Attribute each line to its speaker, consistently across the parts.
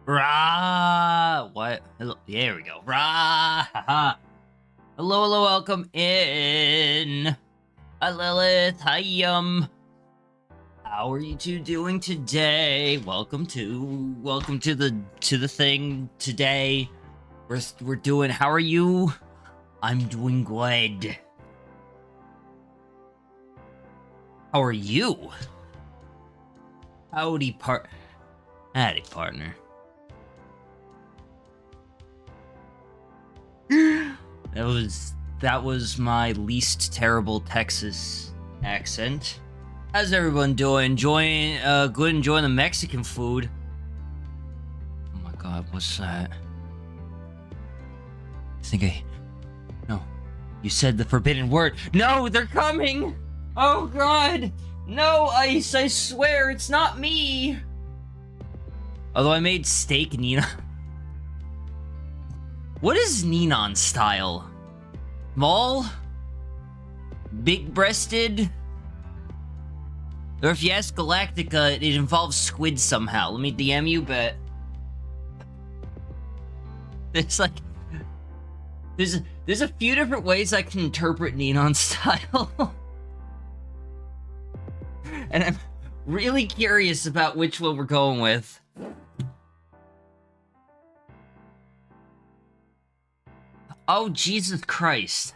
Speaker 1: Rah! What? Hello, there we go. Rah! Haha. Hello, hello, welcome in. Hi, Lilith. Hi, How are you two doing today? Welcome to the thing today. We're doing. How are you? I'm doing good. How are you? Howdy, partner. That was my least terrible Texas accent. How's everyone doing? Enjoying the Mexican food. Oh my god, what's that? No. You said the forbidden word. No, they're coming! Oh god! No, Ice, I swear it's not me! Although I made steak Nina. What is Ninon style? Small? Big-breasted? Or if you ask Galactica, it involves squid somehow. Let me DM you, but... There's like... There's a few different ways I can interpret Ninon style. And I'm really curious about which one we're going with. Oh, Jesus Christ.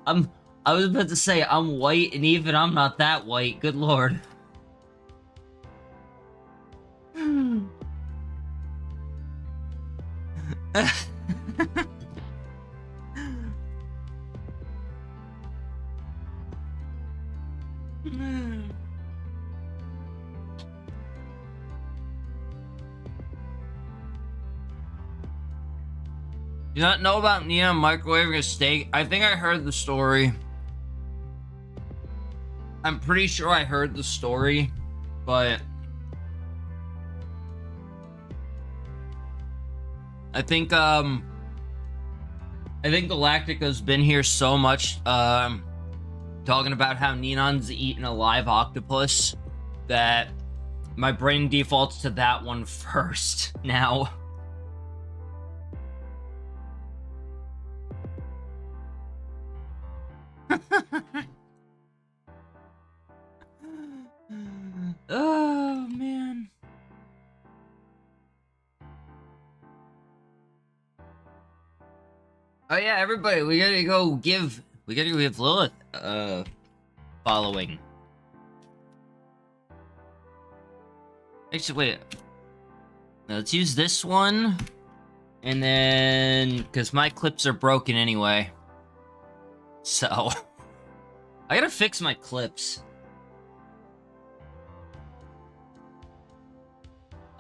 Speaker 1: I'm I was about to say I'm white, and even I'm not that white. Good lord. Do you not know about Nina microwaving a steak? I think I heard the story. I'm pretty sure I heard the story, but I think Galactica's been here so much, talking about how Ninon's eaten a live octopus that my brain defaults to that one first now. Oh man. Oh yeah, everybody, we gotta give Lilith following. Actually, wait. Now, let's use this one, and then because my clips are broken anyway, so I gotta fix my clips.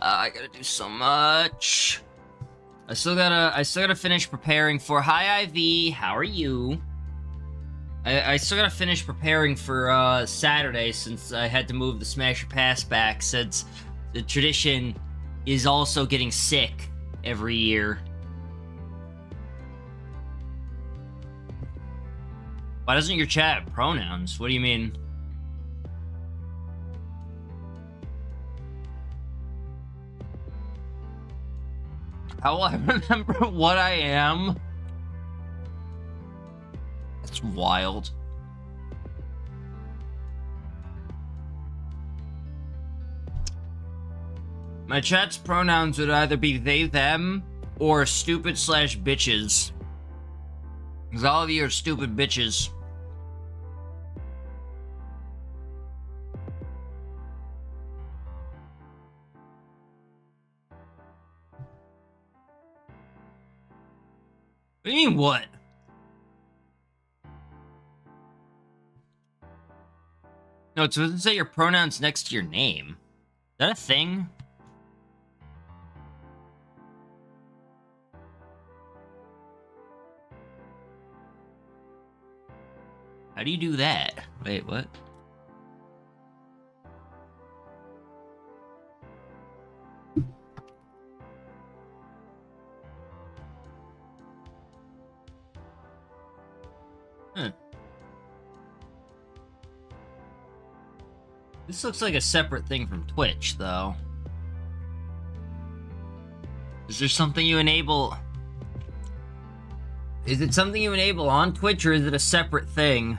Speaker 1: I gotta do so much. I still gotta finish preparing for. Hi, Ivy. How are you? I still gotta finish preparing for Saturday, since I had to move the Smasher Pass back, since the tradition is also getting sick every year. Why doesn't your chat have pronouns? What do you mean? How will I remember what I am? That's wild. My chat's pronouns would either be they, them, or stupid/bitches. Because all of you are stupid bitches. What do you mean, what? No, it doesn't say your pronouns next to your name. Is that a thing? How do you do that? Wait, what? Huh. This looks like a separate thing from Twitch, though. Is there something you enable? Is it something you enable on Twitch, or is it a separate thing?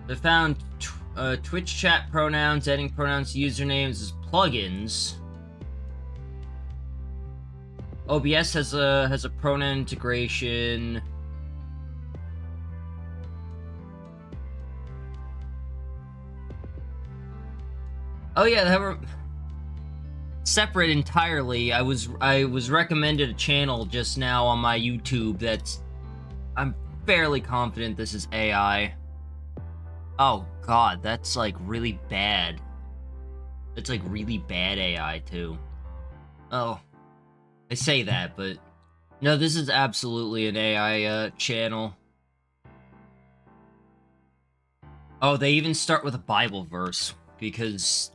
Speaker 1: I found Twitch chat pronouns, adding pronouns to usernames as plugins. OBS has a pronoun integration. Oh yeah, they were separate entirely. I was recommended a channel just now on my YouTube that's, I'm fairly confident this is AI. Oh god, that's like really bad. It's like really bad AI too. Oh, I say that, but no, this is absolutely an AI channel. Oh, they even start with a Bible verse because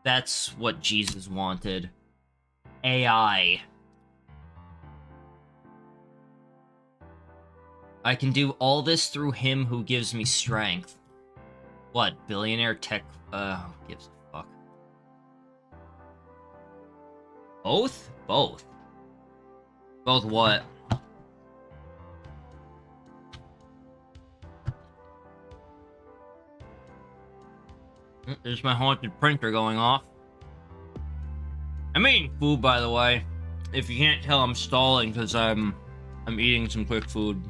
Speaker 1: that's what Jesus wanted. AI. I can do all this through him who gives me strength. What, billionaire tech, who gives a fuck? Both? Both. Both what? There's my haunted printer going off. I'm eating food, by the way. If you can't tell, I'm stalling because I'm eating some quick food.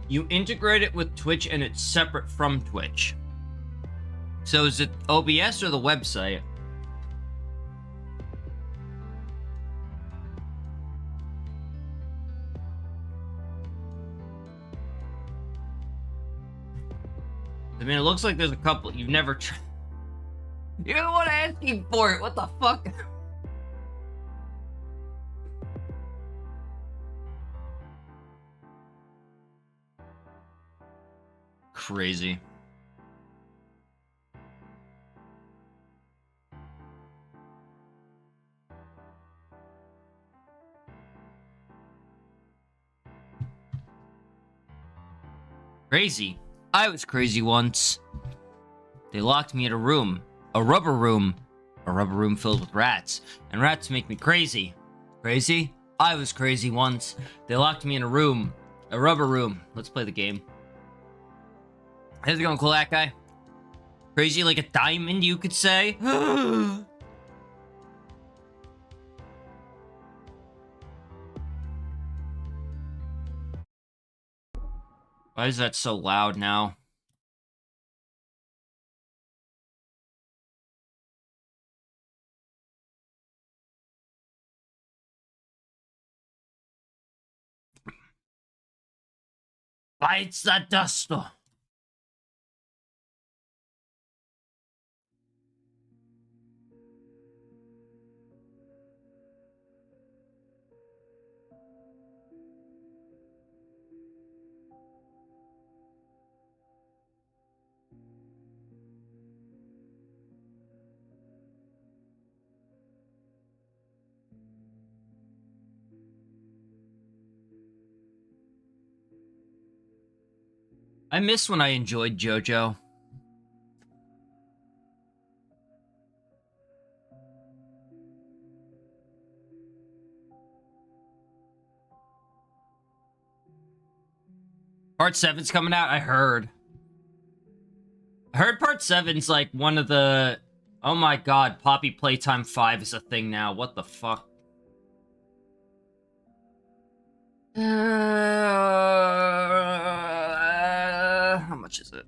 Speaker 1: You integrate it with Twitch and it's separate from Twitch. So is it OBS or the website? I mean, it looks like there's a couple you've never tried. You're the one asking for it. What the fuck? Crazy. Crazy. I was crazy once. They locked me in a room. A rubber room. A rubber room filled with rats. And rats make me crazy. Crazy? I was crazy once. They locked me in a room. A rubber room. Let's play the game. How's it going, cool that guy? Crazy like a diamond, you could say? Why is that so loud now? Bites the dust. I miss when I enjoyed JoJo. Part 7's coming out, I heard. I heard Part 7's like one of the... Oh my god, Poppy Playtime 5 is a thing now. What the fuck? How much is it?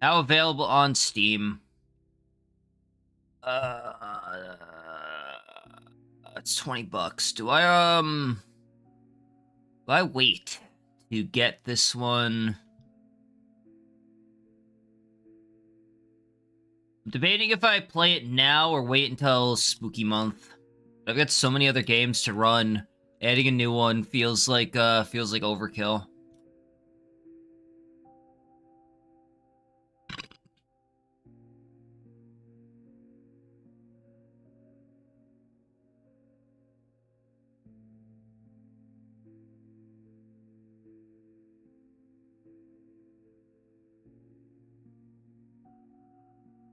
Speaker 1: Now available on Steam. It's $20. Do I wait to get this one? I'm debating if I play it now or wait until Spooky Month. I've got so many other games to run. Adding a new one feels like overkill.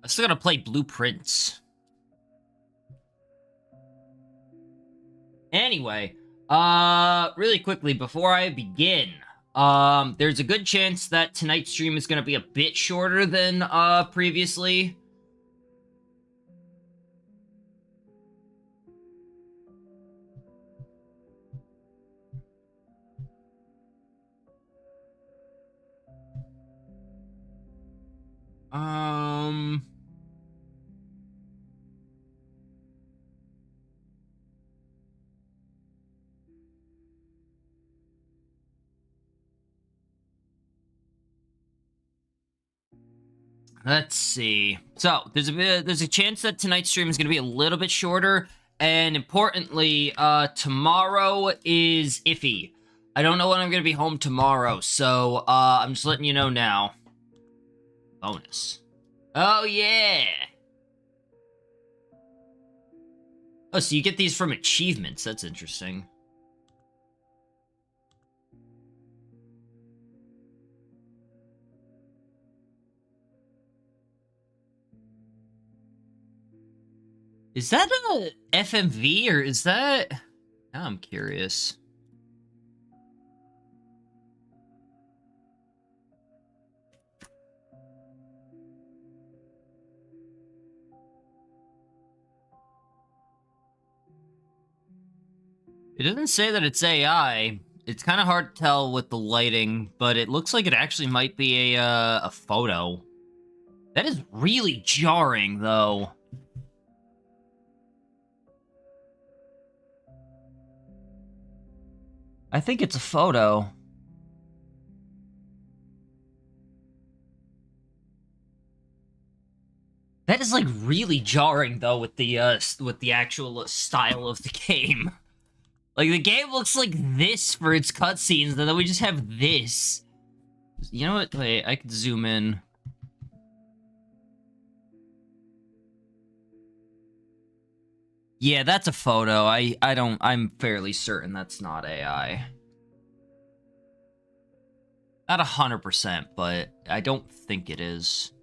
Speaker 1: I still gotta play Blueprints. Anyway, really quickly, before I begin, there's a good chance that tonight's stream is gonna be a bit shorter than, previously. Let's see. So, there's a chance that tonight's stream is going to be a little bit shorter, and importantly, tomorrow is iffy. I don't know when I'm going to be home tomorrow, so, I'm just letting you know now. Bonus. Oh, yeah! Oh, so you get these from achievements. That's interesting. Is that a FMV, or is that... Now I'm curious. It doesn't say that it's AI. It's kind of hard to tell with the lighting, but it looks like it actually might be a photo. That is really jarring, though. I think it's a photo. That is, like, really jarring, though, with the actual style of the game. Like, the game looks like this for its cutscenes, and then we just have this. You know what? Wait, I could zoom in. Yeah, that's a photo. I'm fairly certain that's not AI. Not 100%, but I don't think it is.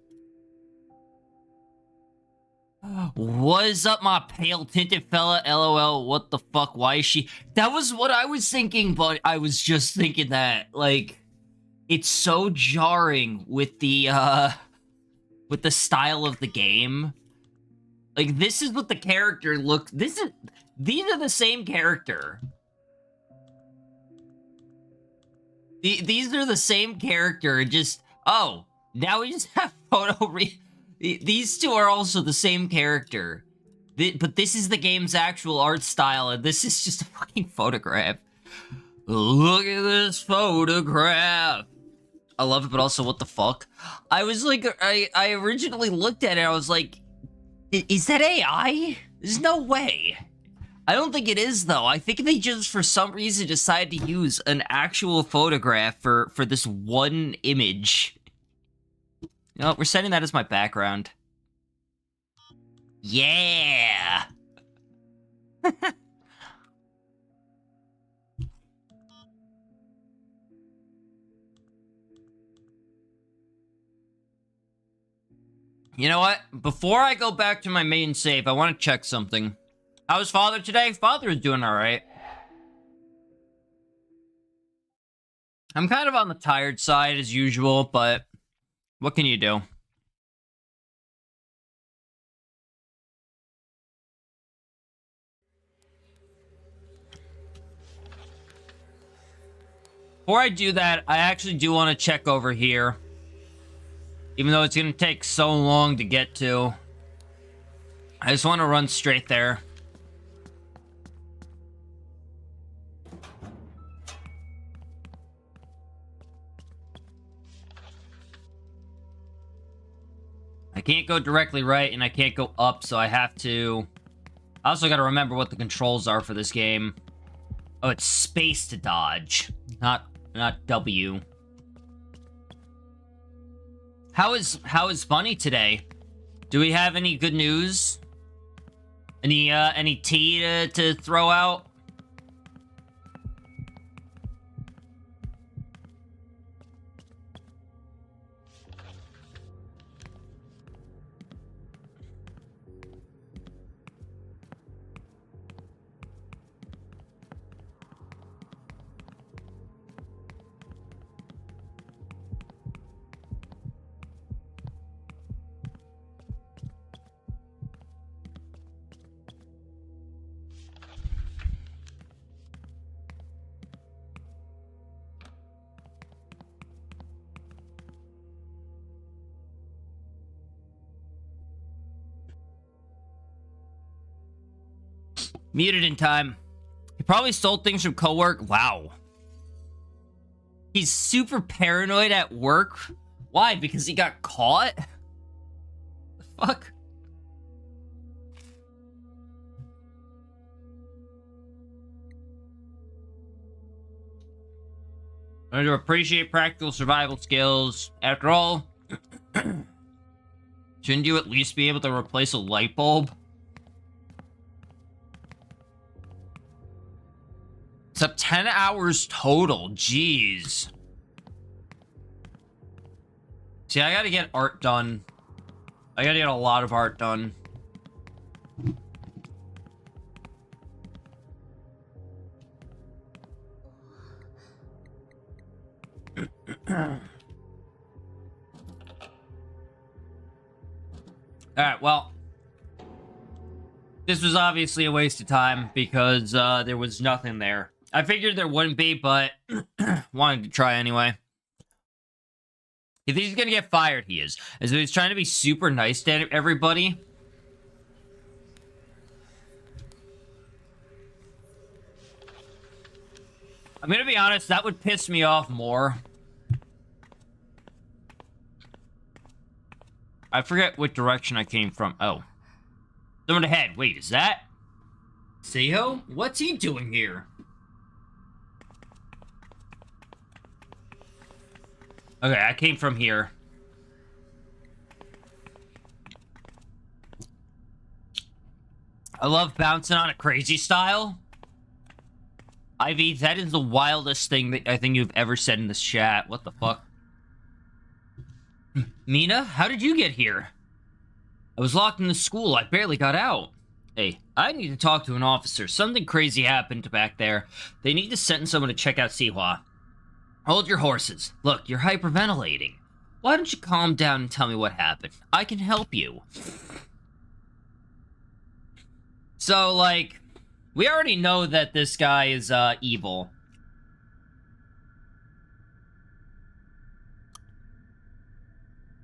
Speaker 1: What's up, my pale tinted fella? LOL, what the fuck? Why is she? That was what I was thinking, but I was just thinking that, like, it's so jarring with the style of the game. Like, this is what the character looks. These are the same character. These are the same character, just, oh, now we just have these two are also the same character. But this is the game's actual art style, and this is just a fucking photograph. Look at this photograph. I love it, but also, what the fuck? I was like, I originally looked at it, I was like, is that AI? There's no way. I don't think it is, though. I think they just, for some reason, decided to use an actual photograph for this one image. You know, we're setting that as my background. Yeah! You know what? Before I go back to my main save, I want to check something. How's Father today? Father is doing alright. I'm kind of on the tired side as usual, but what can you do? Before I do that, I actually do want to check over here. Even though it's gonna take so long to get to. I just want to run straight there. I can't go directly right, and I can't go up, so I have to... I also gotta remember what the controls are for this game. Oh, it's space to dodge, not W. How is Bunny today? Do we have any good news? Any tea to throw out? Muted in time. He probably stole things from co-work. Wow. He's super paranoid at work. Why? Because he got caught? The fuck? Learn to appreciate practical survival skills. After all, shouldn't you at least be able to replace a light bulb? It's up 10 hours total. Jeez. See, I gotta get art done. I gotta get a lot of art done. Alright, well. This was obviously a waste of time because there was nothing there. I figured there wouldn't be, but wanted to try anyway. If he's gonna get fired, he is. As if he's trying to be super nice to everybody. I'm gonna be honest, that would piss me off more. I forget what direction I came from. Oh. Someone ahead. Wait, is that Seiho? What's he doing here? Okay, I came from here. I love bouncing on a crazy style. Ivy, that is the wildest thing that I think you've ever said in this chat. What the fuck? Mina, how did you get here? I was locked in the school. I barely got out. Hey, I need to talk to an officer. Something crazy happened back there. They need to send someone to check out Sihua. Hold your horses. Look, you're hyperventilating. Why don't you calm down and tell me what happened? I can help you. So, like, we already know that this guy is, evil.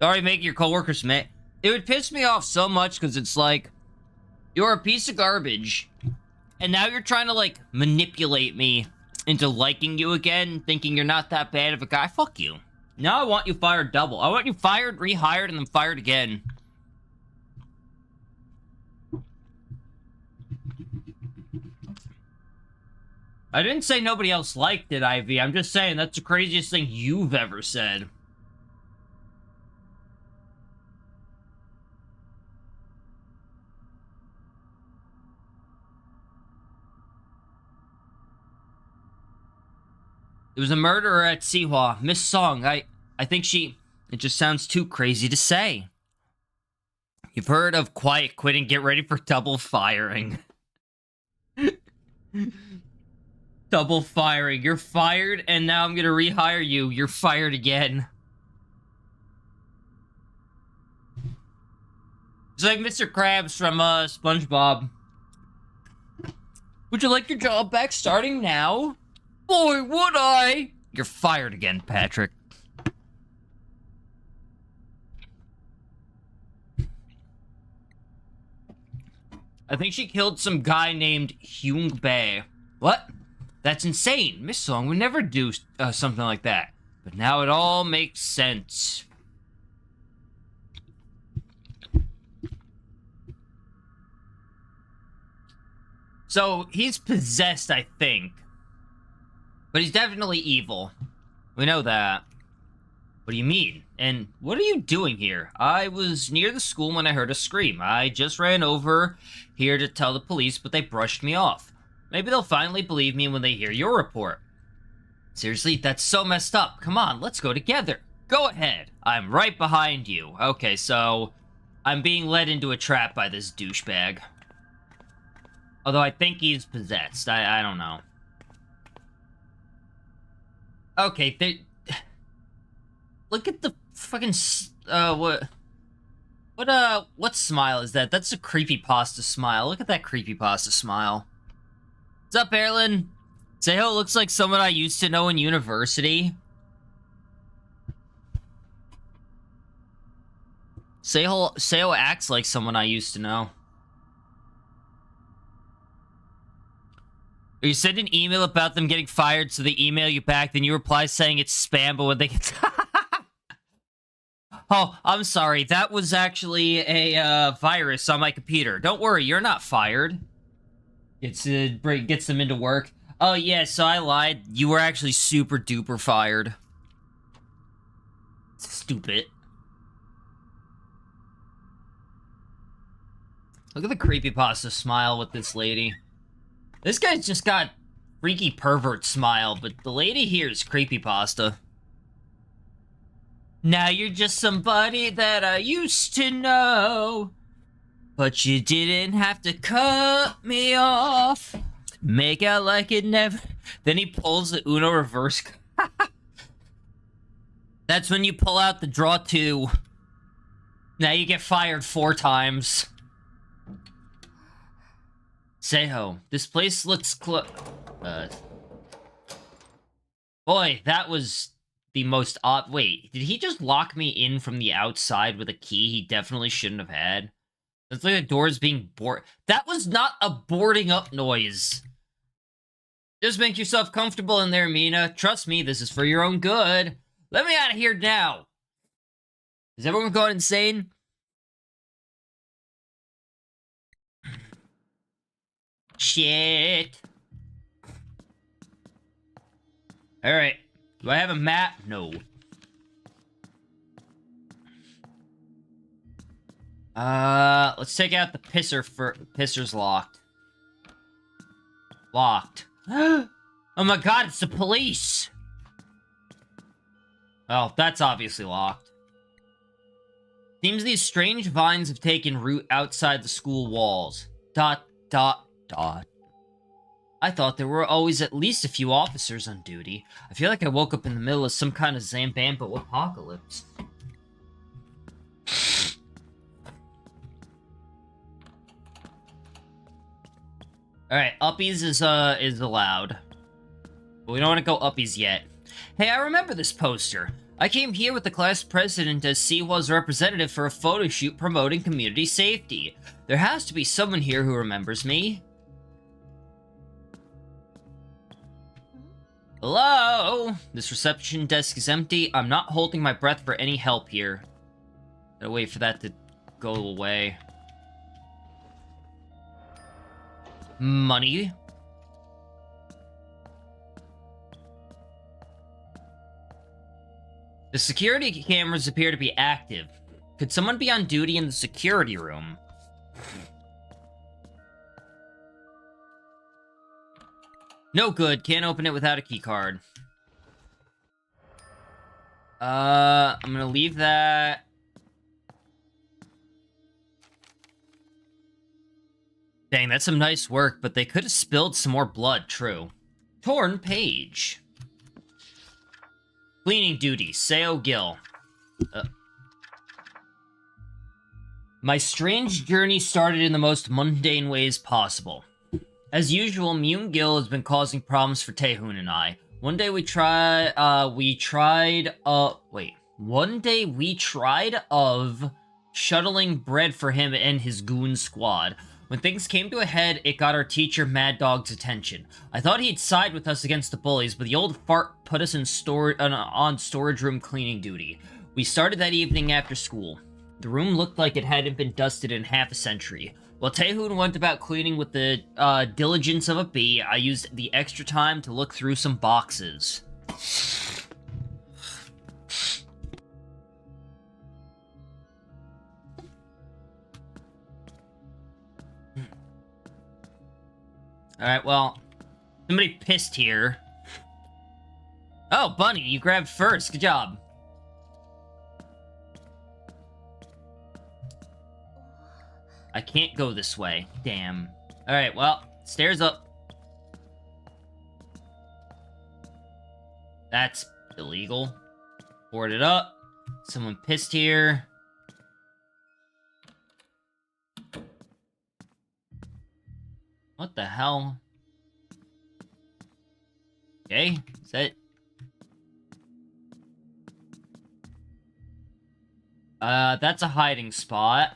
Speaker 1: Sorry, making your coworkers mad. It would piss me off so much because it's like, you're a piece of garbage, and now you're trying to, like, manipulate me into liking you again, thinking you're not that bad of a guy. Fuck you. Now I want you fired double. I want you fired, rehired, and then fired again. I didn't say nobody else liked it, Ivy. I'm just saying that's the craziest thing you've ever said. It was a murderer at Sihua. Miss Song, I think she... It just sounds too crazy to say. You've heard of quiet quitting, get ready for double firing. Double firing. You're fired, and now I'm gonna rehire you. You're fired again. It's like Mr. Krabs from, SpongeBob. Would you like your job back starting now? Boy, would I! You're fired again, Patrick. I think she killed some guy named Hyung Bae. What? That's insane. Miss Song would never do something like that. But now it all makes sense. So, he's possessed, I think. But he's definitely evil. We know that. What do you mean? And what are you doing here? I was near the school when I heard a scream. I just ran over here to tell the police, but they brushed me off. Maybe they'll finally believe me when they hear your report. Seriously, that's so messed up. Come on, let's go together. Go ahead. I'm right behind you. Okay, so I'm being led into a trap by this douchebag. Although I think he's possessed. I don't know. Okay, look at the fucking, what smile is that? That's a creepypasta smile. Look at that creepypasta smile. What's up, Erlen? Seiho looks like someone I used to know in university. Seiho acts like someone I used to know. You send an email about them getting fired, so they email you back, then you reply saying it's spam, but when they get... Oh, I'm sorry. That was actually a virus on my computer. Don't worry, you're not fired. Gets them into work. Oh, yeah, so I lied. You were actually super duper fired. Stupid. Look at the creepypasta smile with this lady. This guy's just got freaky pervert smile, but the lady here is creepypasta. Now you're just somebody that I used to know, but you didn't have to cut me off. Make out like it never... Then he pulls the Uno reverse. That's when you pull out the draw 2. Now you get fired 4 times. Seiho, this place looks boy, that was the most odd... Wait, did he just lock me in from the outside with a key he definitely shouldn't have had? It's like the door's being board... That was not a boarding up noise. Just make yourself comfortable in there, Mina. Trust me, this is for your own good. Let me out of here now. Is everyone going insane? Shit. Alright. Do I have a map? No. Let's take out the pisser for... Pisser's locked. Locked. Oh my god, it's the police! Oh, that's obviously locked. Seems these strange vines have taken root outside the school walls. ... I thought there were always at least a few officers on duty. I feel like I woke up in the middle of some kind of Zambambo apocalypse. Alright, uppies is allowed. But we don't want to go uppies yet. Hey, I remember this poster. I came here with the class president as Siwa's representative for a photo shoot promoting community safety. There has to be someone here who remembers me. Hello? This reception desk is empty. I'm not holding my breath for any help here. Gotta wait for that to go away. Money? The security cameras appear to be active. Could someone be on duty in the security room? No good. Can't open it without a keycard. I'm gonna leave that. Dang, that's some nice work, but they could have spilled some more blood, true. Torn page. Cleaning duty, Seo Gil. My strange journey started in the most mundane ways possible. As usual, Myung Gil has been causing problems for Taehoon and I. One day we tried of shuttling bread for him and his goon squad. When things came to a head, it got our teacher Mad Dog's attention. I thought he'd side with us against the bullies, but the old fart put us in on storage room cleaning duty. We started that evening after school. The room looked like it hadn't been dusted in half a century. While Taehoon went about cleaning with the diligence of a bee, I used the extra time to look through some boxes. Alright, well, somebody pissed here. Oh, Bunny, you grabbed first. Good job. I can't go this way. Damn. Alright, well, stairs up. That's illegal. Board it up. Someone pissed here. What the hell? Okay, is that... that's a hiding spot.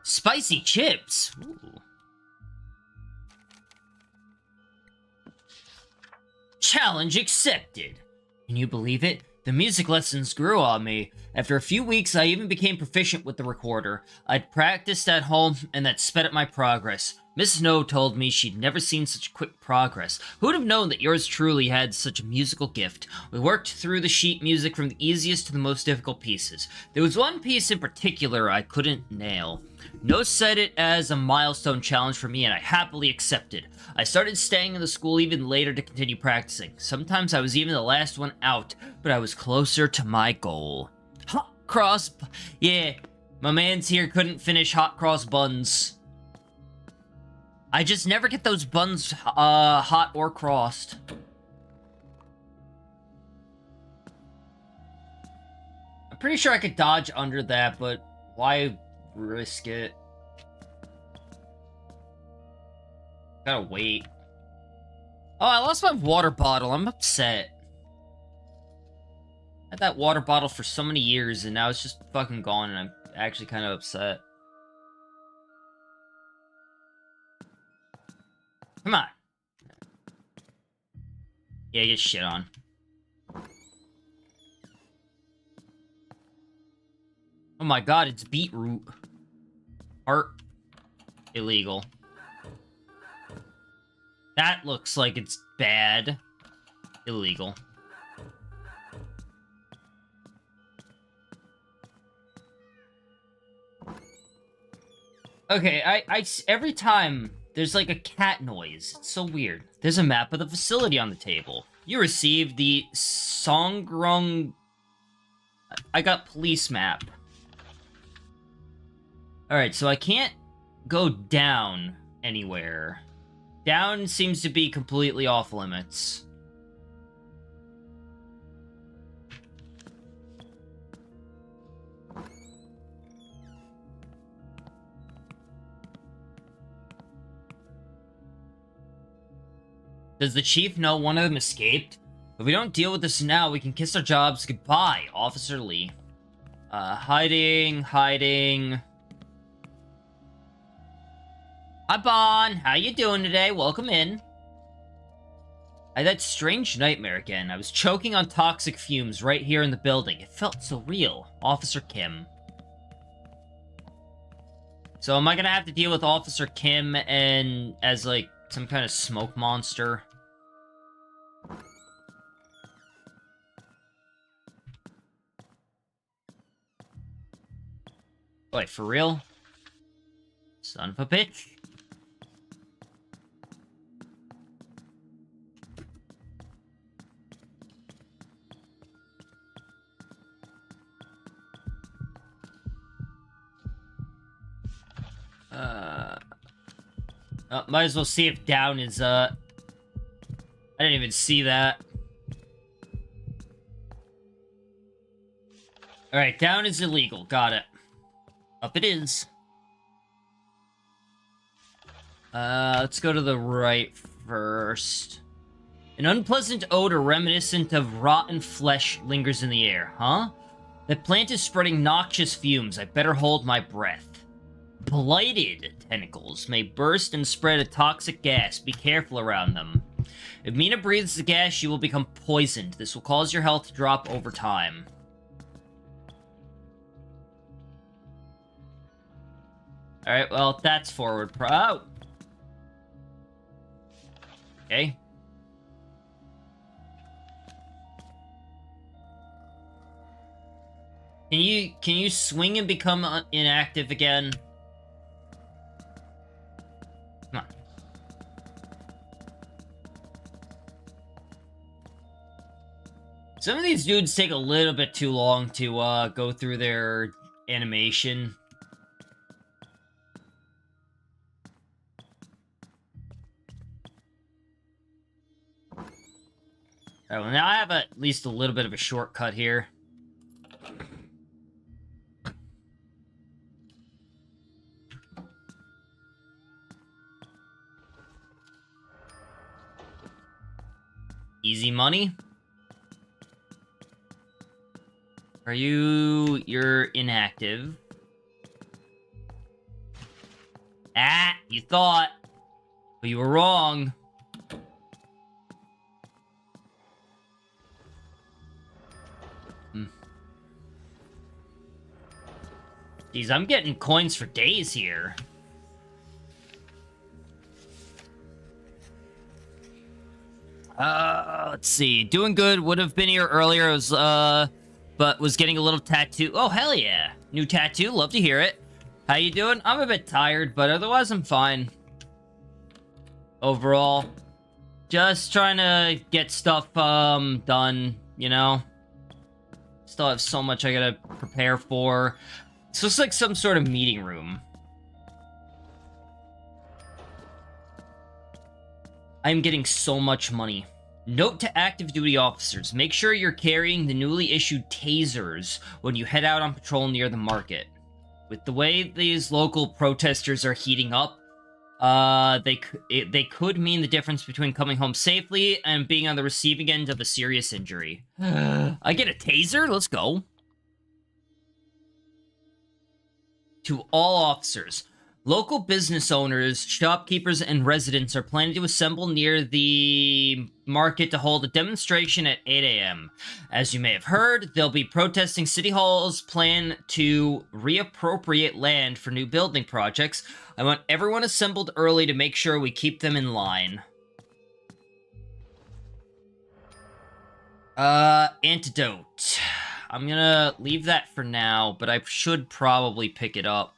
Speaker 1: Spicy chips! Ooh. Challenge accepted! Can you believe it? The music lessons grew on me. After a few weeks, I even became proficient with the recorder. I'd practiced at home, and that sped up my progress. Miss Snow told me she'd never seen such quick progress. Who'd have known that yours truly had such a musical gift? We worked through the sheet music from the easiest to the most difficult pieces. There was one piece in particular I couldn't nail. No said it as a milestone challenge for me, and I happily accepted. I started staying in the school even later to continue practicing. Sometimes I was even the last one out, but I was closer to my goal. Hot cross... Yeah, my man's here couldn't finish hot cross buns. I just never get those buns, hot or crossed. I'm pretty sure I could dodge under that, but why risk it? Gotta wait. Oh, I lost my water bottle. I'm upset. I had that water bottle for so many years, and now it's just fucking gone, and I'm actually kind of upset. Come on. Yeah, get shit on. Oh my god, it's beetroot. Art. Illegal. That looks like it's bad. Illegal. Okay, I every time there's like a cat noise. It's so weird. There's a map of the facility on the table. You received the Songrong... I got police map. Alright, so I can't go down anywhere. Down seems to be completely off limits. Does the chief know one of them escaped? If we don't deal with this now, we can kiss our jobs goodbye, Officer Lee. Hiding. Hi, Bon. How you doing today? Welcome in. I had that strange nightmare again. I was choking on toxic fumes right here in the building. It felt so real. Officer Kim. So am I gonna have to deal with Officer Kim and as, like, some kind of smoke monster? Wait, for real? Son of a bitch. Might as well see if down is, I didn't even see that. Alright, down is illegal. Got it. Up it is. Let's go to the right first. An unpleasant odor reminiscent of rotten flesh lingers in the air, huh? The plant is spreading noxious fumes. I better hold my breath. Blighted tentacles may burst and spread a toxic gas. Be careful around them. If Mina breathes the gas, she will become poisoned. This will cause your health to drop over time. Alright, well, that's forward oh! Okay. Can you swing and become inactive again? Come on. Some of these dudes take a little bit too long to go through their animation. Alright, well now I have at least a little bit of a shortcut here. Easy money. You're inactive. Ah, you thought. But you were wrong. Jeez, I'm getting coins for days here. Let's see. Doing good. Would have been here earlier. But was getting a little tattoo. Oh, hell yeah. New tattoo. Love to hear it. How you doing? I'm a bit tired, but otherwise I'm fine. Overall. Just trying to get stuff, done, you know? Still have so much I gotta prepare for. So it's like some sort of meeting room. I'm getting so much money. Note to active duty officers. Make sure you're carrying the newly issued tasers when you head out on patrol near the market. With the way these local protesters are heating up, they could mean the difference between coming home safely and being on the receiving end of a serious injury. I get a taser? Let's go. To all officers, local business owners, shopkeepers, and residents are planning to assemble near the market to hold a demonstration at 8 a.m. As you may have heard, they'll be protesting City Hall's plan to reappropriate land for new building projects. I want everyone assembled early to make sure we keep them in line. Antidote. I'm gonna leave that for now, but I should probably pick it up.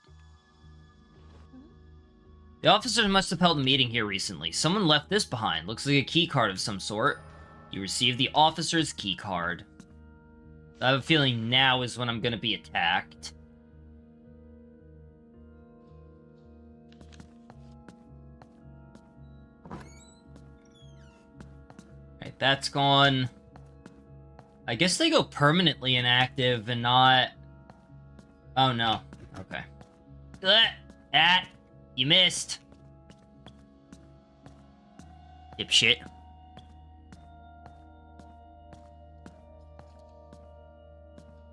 Speaker 1: The officers must have held a meeting here recently. Someone left this behind. Looks like a key card of some sort. You received the officer's key card. I have a feeling now is when I'm gonna be attacked. Alright, that's gone. I guess they go permanently inactive and not... Oh, no. Okay. You missed. Dipshit.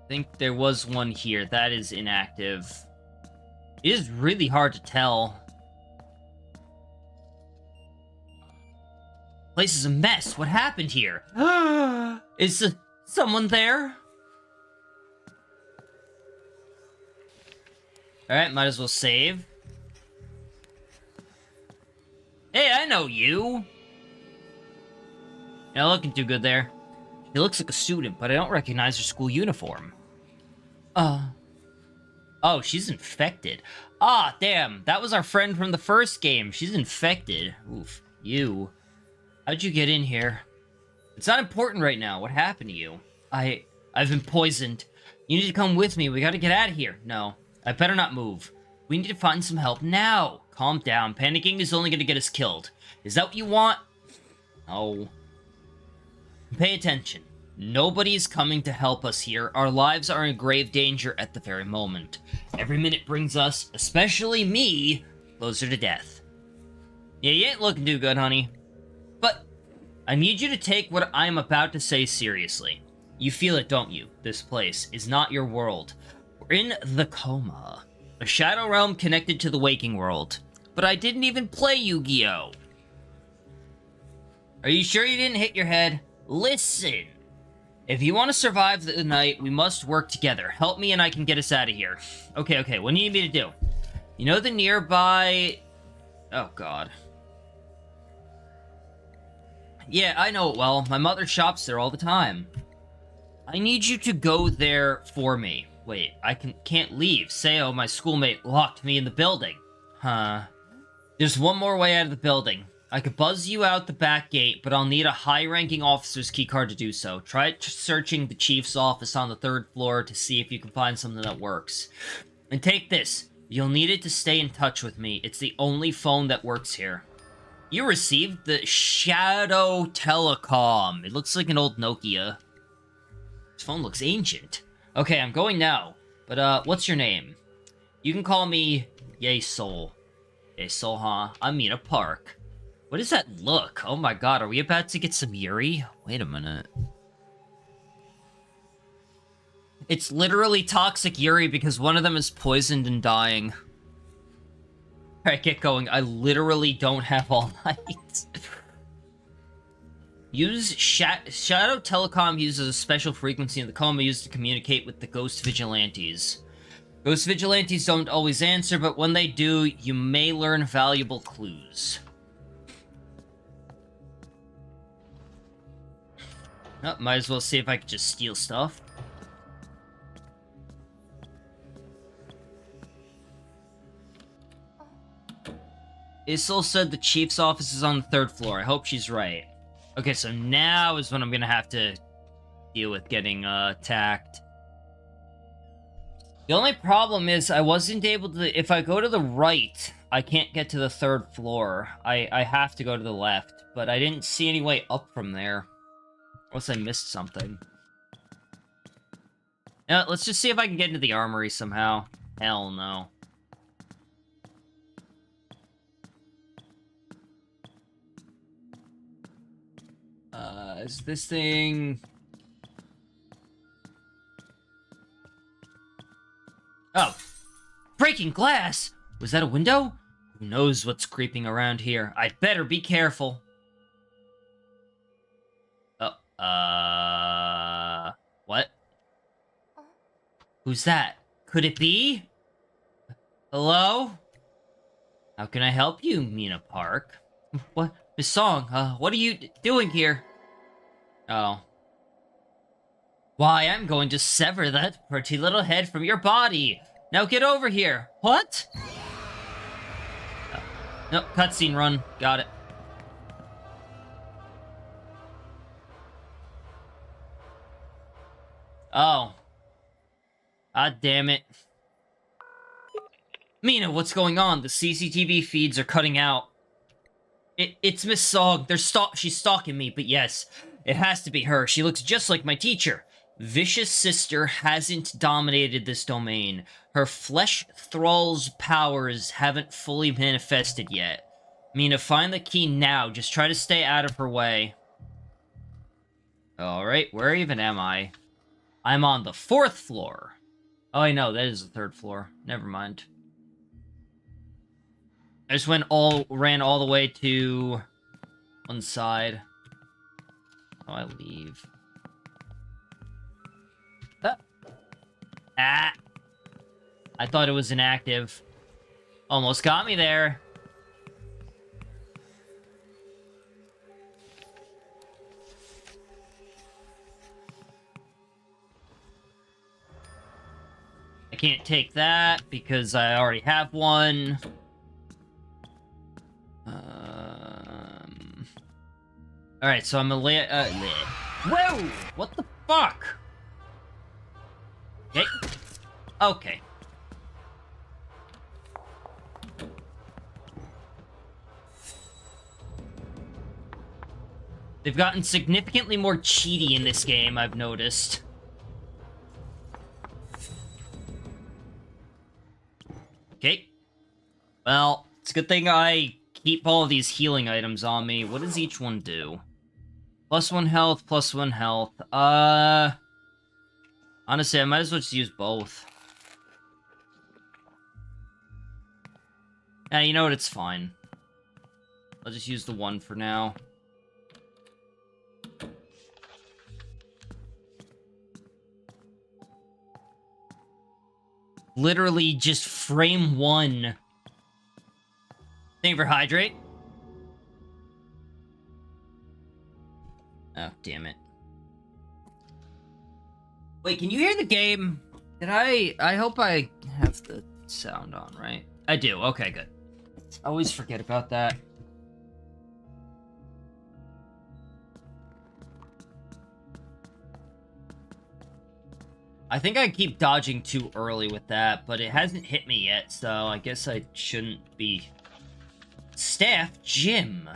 Speaker 1: I think there was one here. That is inactive. It is really hard to tell. Place is a mess. What happened here? Is someone there? Alright, might as well save. Hey, I know you! You're not looking too good there. She looks like a student, but I don't recognize her school uniform. Oh, she's infected. Ah, damn, that was our friend from the first game. She's infected. Oof, you. How'd you get in here? It's not important right now. What happened to you? I've been poisoned. You need to come with me. We gotta get out of here. No, I better not move. We need to find some help now. Calm down. Panicking is only gonna get us killed. Is that what you want? No. Pay attention. Nobody's coming to help us here. Our lives are in grave danger at the very moment. Every minute brings us, especially me, closer to death. Yeah, you ain't looking too good, honey. But I need you to take what I'm about to say seriously. You feel it, don't you? This place is not your world. We're in the coma. A shadow realm connected to the waking world. But I didn't even play Yu-Gi-Oh! Are you sure you didn't hit your head? Listen! If you want to survive the night, we must work together. Help me and I can get us out of here. Okay, what do you need me to do? You know the nearby... Oh, God. Yeah, I know it well. My mother shops there all the time. I need you to go there for me. Wait, I can't leave. Seo, my schoolmate, locked me in the building. Huh. There's one more way out of the building. I could buzz you out the back gate, but I'll need a high-ranking officer's keycard to do so. Try searching the chief's office on the 3rd floor to see if you can find something that works. And take this. You'll need it to stay in touch with me. It's the only phone that works here. You received the Shadow Telecom. It looks like an old Nokia. This phone looks ancient. Okay, I'm going now. But, what's your name? You can call me Yesol. Yesol, huh? I'm Mina Park. What does that look? Oh my god, are we about to get some Yuri? Wait a minute. It's literally toxic Yuri because one of them is poisoned and dying. Alright, get going. I literally don't have all night. Use Shadow Telecom uses a special frequency in the coma used to communicate with the Ghost Vigilantes. Ghost Vigilantes don't always answer, but when they do, you may learn valuable clues. Oh, might as well see if I can just steal stuff. Isol said the chief's office is on the 3rd floor. I hope she's right. Okay, so now is when I'm gonna have to deal with getting attacked. The only problem is I wasn't able to... If I go to the right, I can't get to the 3rd floor. I have to go to the left, but I didn't see any way up from there. Unless I missed something. Yeah, let's just see if I can get into the armory somehow. Hell no. Is this thing... Oh! Breaking glass! Was that a window? Who knows what's creeping around here? I'd better be careful. What? Who's that? Could it be? Hello? How can I help you, Mina Park? What? Miss Song, what are you doing here? Oh. Why, I'm going to sever that pretty little head from your body. Now get over here. What? Nope, cutscene run. Got it. Oh. God damn it. Mina, what's going on? The CCTV feeds are cutting out. It's Miss Song. She's stalking me, but yes, it has to be her. She looks just like my teacher. Vicious Sister hasn't dominated this domain. Her flesh thrall's powers haven't fully manifested yet. Mina, find the key now. Just try to stay out of her way. Alright, where even am I? I'm on the 4th floor. Oh, I know, that is the 3rd floor. Never mind. I just ran all the way to one side. Oh, I leave. Ah! I thought it was inactive. Almost got me there. I can't take that because I already have one. Alright, so I'm a Whoa! What the fuck? Okay. Okay. They've gotten significantly more cheaty in this game, I've noticed. Okay. Well, it's a good thing I keep all of these healing items on me. What does each one do? +1 health, +1 health. Honestly, I might as well just use both. You know what? It's fine. I'll just use the one for now. Literally just frame one. Thank you for hydrate. Oh, damn it. Wait, can you hear the game? Did I hope I have the sound on, right? I do. Okay, good. I always forget about that. I think I keep dodging too early with that, but it hasn't hit me yet, so I guess I shouldn't be. Staff gym.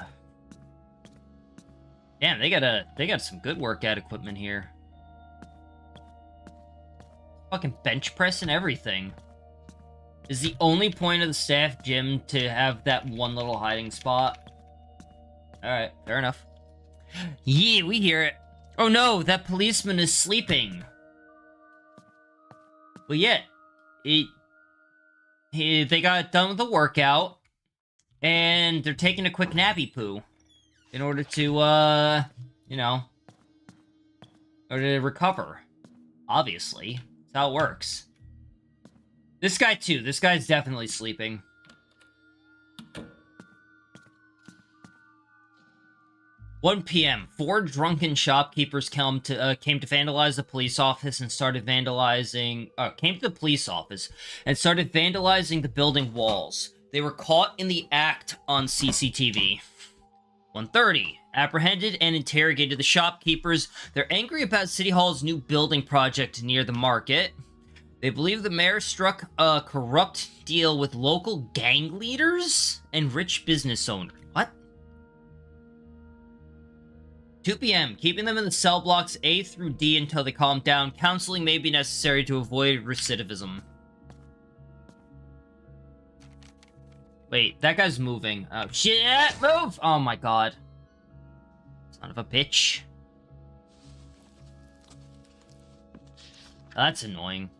Speaker 1: Damn, they got some good workout equipment here. Fucking bench press and everything. Is the only point of the staff gym to have that one little hiding spot? Alright, fair enough. Yeah, we hear it. Oh no, that policeman is sleeping. But yet, they got done with the workout, and they're taking a quick nappy poo in order to, you know, in order to recover. Obviously. That's how it works. This guy, too. This guy's definitely sleeping. "1 p.m. 4 drunken shopkeepers came to vandalize the police office and started vandalizing... came to the police office and started vandalizing the building walls. They were caught in the act on CCTV. 1:30. Apprehended and interrogated the shopkeepers. They're angry about City Hall's new building project near the market. They believe the mayor struck a corrupt deal with local gang leaders and rich business owners." What? 2 p.m. Keeping them in the cell blocks A through D until they calm down. Counseling may be necessary to avoid recidivism. Wait, that guy's moving. Oh, shit! Move! Oh my god. Son of a bitch. That's annoying.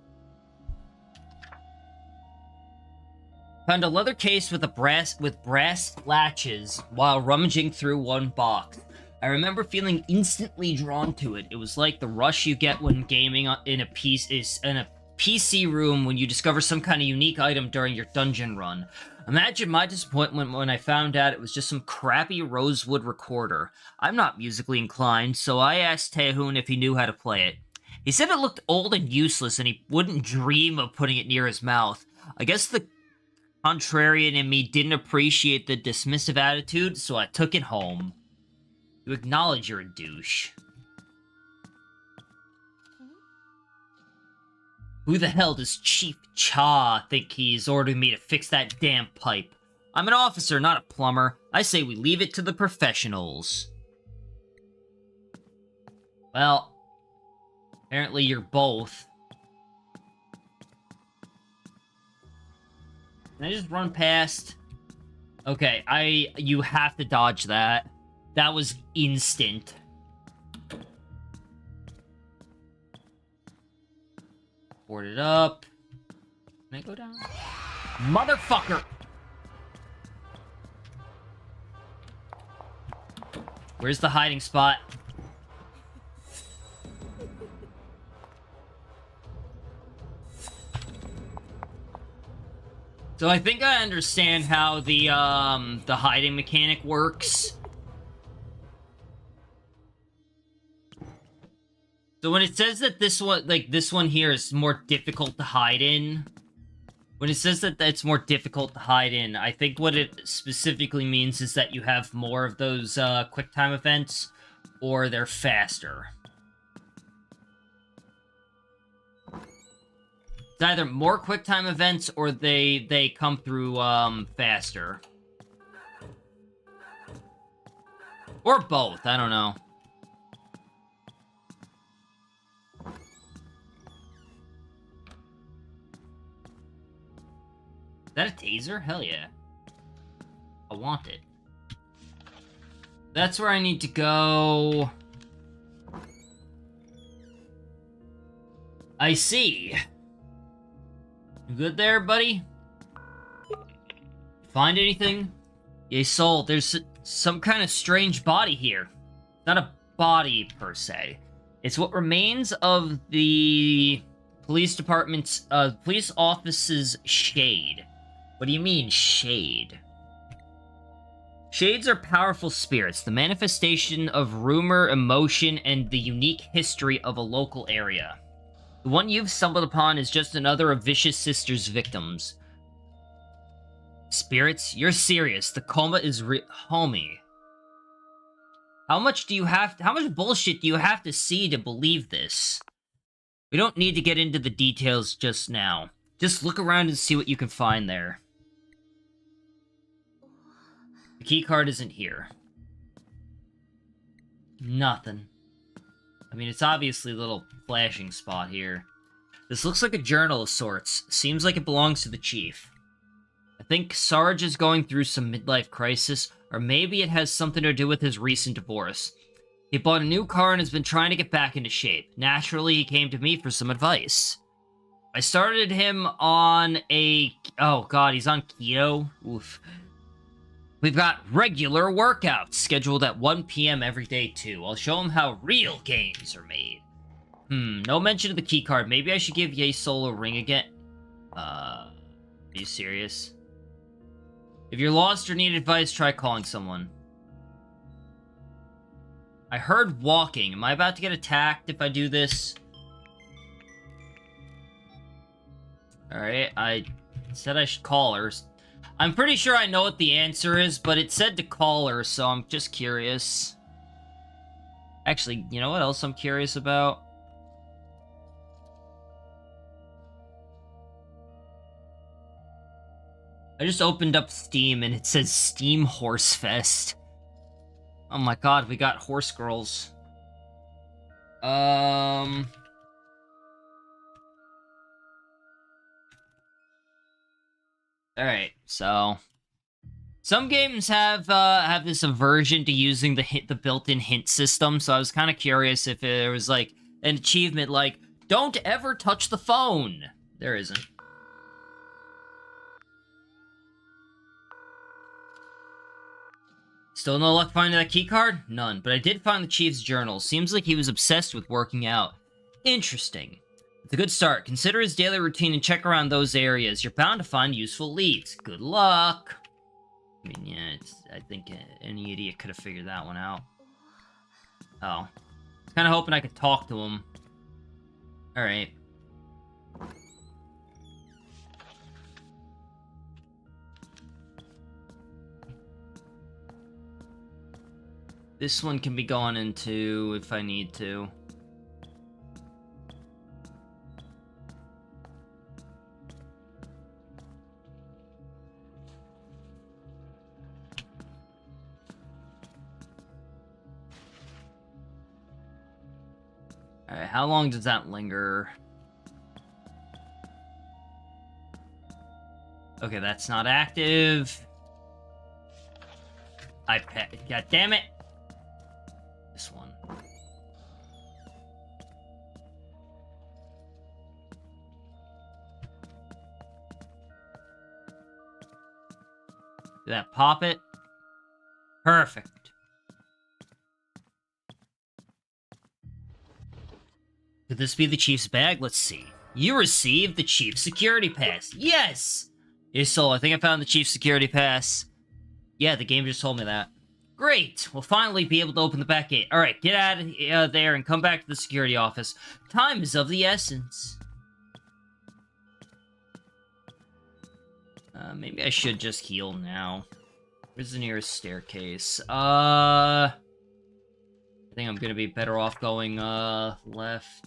Speaker 1: Found a leather case with brass latches while rummaging through one box. I remember feeling instantly drawn to it. It was like the rush you get when gaming in a PC room when you discover some kind of unique item during your dungeon run. Imagine my disappointment when I found out it was just some crappy rosewood recorder. I'm not musically inclined, so I asked Taehoon if he knew how to play it. He said it looked old and useless and he wouldn't dream of putting it near his mouth. I guess the contrarian in me didn't appreciate the dismissive attitude, so I took it home. You acknowledge you're a douche. Who the hell does Chief Cha think he's ordering me to fix that damn pipe? I'm an officer, not a plumber. I say we leave it to the professionals. Well, apparently you're both. Can I just run past? Okay, you have to dodge that. That was instant. Board it up. Can I go down? Motherfucker! Where's the hiding spot? So I think I understand how the hiding mechanic works. So when it says that this one here is more difficult to hide in, when it says that it's more difficult to hide in, I think what it specifically means is that you have more of those quick time events, or they're faster. It's either more quick time events or they come through faster. Or both, I don't know. Is that a taser? Hell yeah. I want it. That's where I need to go. I see. You good there, buddy? Find anything? Yay, soul, there's some kind of strange body here. Not a body, per se. It's what remains of the police department's, police office's shade. What do you mean, shade? Shades are powerful spirits, the manifestation of rumor, emotion, and the unique history of a local area. The one you've stumbled upon is just another of Vicious Sister's victims. Spirits? You're serious. The coma is homie. How much bullshit do you have to see to believe this? We don't need to get into the details just now. Just look around and see what you can find there. The keycard isn't here. Nothing. I mean, it's obviously a little flashing spot here. This looks like a journal of sorts. Seems like it belongs to the chief. I think Sarge is going through some midlife crisis, or maybe it has something to do with his recent divorce. He bought a new car and has been trying to get back into shape. Naturally, he came to me for some advice. I started him on a... Oh god, he's on keto? Oof. We've got regular workouts scheduled at 1 p.m. every day, too. I'll show him how real gains are made. No mention of the keycard. Maybe I should give Yay Soul a ring again. Are you serious? If you're lost or need advice, try calling someone. I heard walking. Am I about to get attacked if I do this? Alright, I said I should call her. I'm pretty sure I know what the answer is, but it said to call her, so I'm just curious. Actually, you know what else I'm curious about? I just opened up Steam and it says Steam Horse Fest. Oh my god, we got horse girls. Alright, so some games have this aversion to using the built-in hint system, so I was kind of curious if there was like an achievement like don't ever touch the phone. There isn't. Still no luck finding that keycard? None, but I did find the chief's journal. Seems like he was obsessed with working out. Interesting. It's a good start. Consider his daily routine and check around those areas. You're bound to find useful leads. Good luck. I mean, yeah, I think any idiot could have figured that one out. Oh. I was kind of hoping I could talk to him. Alright. This one can be gone into if I need to. Alright, how long does that linger? Okay, that's not active. God damn it! This one. Did that pop it? Perfect. Could this be the chief's bag? Let's see. You received the chief's security pass. Yes! Hey, Soul, I think I found the chief's security pass. Yeah, the game just told me that. Great! We'll finally be able to open the back gate. Alright, get out of there and come back to the security office. Time is of the essence. Maybe I should just heal now. Where's the nearest staircase? I think I'm gonna be better off going, left.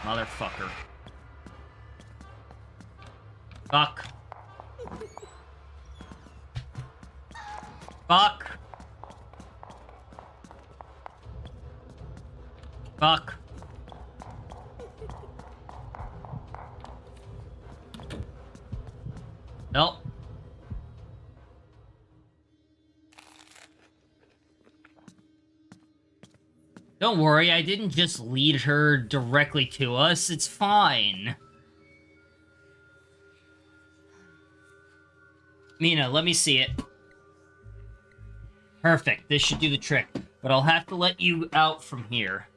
Speaker 1: Motherfucker. Fuck. Fuck. Fuck. Nope. Don't worry, I didn't just lead her directly to us. It's fine. Mina, let me see it. Perfect. This should do the trick. But I'll have to let you out from here.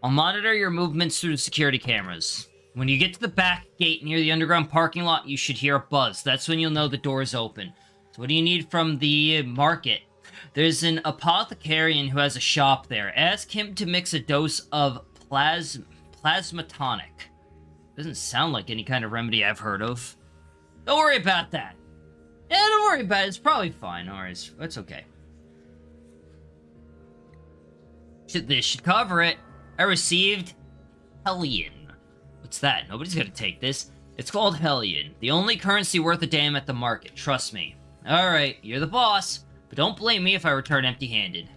Speaker 1: I'll monitor your movements through the security cameras. When you get to the back gate near the underground parking lot, you should hear a buzz. That's when you'll know the door is open. So what do you need from the market? There's an apothecarian who has a shop there. Ask him to mix a dose of plasma tonic. Doesn't sound like any kind of remedy I've heard of. Don't worry about that. Yeah, don't worry about it. It's probably fine. Alright, it's okay. This should cover it. I received Hellion. What's that? Nobody's gonna take this. It's called Hellion. The only currency worth a damn at the market. Trust me. Alright, you're the boss. But don't blame me if I return empty-handed.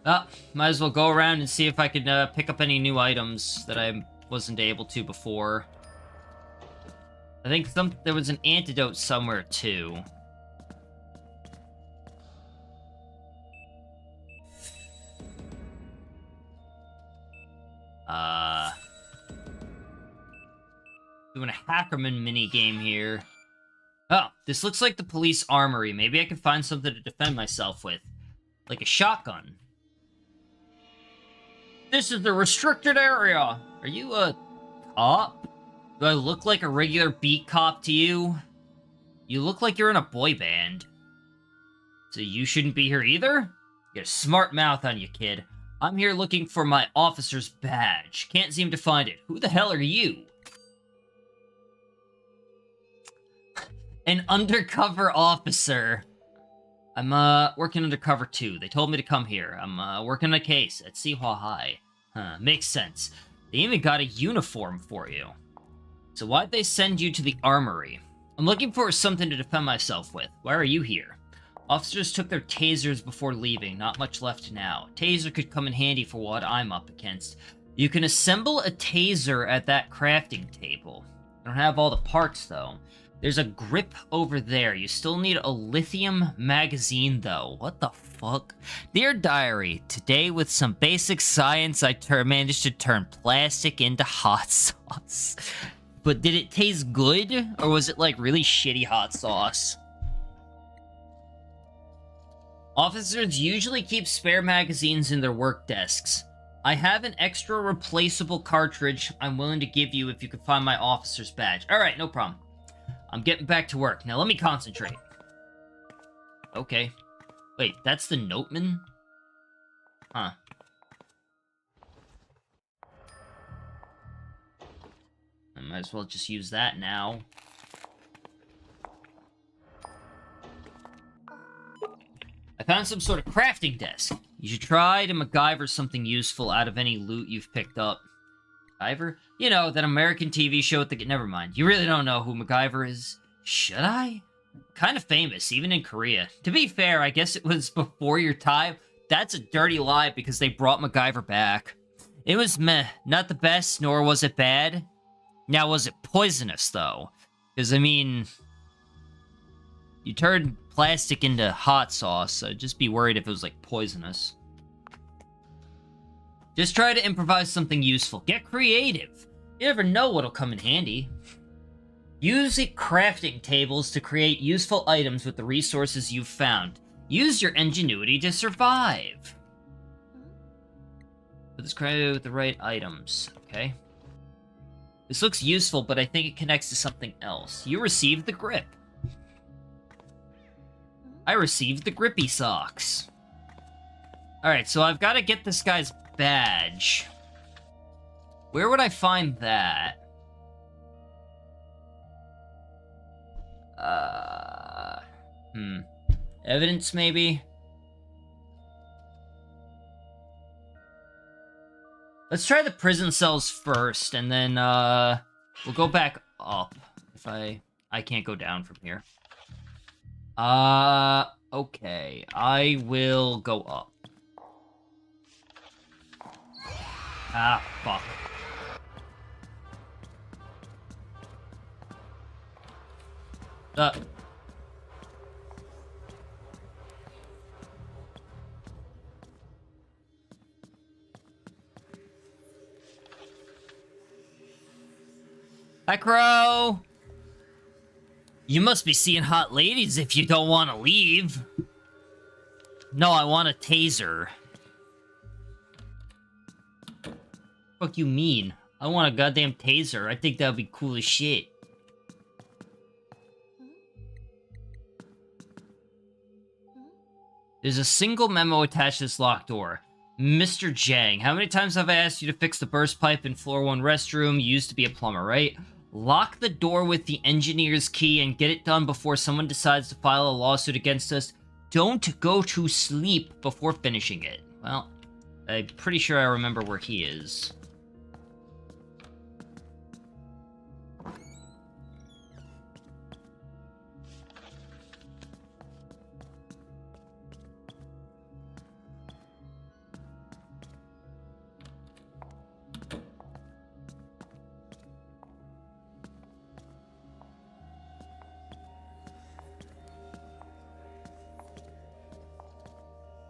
Speaker 1: Might as well go around and see if I could pick up any new items that I wasn't able to before. I think there was an antidote somewhere, too. Doing a Hackerman minigame here. Oh, this looks like the police armory. Maybe I can find something to defend myself with. Like a shotgun. This is the restricted area! Are you a cop? Do I look like a regular beat cop to you? You look like you're in a boy band. So you shouldn't be here either? You got a smart mouth on you, kid. I'm here looking for my officer's badge. Can't seem to find it. Who the hell are you? An undercover officer. I'm, working undercover too. They told me to come here. I'm, working on a case at Sihua High. Huh, makes sense. They even got a uniform for you. So why'd they send you to the armory? I'm looking for something to defend myself with. Why are you here? Officers took their tasers before leaving. Not much left now. Taser could come in handy for what I'm up against. You can assemble a taser at that crafting table. I don't have all the parts, though. There's a grip over there. You still need a lithium magazine, though. What the fuck? Dear Diary, today with some basic science, I managed to turn plastic into hot sauce. But did it taste good? Or was it, like, really shitty hot sauce? Officers usually keep spare magazines in their work desks. I have an extra replaceable cartridge I'm willing to give you if you can find my officer's badge. Alright, no problem. I'm getting back to work. Now let me concentrate. Okay. Wait, that's the noteman? Huh. I might as well just use that now. I found some sort of crafting desk. You should try to MacGyver something useful out of any loot you've picked up. MacGyver? You know, that American TV show with the... Never mind. You really don't know who MacGyver is. Should I? Kind of famous, even in Korea. To be fair, I guess it was before your time. That's a dirty lie because they brought MacGyver back. It was meh. Not the best, nor was it bad. Now, was it poisonous, though? Because, I mean... You turned plastic into hot sauce, so just be worried if it was, like, poisonous. Just try to improvise something useful. Get creative. You never know what'll come in handy. Use crafting tables to create useful items with the resources you've found. Use your ingenuity to survive. Put this creative with the right items. Okay. This looks useful, but I think it connects to something else. You received the grip. I received the grippy socks. Alright, so I've got to get this guy's badge. Where would I find that? Evidence, maybe? Let's try the prison cells first, and then, we'll go back up. If I can't go down from here. Okay. I will go up. Ah, fuck. Hi, Crow! You must be seeing hot ladies if you don't want to leave. No, I want a taser. Fuck you mean? I want a goddamn taser. I think that would be cool as shit. There's a single memo attached to this locked door. Mr. Jang, how many times have I asked you to fix the burst pipe in floor 1 restroom? You used to be a plumber, right? Lock the door with the engineer's key and get it done before someone decides to file a lawsuit against us. Don't go to sleep before finishing it. Well, I'm pretty sure I remember where he is.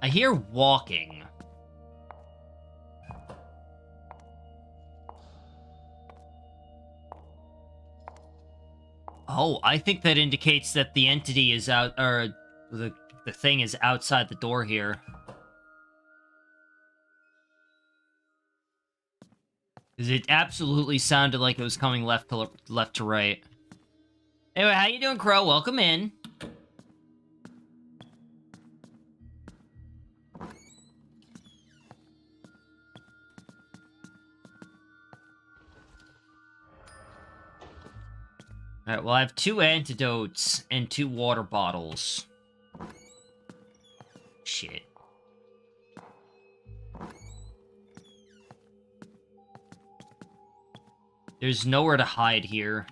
Speaker 1: I hear walking. Oh, I think that indicates that the entity is out, or the thing is outside the door here. Because it absolutely sounded like it was coming left to right. Anyway, how you doing, Crow? Welcome in. Alright, well, I have 2 antidotes and 2 water bottles. Shit. There's nowhere to hide here.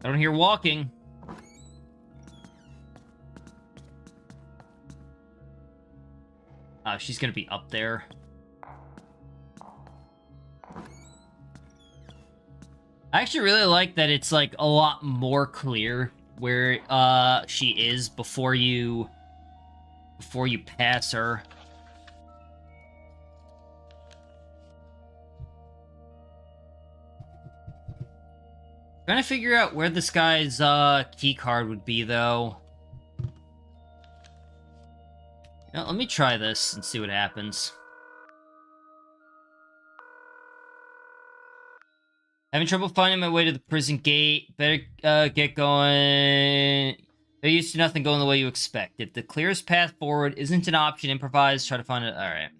Speaker 1: I don't hear walking. Oh, she's gonna be up there. I actually really like that it's, like, a lot more clear where, she is before you pass her. Trying to figure out where this guy's, key card would be, though. Now, let me try this and see what happens. Having trouble finding my way to the prison gate. Better, get going. There used to nothing going the way you expect. If the clearest path forward isn't an option, improvise, try to find it. Alright.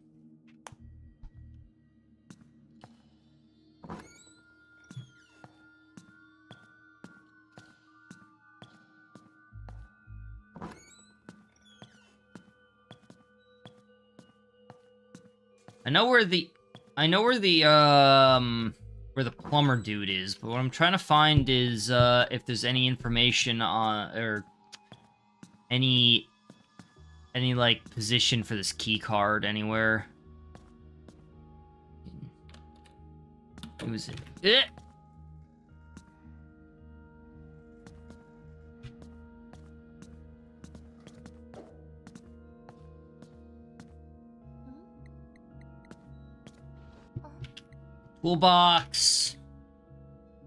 Speaker 1: I know where the plumber dude is, but what I'm trying to find is, if there's any information on, or any, like, position for this key card anywhere. Who is it? Eh! Toolbox.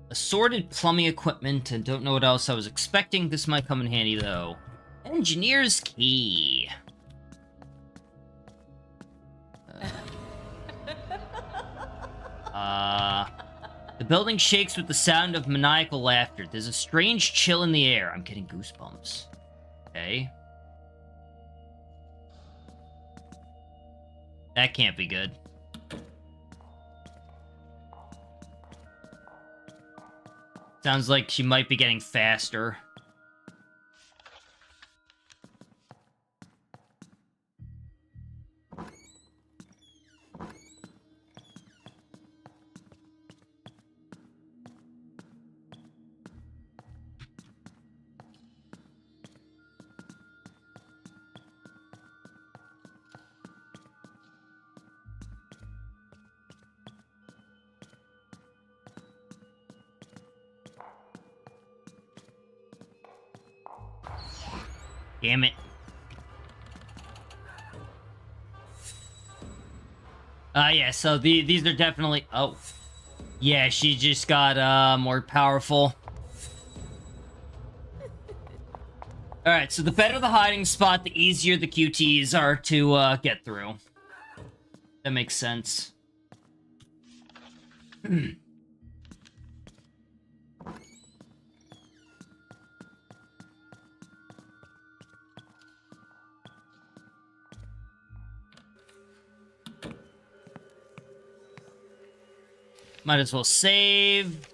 Speaker 1: Assorted plumbing equipment, and don't know what else I was expecting. This might come in handy, though. Engineer's key. The building shakes with the sound of maniacal laughter. There's a strange chill in the air. I'm getting goosebumps. Okay. That can't be good. Sounds like she might be getting faster. Damn it. Yeah, so these are definitely... Oh. Yeah, she just got, more powerful. Alright, so the better the hiding spot, the easier the QTs are to, get through. That makes sense. Might as well save.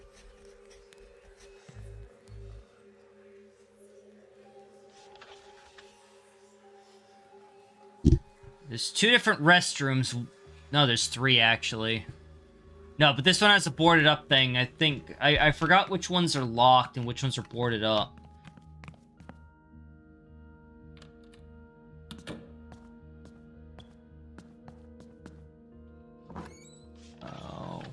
Speaker 1: There's 2 different restrooms. No, there's 3, actually. No, but this one has a boarded up thing. I think... I forgot which ones are locked and which ones are boarded up. Oh.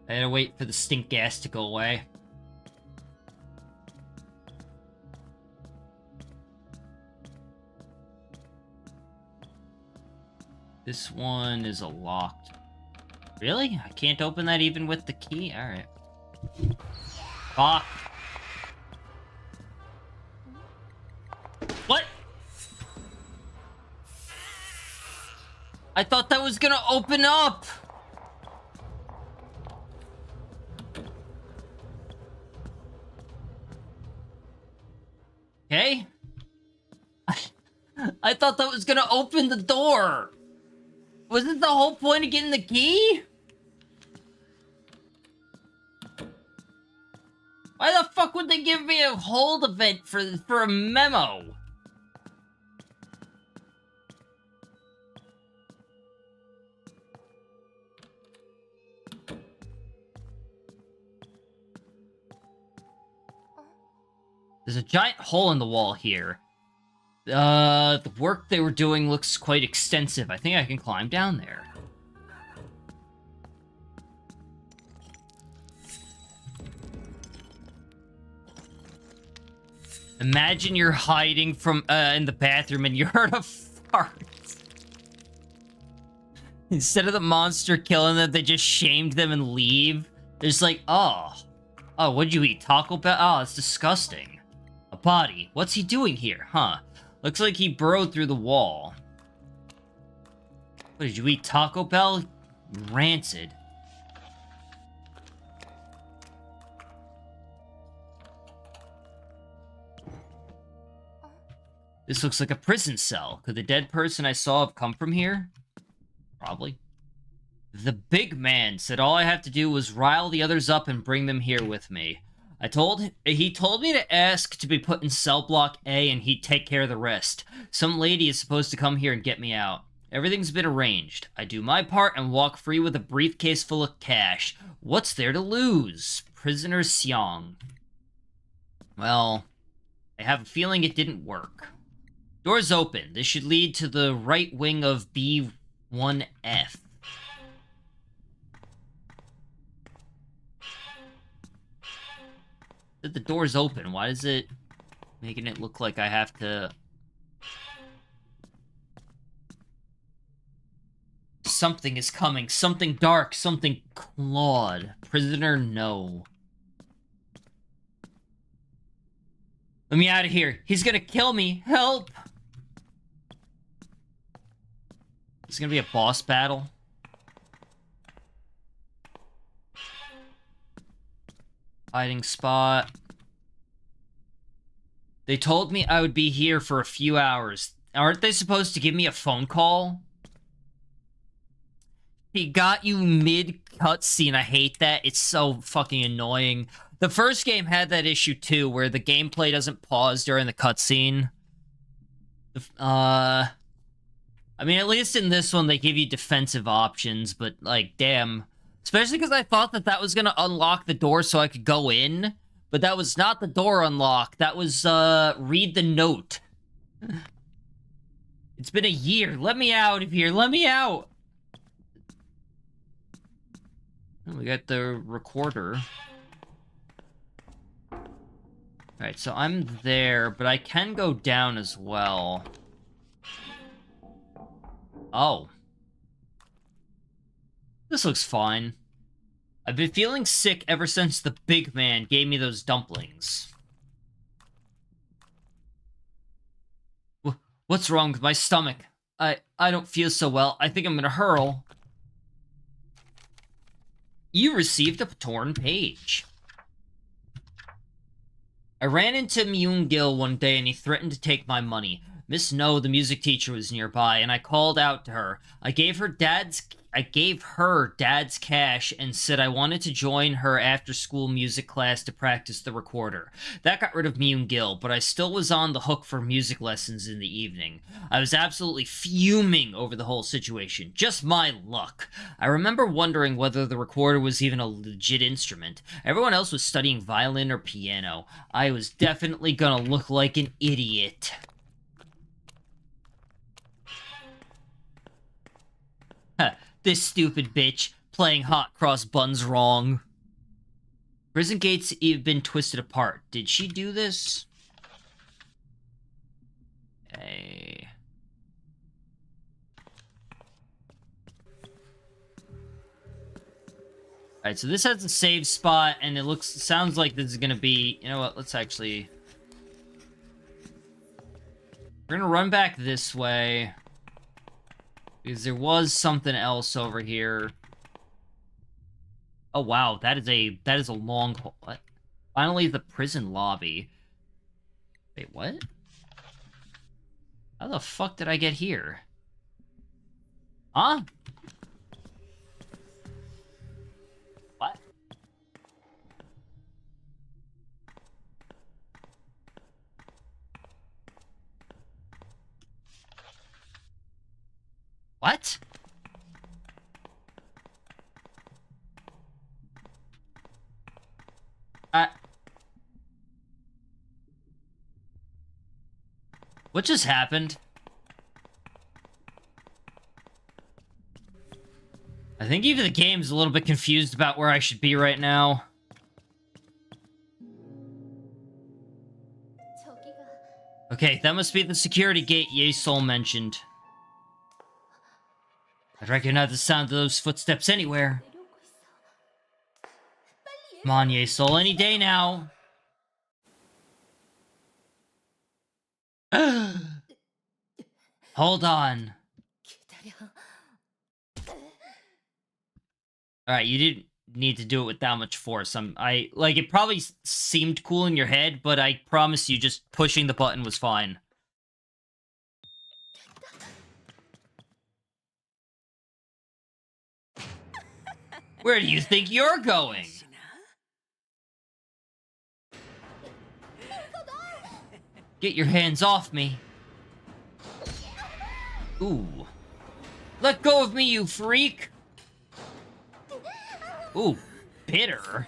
Speaker 1: I had to wait for the stink gas to go away. This one is locked. Really? I can't open that even with the key? Alright. Fuck. What? I thought that was gonna open up! Okay. I thought that was gonna open the door! Wasn't the whole point of getting the key? Why the fuck would they give me a hold event for a memo? There's a giant hole in the wall here. The work they were doing looks quite extensive. I think I can climb down there. Imagine you're hiding from, in the bathroom and you heard a fart. Instead of the monster killing them, they just shamed them and leave. They're just like, oh, what'd you eat? Taco Bell? Oh, it's disgusting. A body. What's he doing here? Huh. Looks like he burrowed through the wall. What, did you eat Taco Bell? Rancid. This looks like a prison cell. Could the dead person I saw have come from here? Probably. The big man said all I have to do was rile the others up and bring them here with me. He told me to ask to be put in cell block A and he'd take care of the rest. Some lady is supposed to come here and get me out. Everything's been arranged. I do my part and walk free with a briefcase full of cash. What's there to lose? Prisoner Seong. Well, I have a feeling it didn't work. Doors open. This should lead to the right wing of B1F. The door's open. Why is it making it look like I have to... Something is coming. Something dark. Something clawed. Prisoner, no. Let me out of here. He's gonna kill me. Help! It's gonna be a boss battle. Hiding spot. They told me I would be here for a few hours. Aren't they supposed to give me a phone call? He got you mid-cutscene. I hate that. It's so fucking annoying. The first game had that issue too, where the gameplay doesn't pause during the cutscene. I mean, at least in this one, they give you defensive options, but, like, damn. Especially because I thought that was gonna unlock the door so I could go in, but that was not the door unlock. That was, read the note. It's been a year. Let me out of here. Let me out. We got the recorder. Alright, so I'm there, but I can go down as well. Oh. This looks fine. I've been feeling sick ever since the big man gave me those dumplings. What's wrong with my stomach? I don't feel so well. I think I'm gonna hurl. You received a torn page. I ran into Myung-gil one day and he threatened to take my money. Miss No, the music teacher, was nearby, and I called out to her. I gave her dad's cash and said I wanted to join her after-school music class to practice the recorder. That got rid of Myung-gil, but I still was on the hook for music lessons in the evening. I was absolutely fuming over the whole situation. Just my luck. I remember wondering whether the recorder was even a legit instrument. Everyone else was studying violin or piano. I was definitely gonna look like an idiot. This stupid bitch playing hot cross buns wrong. Prison gates have been twisted apart. Did she do this? Hey. Alright, so this has a save spot, and it sounds like this is gonna be... You know what, let's actually... We're gonna run back this way. Because there was something else over here. Oh wow, that is a long... What? Finally, the prison lobby. Wait, what? How the fuck did I get here? Huh? What? What? What just happened? I think even the game's a little bit confused about where I should be right now. Okay, that must be the security gate Ye-Sol mentioned. I'd recognize the sound of those footsteps anywhere. Come on, Ye-Sol, any day now. Hold on. Alright, you didn't need to do it with that much force. It probably seemed cool in your head, but I promise you just pushing the button was fine. Where do you think you're going? Get your hands off me. Ooh. Let go of me, you freak! Ooh, bitter.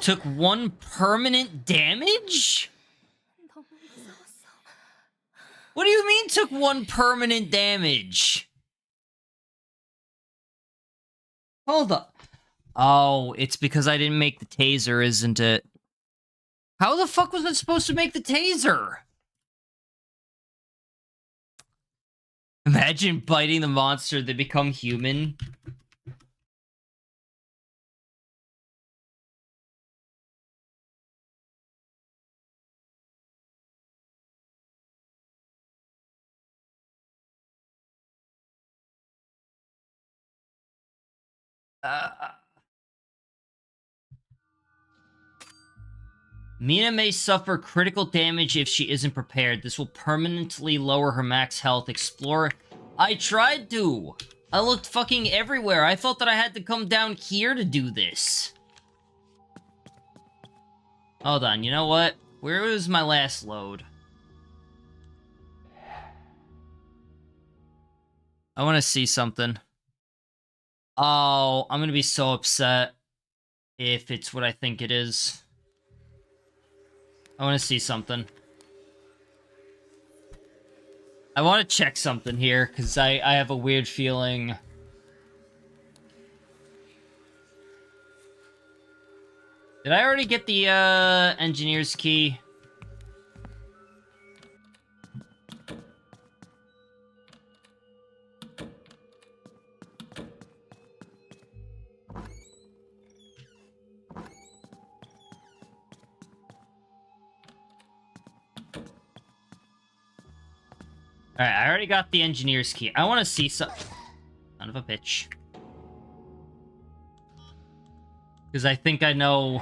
Speaker 1: Took 1 permanent damage? What do you mean took 1 permanent damage? Hold up. Oh, it's because I didn't make the taser, isn't it? How the fuck was I supposed to make the taser? Imagine biting the monster, they become human. Mina may suffer critical damage if she isn't prepared. This will permanently lower her max health. Explore... I tried to! I looked fucking everywhere. I thought that I had to come down here to do this. Hold on, you know what? Where was my last load? I want to see something. Oh, I'm gonna be so upset if it's what I think it is. I want to see something. I want to check something here, because I have a weird feeling. Did I already get the, engineer's key? Alright, I already got the engineer's key. I want to see some... Son of a bitch. Because I think I know...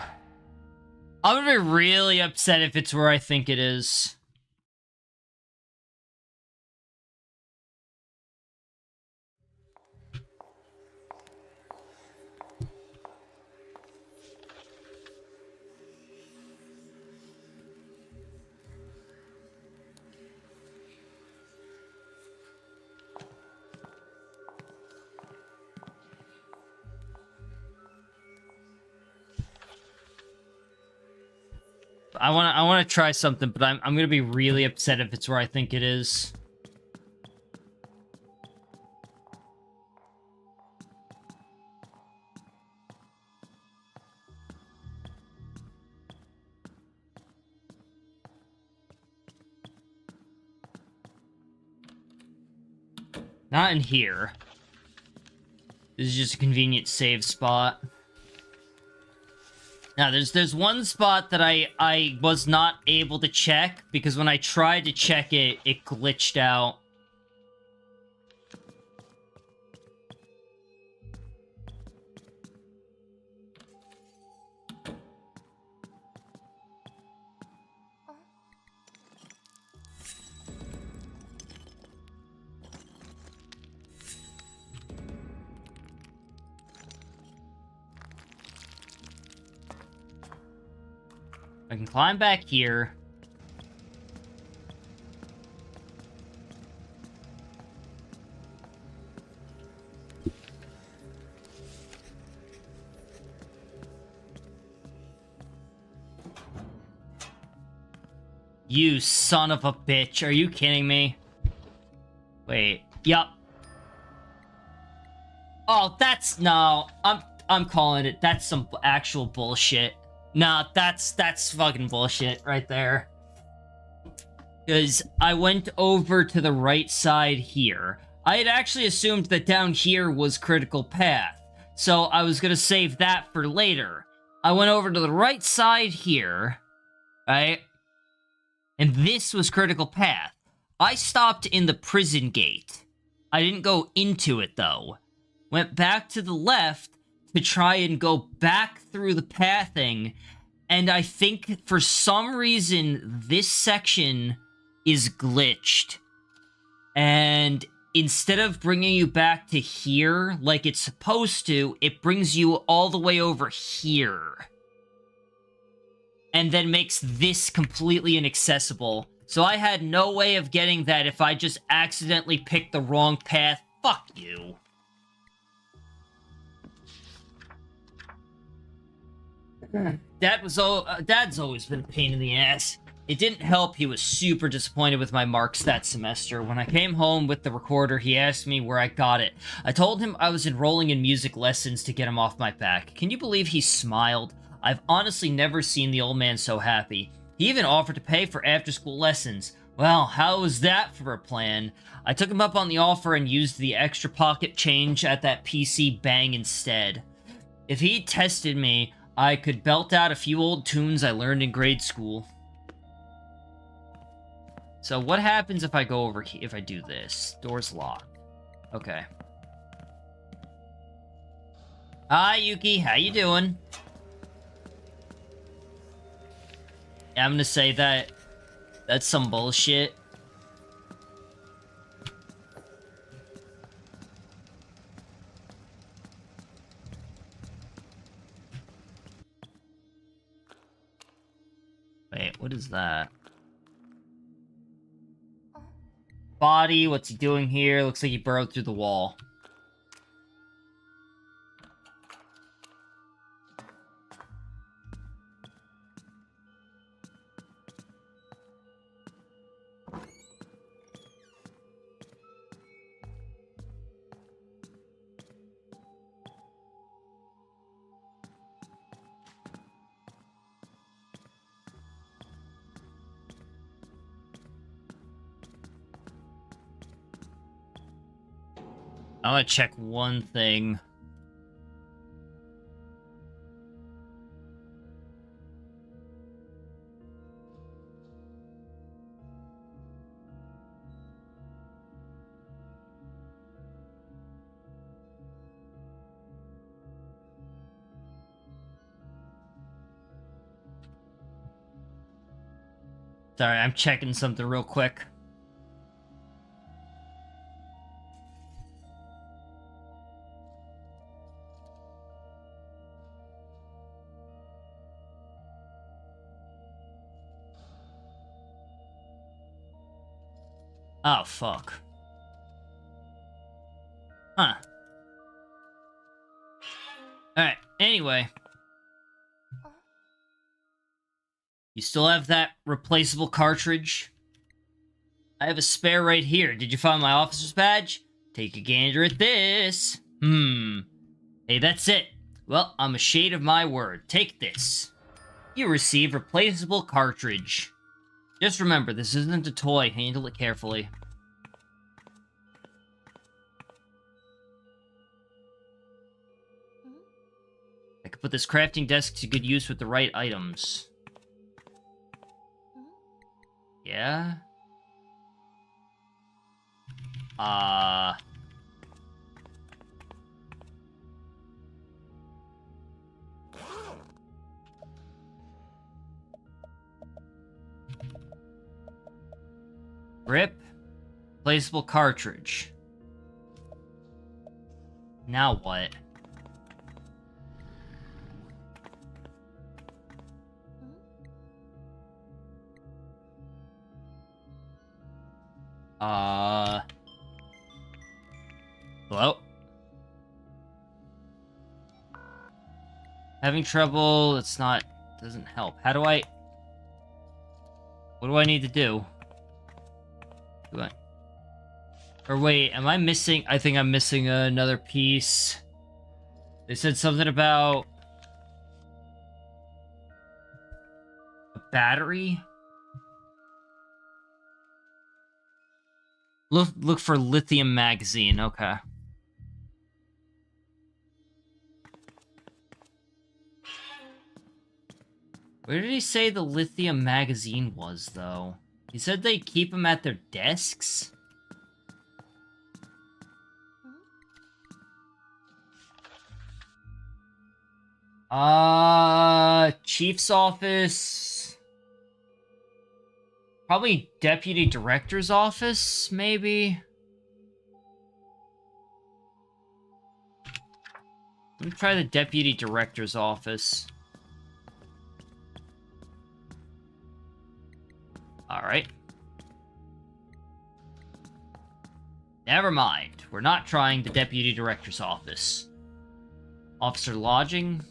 Speaker 1: I'm gonna be really upset if it's where I think it is. I wanna try something, but I'm gonna be really upset if it's where I think it is. Not in here. This is just a convenient save spot. Now, there's one spot that I was not able to check, because when I tried to check it, it glitched out. I can climb back here. You son of a bitch. Are you kidding me? Wait. Yup. Oh, that's... No. I'm calling it. That's some actual bullshit. Nah, that's fucking bullshit right there. Because I went over to the right side here. I had actually assumed that down here was critical path. So I was gonna save that for later. I went over to the right side here. Right? And this was critical path. I stopped in the prison gate. I didn't go into it, though. Went back to the left to try and go back through the pathing, and I think for some reason this section is glitched. And instead of bringing you back to here like it's supposed to, it brings you all the way over here. And then makes this completely inaccessible. So I had no way of getting that if I just accidentally picked the wrong path. Fuck you. Dad's always been a pain in the ass. It didn't help he was super disappointed with my marks that semester. When I came home with the recorder, he asked me where I got it. I told him I was enrolling in music lessons to get him off my back. Can you believe he smiled? I've honestly never seen the old man so happy. He even offered to pay for after-school lessons. Well, how was that for a plan? I took him up on the offer and used the extra pocket change at that PC bang instead. If he tested me, I could belt out a few old tunes I learned in grade school. So what happens if I go over here, if I do this? Door's locked. Okay. Hi, Yuki. How you doing? Yeah, I'm gonna say that that's some bullshit. Wait, what is that? Body, what's he doing here? Looks like he burrowed through the wall. I want to check one thing. Sorry, I'm checking something real quick. Oh, fuck. Huh. Alright, anyway. You still have that replaceable cartridge? I have a spare right here. Did you find my officer's badge? Take a gander at this. Hey, that's it. Well, I'm a shade of my word. Take this. You receive replaceable cartridge. Just remember, this isn't a toy. Handle it carefully. I could put this crafting desk to good use with the right items. Yeah? Grip. Replaceable cartridge. Now what? Hello? Having trouble, it's not... doesn't help. How do I... what do I need to do? Do I... or wait, am I missing... I think I'm missing another piece. They said something about... a battery? Look for lithium magazine, okay. Where did he say the lithium magazine was, though? He said they keep them at their desks? Chief's office... probably deputy director's office, maybe? Let me try the deputy director's office. Alright. Never mind. We're not trying the deputy director's office. Officer lodging?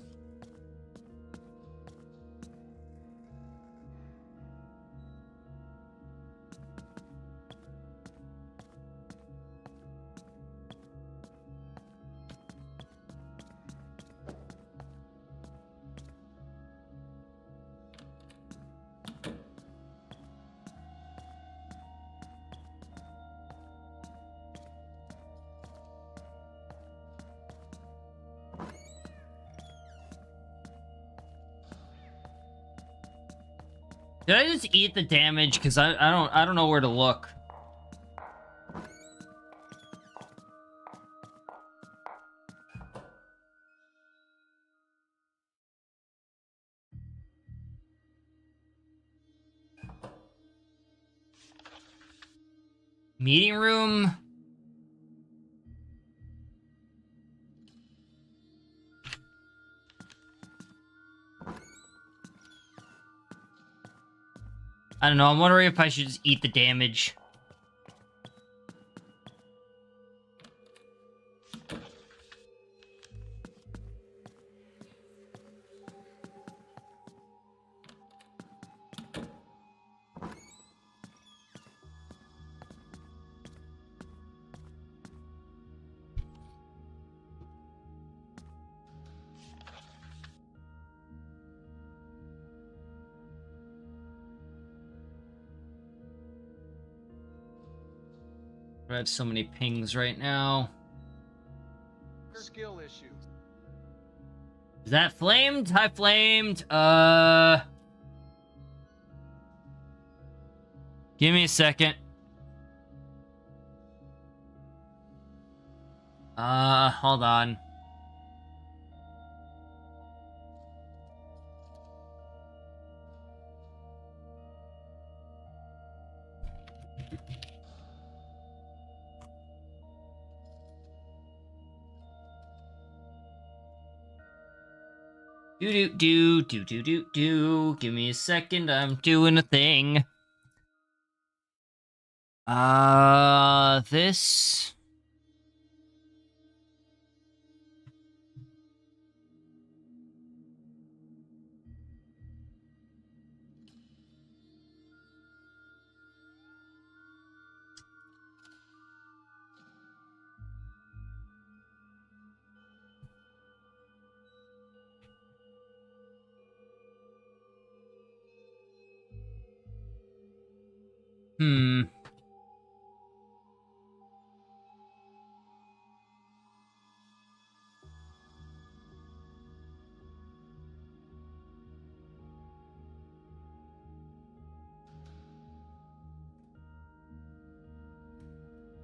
Speaker 1: Did I just eat the damage? Because I don't know where to look. Meeting room? I don't know, I'm wondering if I should just eat the damage. I have so many pings right now.
Speaker 2: skill issue.
Speaker 1: Is that flamed? Hi, flamed. Give me a second. Hold on. Do. Give me a second. I'm doing a thing. This.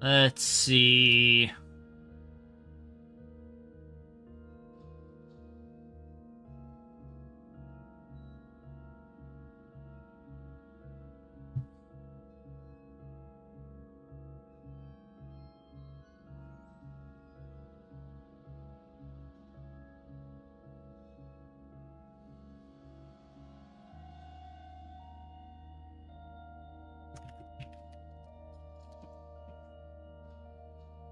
Speaker 1: Let's see.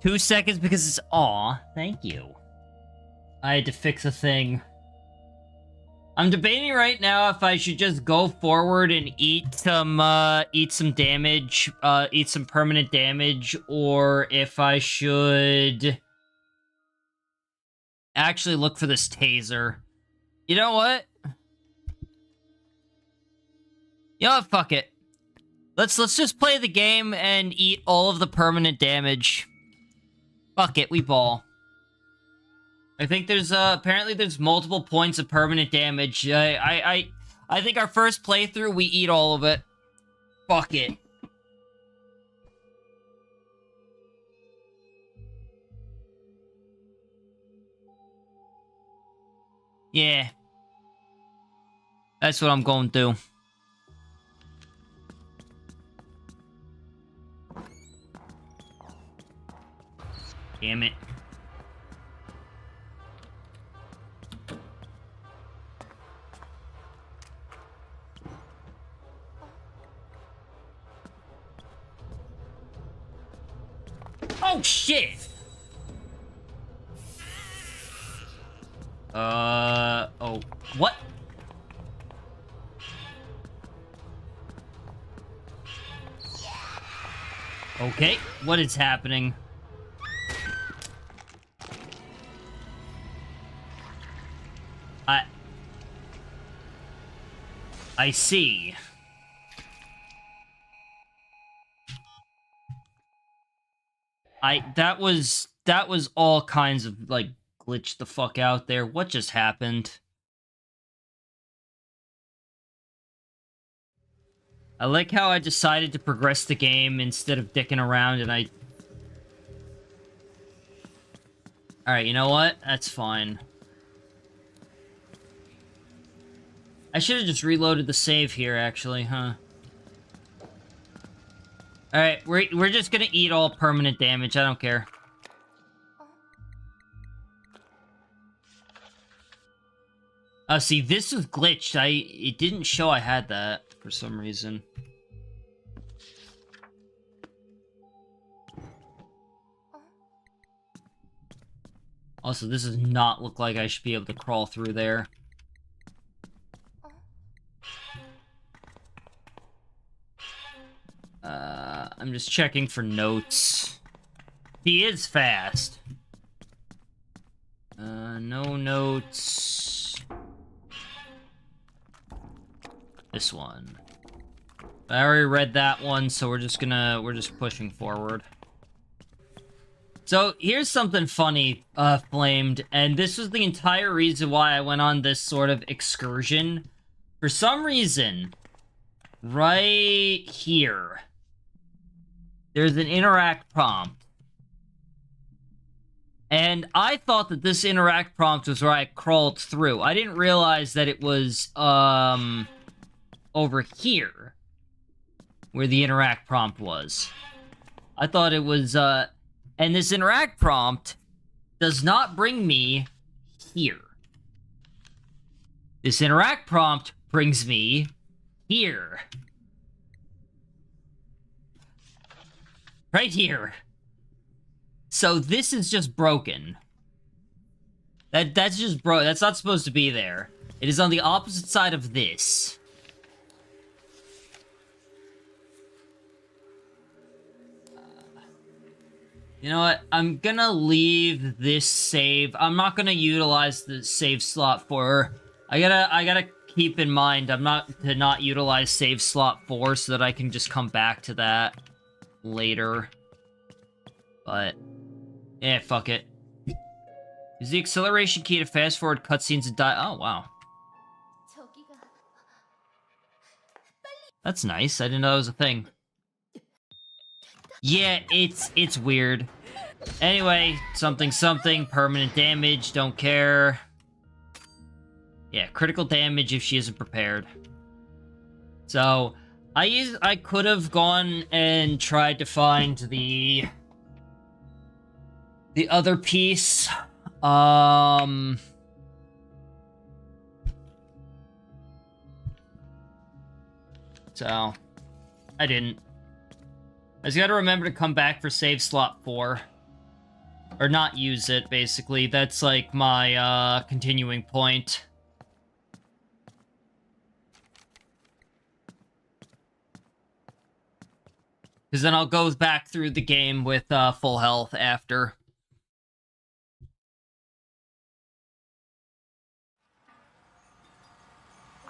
Speaker 1: Two seconds because it's aw. Thank you. I had to fix a thing. I'm debating right now if I should just go forward and eat some damage, eat some permanent damage, or if I should actually look for this taser. You know what? You know what? Fuck it. Let's just play the game and eat all of the permanent damage. Fuck it, we ball. I think there's, apparently there's multiple points of permanent damage. I think our first playthrough, we eat all of it. Fuck it. Yeah. That's what I'm going to do. Damn it. Oh, shit! Oh, what? Okay, what is happening? I see. That was all kinds of, like, glitch the fuck out there. What just happened? I like how I decided to progress the game instead of dicking around and I... Alright, you know what? That's fine. I should have just reloaded the save here, actually, huh? Alright, we're just gonna eat all permanent damage, I don't care. Oh, see, this was glitched. It didn't show I had that for some reason. Also, this does not look like I should be able to crawl through there. I'm just checking for notes. He is fast. No notes. This one. I already read that one, so we're just pushing forward. So, here's something funny, Flamed, and this was the entire reason why I went on this sort of excursion. For some reason, right here, there's an interact prompt. And I thought that this interact prompt was where I crawled through. I didn't realize that it was, over here, where the interact prompt was. I thought it was, and this interact prompt does not bring me here. This interact prompt brings me here. Right here. So this is just broken. That's just that's not supposed to be there. It is on the opposite side of this. You know what? I'm gonna leave this save. I'm not gonna utilize the save slot for... I gotta keep in mind I'm not utilize save slot 4 so that I can just come back to that later. But yeah, fuck it. Use the acceleration key to fast forward cutscenes and die. Oh wow, that's nice. I didn't know that was a thing. Yeah, it's weird. Anyway, something, permanent damage, don't care. Yeah, critical damage if she isn't prepared. So, I could have gone and tried to find the other piece. So, I didn't. I just gotta remember to come back for save slot 4. Or not use it, basically. That's, like, my, continuing point. Because then I'll go back through the game with, full health after.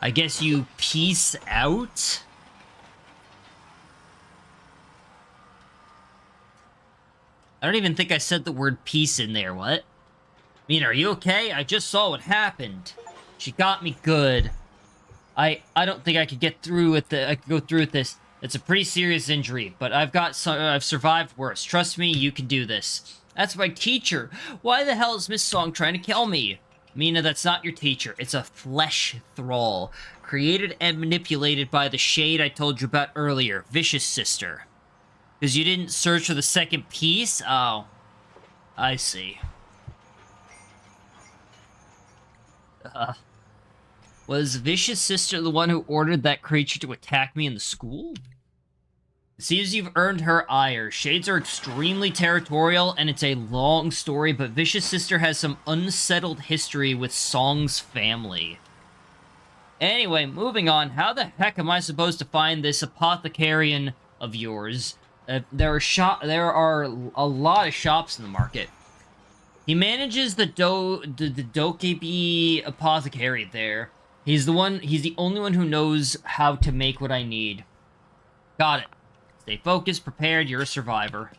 Speaker 1: I guess you peace out? I don't even think I said the word peace in there, what? I mean, are you okay? I just saw what happened. She got me good. I don't think I could get through with I could go through with this. It's a pretty serious injury, but I've survived worse. Trust me, you can do this. That's my teacher. Why the hell is Miss Song trying to kill me? Mina, that's not your teacher. It's a flesh thrall. Created and manipulated by the shade I told you about earlier. Vicious sister. Because you didn't search for the second piece? Oh. I see. Was Vicious sister the one who ordered that creature to attack me in the school? It seems you've earned her ire. Shades are extremely territorial, and it's a long story, but Vicious sister has some unsettled history with Song's family. Anyway, moving on. How the heck am I supposed to find this apothecarian of yours? There are a lot of shops in the market. He manages the Dokebi apothecary there. He's the only one who knows how to make what I need. Got it. Stay focused, prepared, you're a survivor.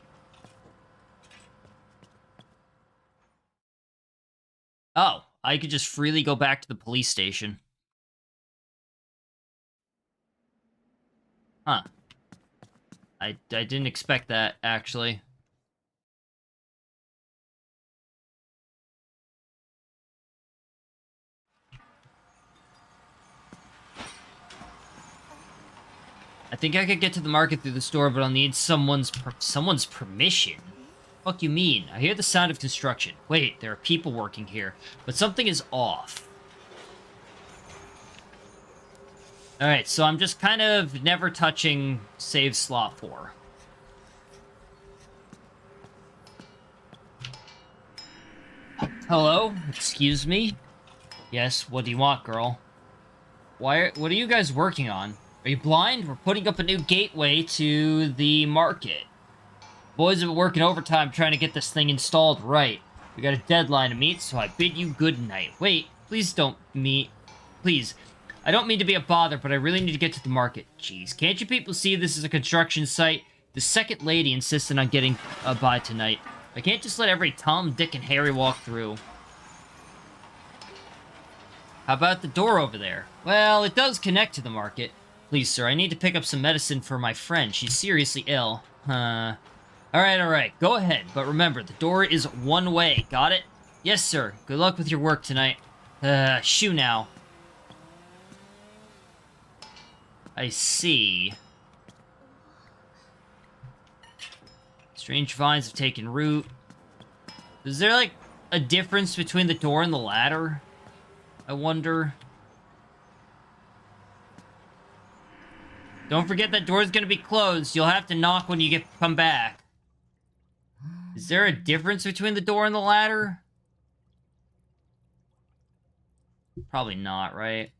Speaker 1: Oh, I could just freely go back to the police station. Huh. I didn't expect that, actually. I think I could get to the market through the store, but I'll need someone's permission. Fuck you mean? I hear the sound of construction. Wait, there are people working here, but something is off. Alright, so I'm just kind of never touching save slot 4. Hello? Excuse me? Yes, what do you want, girl? What are you guys working on? Are you blind? We're putting up a new gateway to the market. Boys have been working overtime trying to get this thing installed right. We got a deadline to meet, so I bid you good night. Wait, please don't meet. Please. I don't mean to be a bother, but I really need to get to the market. Jeez, can't you people see this is a construction site? The second lady insisted on getting by tonight. I can't just let every Tom, Dick, and Harry walk through. How about the door over there? Well, it does connect to the market. Please, sir, I need to pick up some medicine for my friend. She's seriously ill. Alright. Go ahead. But remember, the door is one way. Got it? Yes, sir. Good luck with your work tonight. Shoo now. I see. Strange vines have taken root. Is there, like, a difference between the door and the ladder? I wonder. Don't forget that door's gonna be closed. You'll have to knock when you come back. Is there a difference between the door and the ladder? Probably not, right?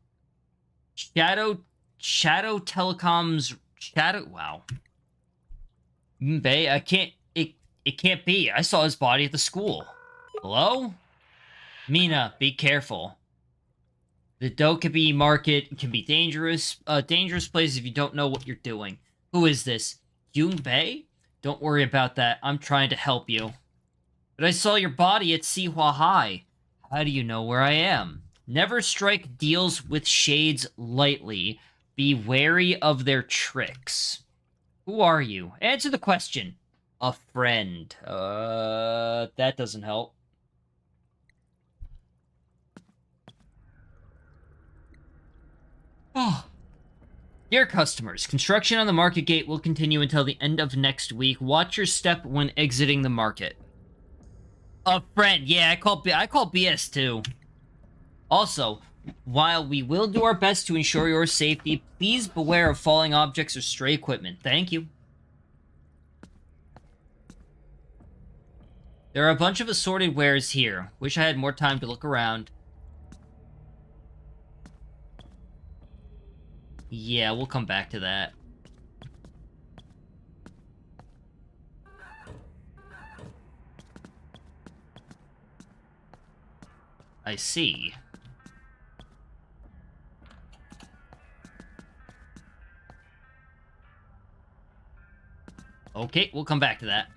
Speaker 1: Shadow Telecom's wow. Bay, it can't be. I saw his body at the school. Hello? Mina, be careful. The Dokkaebi market can be dangerous. A dangerous place if you don't know what you're doing. Who is this? Yoon Bei? Don't worry about that. I'm trying to help you. But I saw your body at Sihua High. How do you know where I am? Never strike deals with shades lightly. Be wary of their tricks. Who are you? Answer the question. A friend. That doesn't help. Oh. Dear customers, construction on the market gate will continue until the end of next week. Watch your step when exiting the market. A friend. Yeah, I call BS too. Also, while we will do our best to ensure your safety, please beware of falling objects or stray equipment. Thank you. There are a bunch of assorted wares here. Wish I had more time to look around. Yeah, we'll come back to that. I see. Okay, we'll come back to that.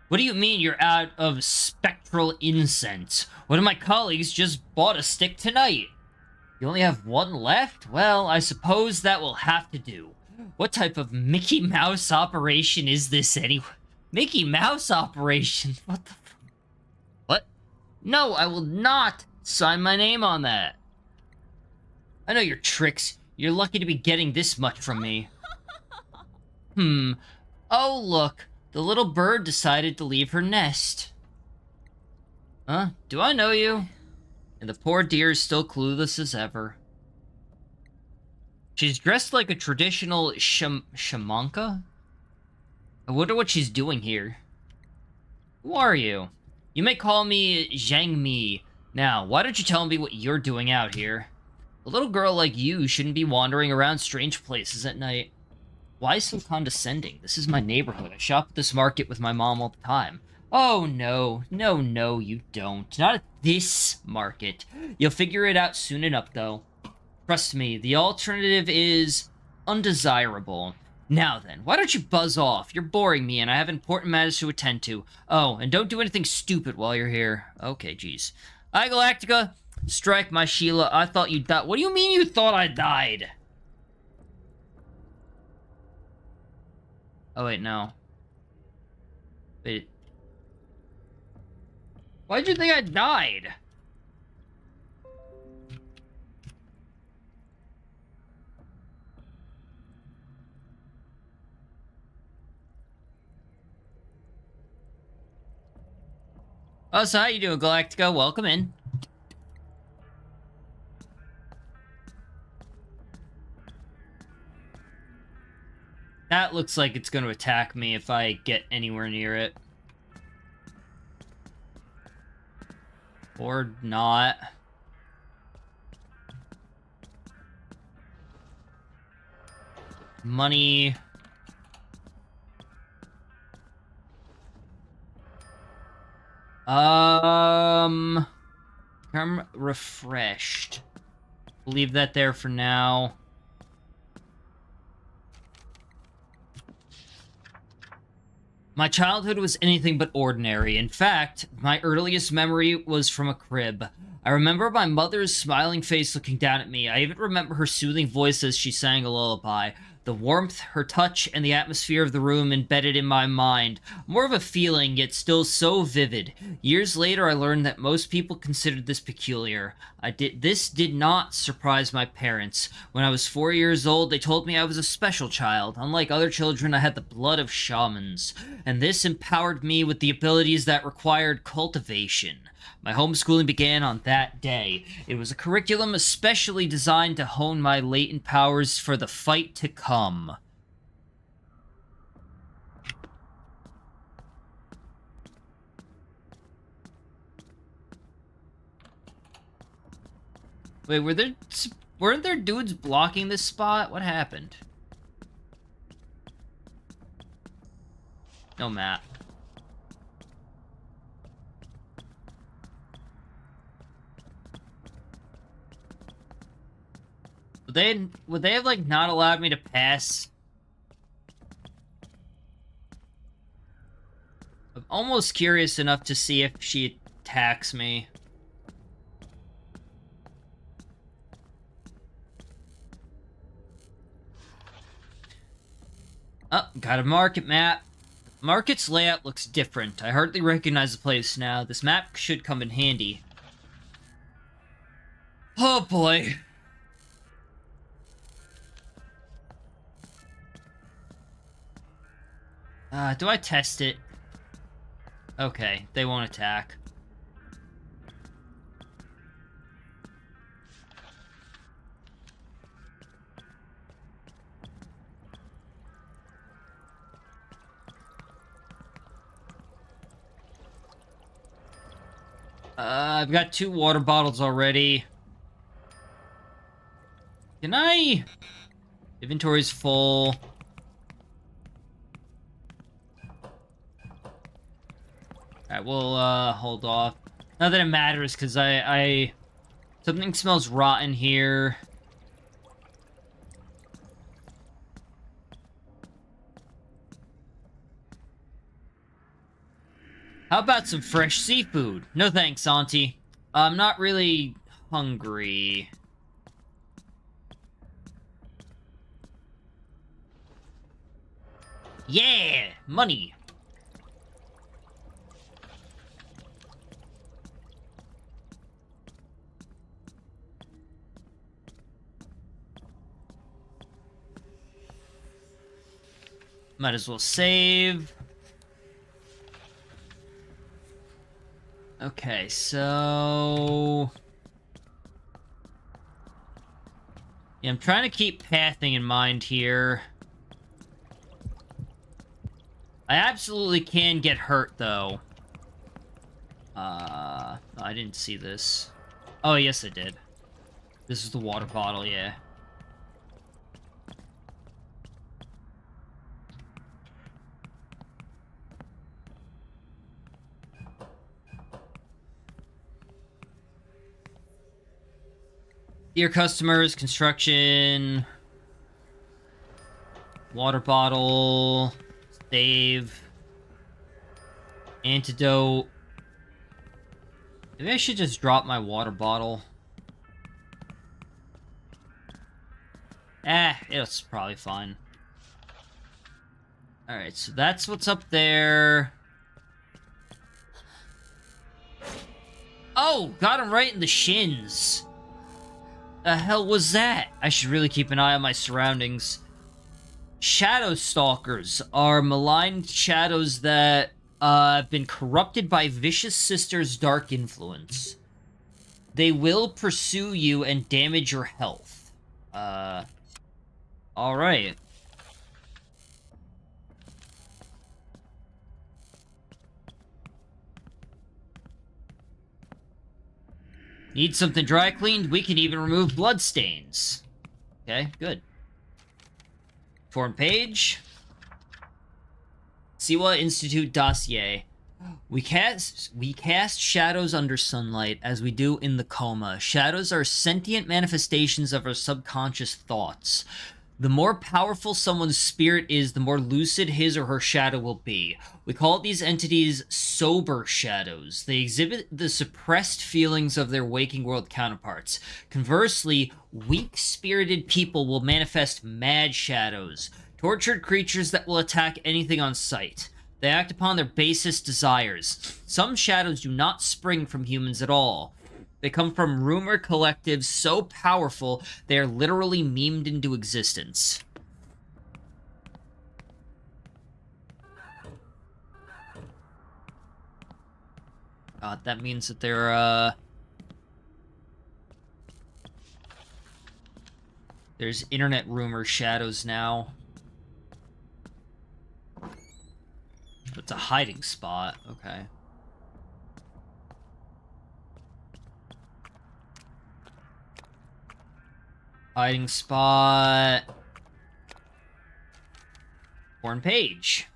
Speaker 1: What do you mean you're out of spectral incense? One of my colleagues just bought a stick tonight. You only have one left? Well, I suppose that will have to do. What type of Mickey Mouse operation is this anyway? Mickey Mouse operation? What the What? No, I will not sign my name on that. I know your tricks. You're lucky to be getting this much from me. Oh, look. The little bird decided to leave her nest. Huh? Do I know you? And the poor deer is still clueless as ever. She's dressed like a traditional shamanka? I wonder what she's doing here. Who are you? You may call me Zhang Mi. Now, why don't you tell me what you're doing out here? A little girl like you shouldn't be wandering around strange places at night. Why so condescending? This is my neighborhood. I shop at this market with my mom all the time. Oh, no. No, you don't. Not at this market. You'll figure it out soon enough, though. Trust me, the alternative is undesirable. Now then, why don't you buzz off? You're boring me, and I have important matters to attend to. Oh, and don't do anything stupid while you're here. Okay, jeez. Hi, Galactica. Strike my Sheila. I thought you died. What do you mean you thought I died? Oh, wait, no. Wait. Why'd you think I died? Oh, so how you doing, Galactica? Welcome in. That looks like it's going to attack me if I get anywhere near it. Or not. Money. I'm refreshed. Leave that there for now. My childhood was anything but ordinary. In fact, my earliest memory was from a crib. I remember my mother's smiling face looking down at me. I even remember her soothing voice as she sang a lullaby. The warmth, her touch, and the atmosphere of the room embedded in my mind. More of a feeling, yet still so vivid. Years later, I learned that most people considered this peculiar. This did not surprise my parents. When I was 4 years old, they told me I was a special child. Unlike other children, I had the blood of shamans. And this empowered me with the abilities that required cultivation. My homeschooling began on that day. It was a curriculum especially designed to hone my latent powers for the fight to come. Wait, weren't there dudes blocking this spot? What happened? No map. Would they have, like, not allowed me to pass? I'm almost curious enough to see if she attacks me. Oh, got a market map. Market's layout looks different. I hardly recognize the place now. This map should come in handy. Oh boy. Do I test it? Okay, they won't attack. I've got 2 water bottles already. Can I? Inventory's full. Alright, we'll, hold off. Not that it matters, because something smells rotten here. How about some fresh seafood? No thanks, Auntie. I'm not really hungry. Yeah! Money! Might as well save. Okay, so... yeah, I'm trying to keep pathing in mind here. I absolutely can get hurt, though. I didn't see this. Oh, yes, I did. This is the water bottle, yeah. Dear customers, construction, water bottle, save, antidote. Maybe I should just drop my water bottle. It's probably fine. Alright, so that's what's up there. Oh, got him right in the shins. The hell was that? I should really keep an eye on my surroundings. Shadow Stalkers are malign shadows that have been corrupted by Vicious Sister's dark influence. They will pursue you and damage your health. Alright. Need something dry cleaned? We can even remove bloodstains. Okay, good. Foreign page. Siwa Institute dossier. We cast shadows under sunlight as we do in the coma. Shadows are sentient manifestations of our subconscious thoughts. The more powerful someone's spirit is, the more lucid his or her shadow will be. We call these entities sober shadows. They exhibit the suppressed feelings of their waking world counterparts. Conversely, weak-spirited people will manifest mad shadows, tortured creatures that will attack anything on sight. They act upon their basest desires. Some shadows do not spring from humans at all. They come from rumor collectives so powerful they are literally memed into existence. That means that there's internet rumor shadows now. It's a hiding spot. Okay. Hiding spot. Foreign page.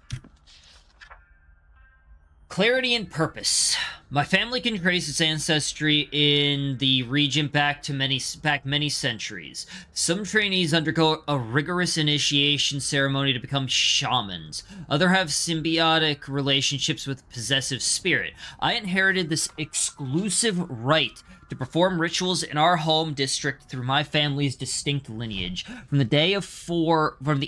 Speaker 1: Clarity and purpose. My family can trace its ancestry in the region back many centuries. Some trainees undergo a rigorous initiation ceremony to become shamans. Others have symbiotic relationships with possessive spirit. I inherited this exclusive right to perform rituals in our home district through my family's distinct lineage. From the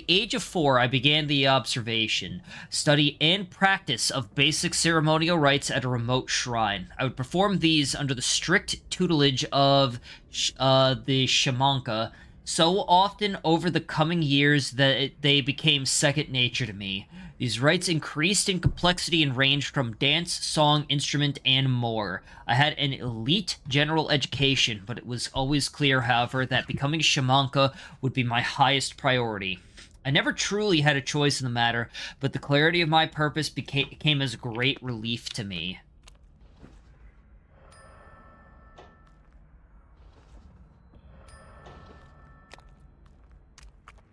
Speaker 1: age of 4, I began the observation, study, and practice of basic ceremonial rites at a remote shrine. I would perform these under the strict tutelage of the shamanka so often over the coming years that they became second nature to me. These rites increased in complexity and ranged from dance, song, instrument, and more. I had an elite general education, but it was always clear, however, that becoming a shamanka would be my highest priority. I never truly had a choice in the matter, but the clarity of my purpose came as a great relief to me.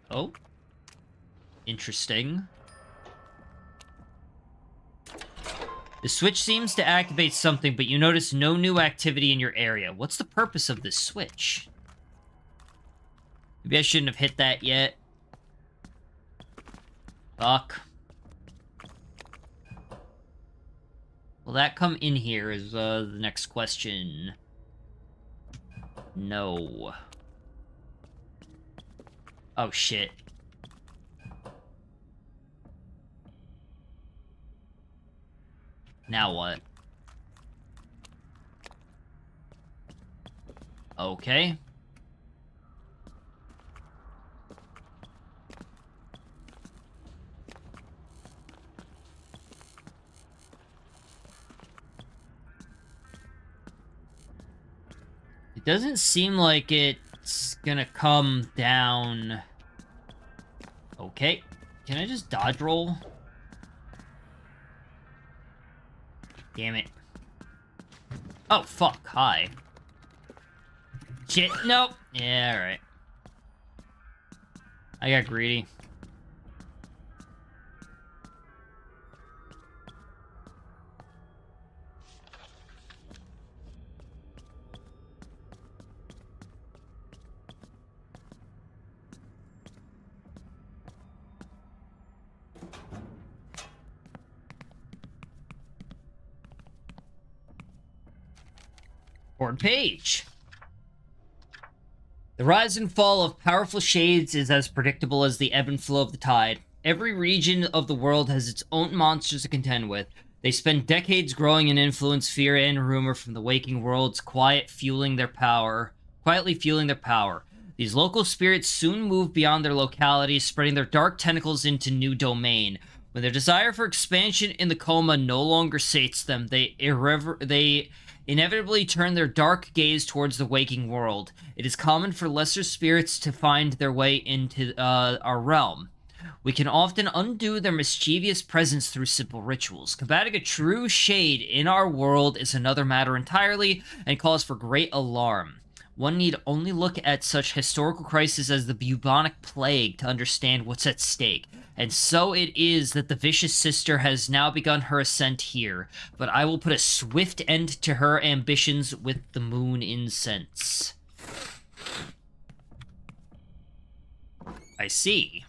Speaker 1: Oh. Interesting. The switch seems to activate something, but you notice no new activity in your area. What's the purpose of this switch? Maybe I shouldn't have hit that yet. Fuck. Will that come in here is the next question. No. Oh, shit. Now what? Okay. It doesn't seem like it's gonna come down. Okay. Can I just dodge roll? Damn it. Oh, fuck. Hi. Shit. Nope. Yeah, alright. I got greedy. Page. The rise and fall of powerful shades is as predictable as the ebb and flow of the tide. Every region of the world has its own monsters to contend with. They spend decades growing in influence, fear, and rumor from the waking worlds, quietly fueling their power. These local spirits soon move beyond their localities, spreading their dark tentacles into new domain. When their desire for expansion in the coma no longer sates them, they inevitably turn their dark gaze towards the waking world. It is common for lesser spirits to find their way into our realm. We can often undo their mischievous presence through simple rituals. Combating a true shade in our world is another matter entirely, and calls for great alarm. One need only look at such historical crises as the bubonic plague to understand what's at stake. And so it is that the vicious sister has now begun her ascent here, but I will put a swift end to her ambitions with the moon incense. I see.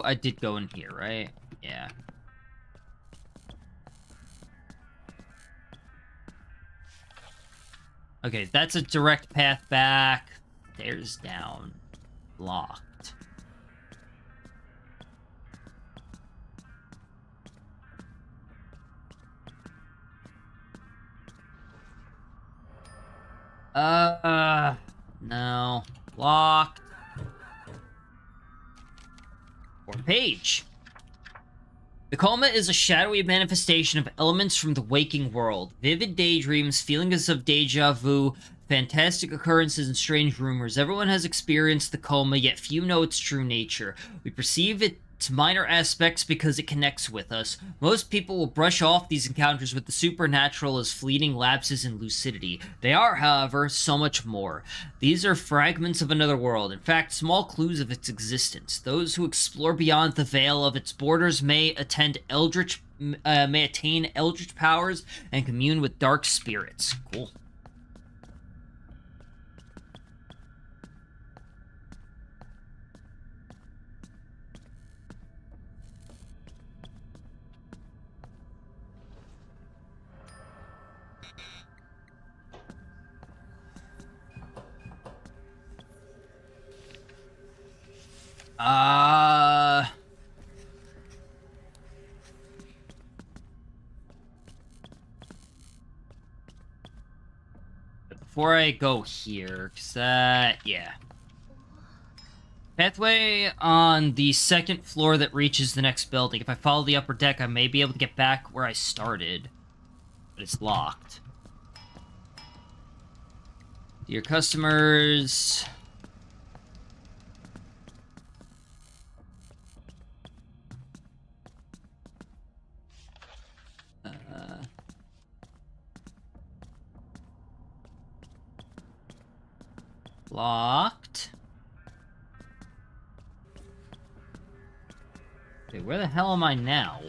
Speaker 1: I did go in here, right? Yeah. Okay, that's a direct path back. Stairs down. Locked. No. Locked. Or page. The coma is a shadowy manifestation of elements from the waking world. Vivid daydreams, feelings of deja vu, fantastic occurrences, and strange rumors. Everyone has experienced the coma, yet few know its true nature. We perceive its minor aspects because it connects with us. Most people will brush off these encounters with the supernatural as fleeting lapses in lucidity. They are, however, so much more. These are fragments of another world, in fact, small clues of its existence. Those who explore beyond the veil of its borders may attain eldritch powers and commune with dark spirits. Cool. Before I go here, cause yeah. Pathway on the second floor that reaches the next building. If I follow the upper deck, I may be able to get back where I started. But it's locked. Dear customers... Locked. Okay, where the hell am I now?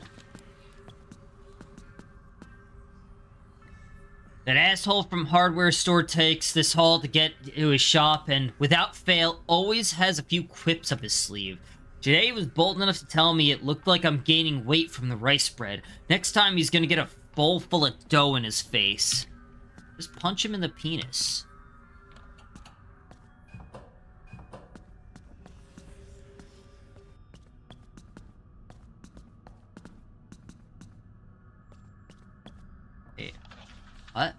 Speaker 1: That asshole from hardware store takes this haul to get to his shop and, without fail, always has a few quips up his sleeve. Today he was bold enough to tell me it looked like I'm gaining weight from the rice bread. Next time he's gonna get a bowl full of dough in his face. Just punch him in the penis. What?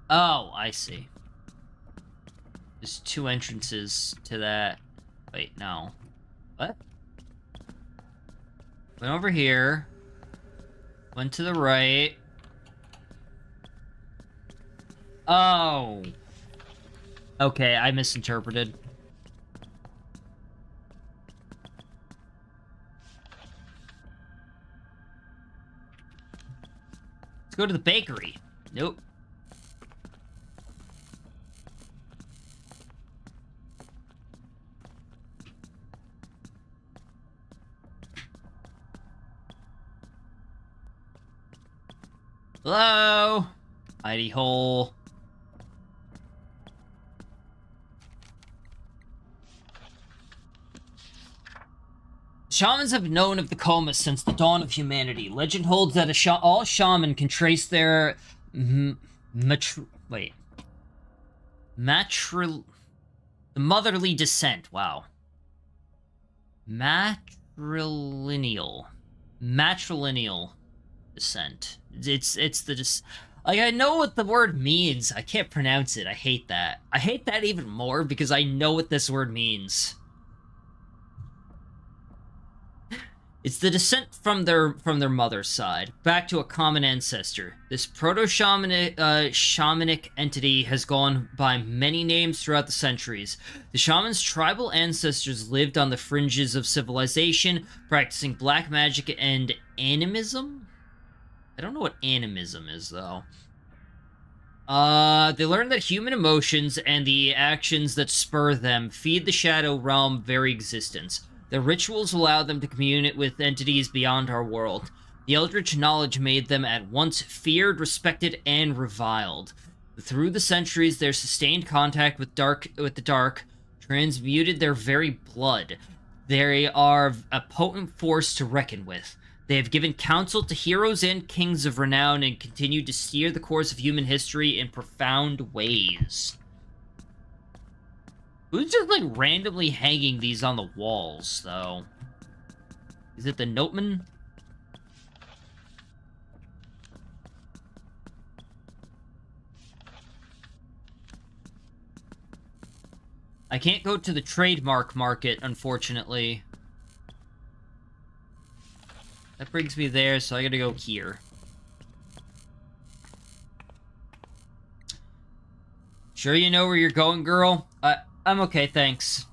Speaker 1: Oh, I see. There's two entrances to that. Wait, no. What? Went over here. Went to the right. Oh. Okay, I misinterpreted. Let's go to the bakery. Nope. Hello? Hidey hole. Shamans have known of the coma since the dawn of humanity. Legend holds that all shaman can trace their the motherly descent. Wow. Matrilineal descent. Like, I know what the word means. I can't pronounce it. I hate that. I hate that even more because I know what this word means. It's the descent from their mother's side, back to a common ancestor. This proto-shamanic entity has gone by many names throughout the centuries. The shaman's tribal ancestors lived on the fringes of civilization, practicing black magic and animism? I don't know what animism is, though. They learned that human emotions and the actions that spur them feed the shadow realm very existence. Their rituals allow them to communicate with entities beyond our world. The eldritch knowledge made them at once feared, respected, and reviled. Through the centuries, their sustained contact with the dark transmuted their very blood. They are a potent force to reckon with. They have given counsel to heroes and kings of renown and continue to steer the course of human history in profound ways. Who's just, like, randomly hanging these on the walls, though? Is it the Noteman? I can't go to the trademark market, unfortunately. That brings me there, so I gotta go here. Sure you know where you're going, girl? I'm okay, thanks.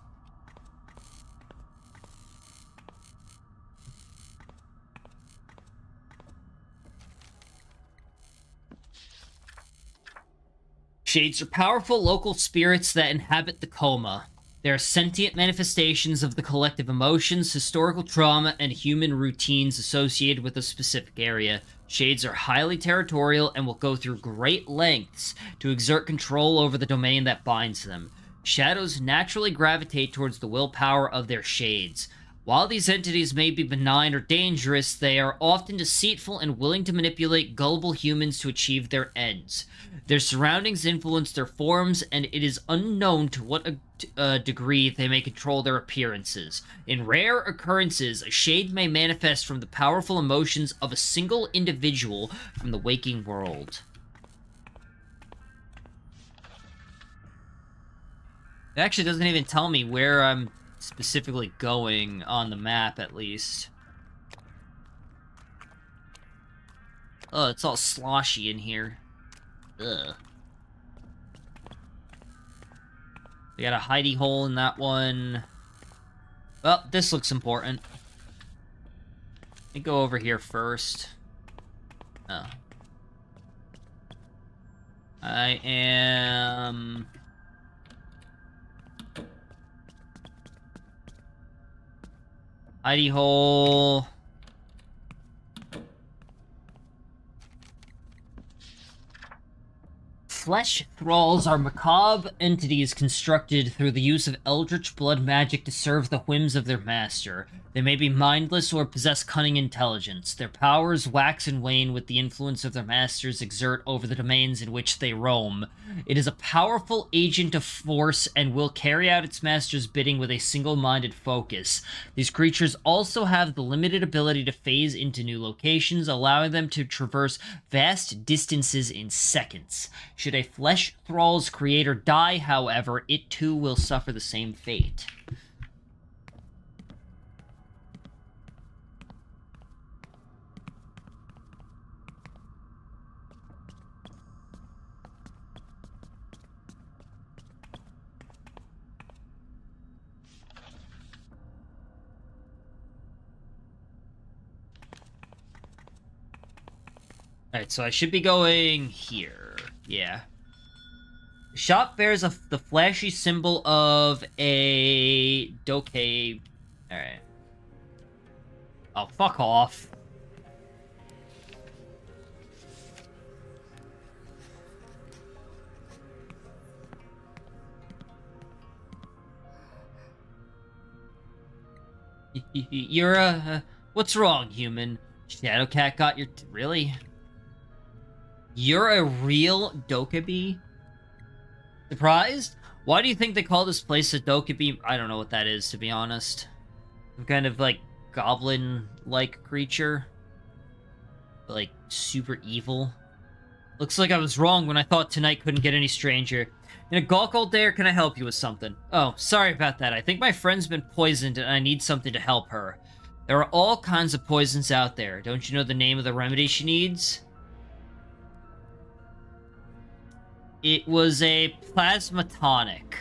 Speaker 1: Shades are powerful local spirits that inhabit the Coma. They are sentient manifestations of the collective emotions, historical trauma, and human routines associated with a specific area. Shades are highly territorial and will go through great lengths to exert control over the domain that binds them. Shadows naturally gravitate towards the willpower of their shades. While these entities may be benign or dangerous, they are often deceitful and willing to manipulate gullible humans to achieve their ends. Their surroundings influence their forms, and it is unknown to what degree they may control their appearances. In rare occurrences, a shade may manifest from the powerful emotions of a single individual from the waking world. It actually doesn't even tell me where I'm specifically going on the map, at least. Oh, it's all sloshy in here. Ugh. We got a hidey hole in that one. Well, this looks important. Let me go over here first. Oh. I am... hidey hole. Flesh thralls are macabre entities constructed through the use of eldritch blood magic to serve the whims of their master. They may be mindless or possess cunning intelligence. Their powers wax and wane with the influence of their masters exert over the domains in which they roam. It is a powerful agent of force and will carry out its master's bidding with a single-minded focus. These creatures also have the limited ability to phase into new locations, allowing them to traverse vast distances in seconds. Should a flesh thrall's creator die, however, it too will suffer the same fate. Alright, so I should be going here. Yeah. The shop bears the flashy symbol of a doke. Alright. Oh, fuck off. You're, what's wrong, human? Shadowcat got your... Really? You're a real Dokkaebi? Surprised? Why do you think they call this place a Dokkaebi? I don't know what that is, to be honest. Some kind of, like, goblin-like creature. Like, super evil. Looks like I was wrong when I thought tonight couldn't get any stranger. In a gawk all day, or can I help you with something? Oh, sorry about that. I think my friend's been poisoned and I need something to help her. There are all kinds of poisons out there. Don't you know the name of the remedy she needs? It was a plasma tonic.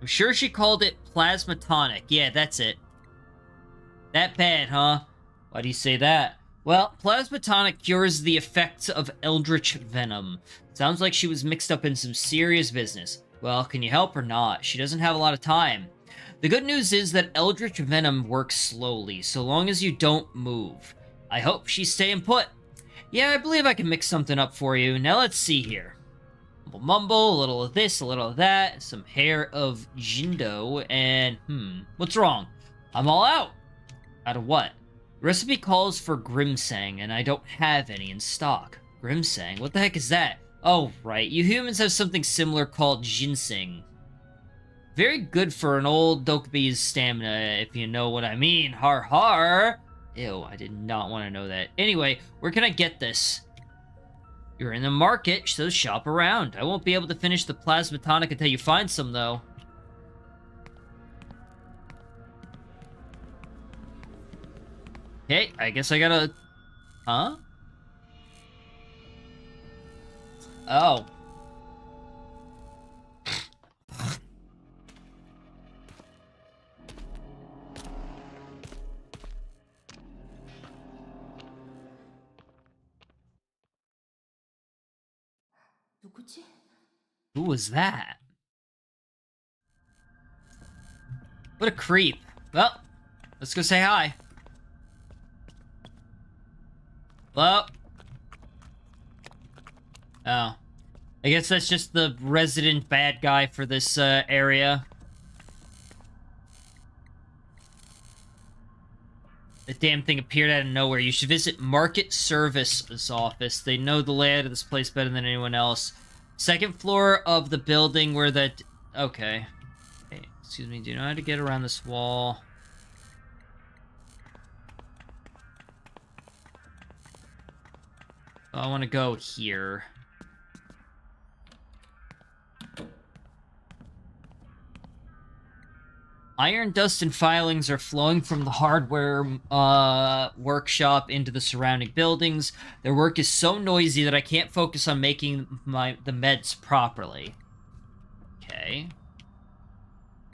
Speaker 1: I'm sure she called it plasma tonic. Yeah, that's it. That bad, huh? Why do you say that? Well, plasma tonic cures the effects of eldritch venom. Sounds like she was mixed up in some serious business. Well, can you help or not? She doesn't have a lot of time. The good news is that eldritch venom works slowly, so long as you don't move. I hope she's staying put. Yeah, I believe I can mix something up for you. Now let's see here. Mumble mumble, a little of this, a little of that, some hair of Jindo, and what's wrong? I'm all out. Out of what? The recipe calls for Grimsang, and I don't have any in stock. Grimsang? What the heck is that? Oh, right. You humans have something similar called ginseng. Very good for an old Dokubi's stamina, if you know what I mean. Har har! Ew, I did not want to know that. Anyway, where can I get this? You're in the market, so shop around. I won't be able to finish the plasma tonic until you find some, though. Okay, I guess I gotta... Huh? Oh. Who was that? What a creep. Well, let's go say hi. Hello? Oh. I guess that's just the resident bad guy for this area. The damn thing appeared out of nowhere. You should visit Market Services office. They know the layout of this place better than anyone else. Second floor of the building where that... Okay. Hey, excuse me, do you know how to get around this wall? Oh, I want to go here. Iron dust and filings are flowing from the hardware workshop into the surrounding buildings. Their work is so noisy that I can't focus on making the meds properly. Okay.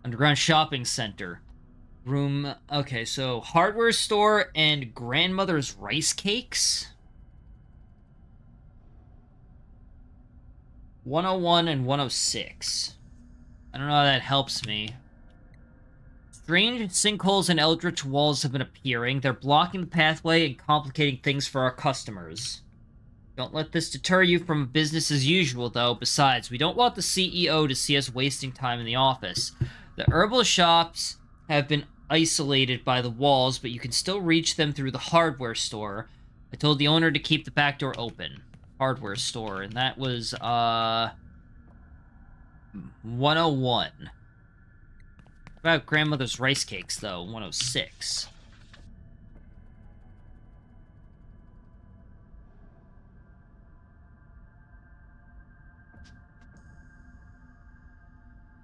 Speaker 1: Underground shopping center. Room... Okay, so hardware store and grandmother's rice cakes? 101 and 106. I don't know how that helps me. Strange sinkholes and eldritch walls have been appearing. They're blocking the pathway and complicating things for our customers. Don't let this deter you from business as usual, though. Besides, we don't want the CEO to see us wasting time in the office. The herbal shops have been isolated by the walls, but you can still reach them through the hardware store. I told the owner to keep the back door open. Hardware store, and that was, 101. About grandmother's rice cakes, though, 106.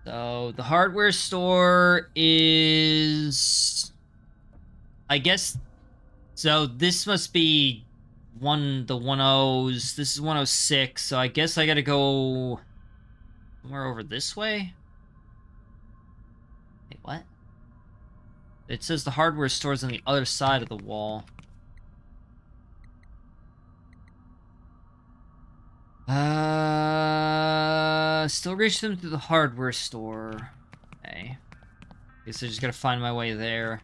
Speaker 1: So, the hardware store is... I guess... So, this must be the 10s. This is 106, so I guess I gotta go... somewhere over this way? Wait, what? It says the hardware store's on the other side of the wall. Still reach them through the hardware store. Okay. Guess I just gotta find my way there.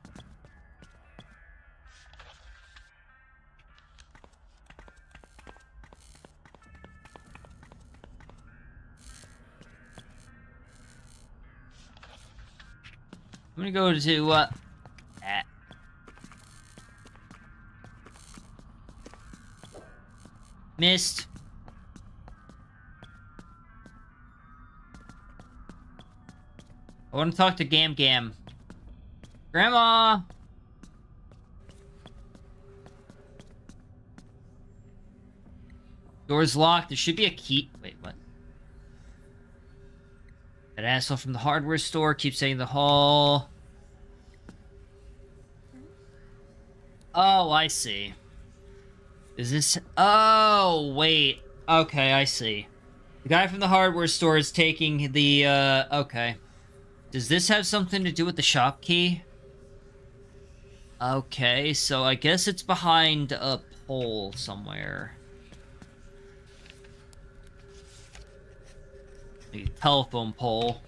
Speaker 1: I'm gonna go to, Missed. I want to talk to Gam Gam. Grandma! Door's locked. There should be a key. Wait, what? That asshole from the hardware store keeps saying the hall. Oh, I see. Is this... Oh, wait. Okay, I see. The guy from the hardware store is taking the, okay. Does this have something to do with the shop key? Okay, so I guess it's behind a pole somewhere. A telephone pole.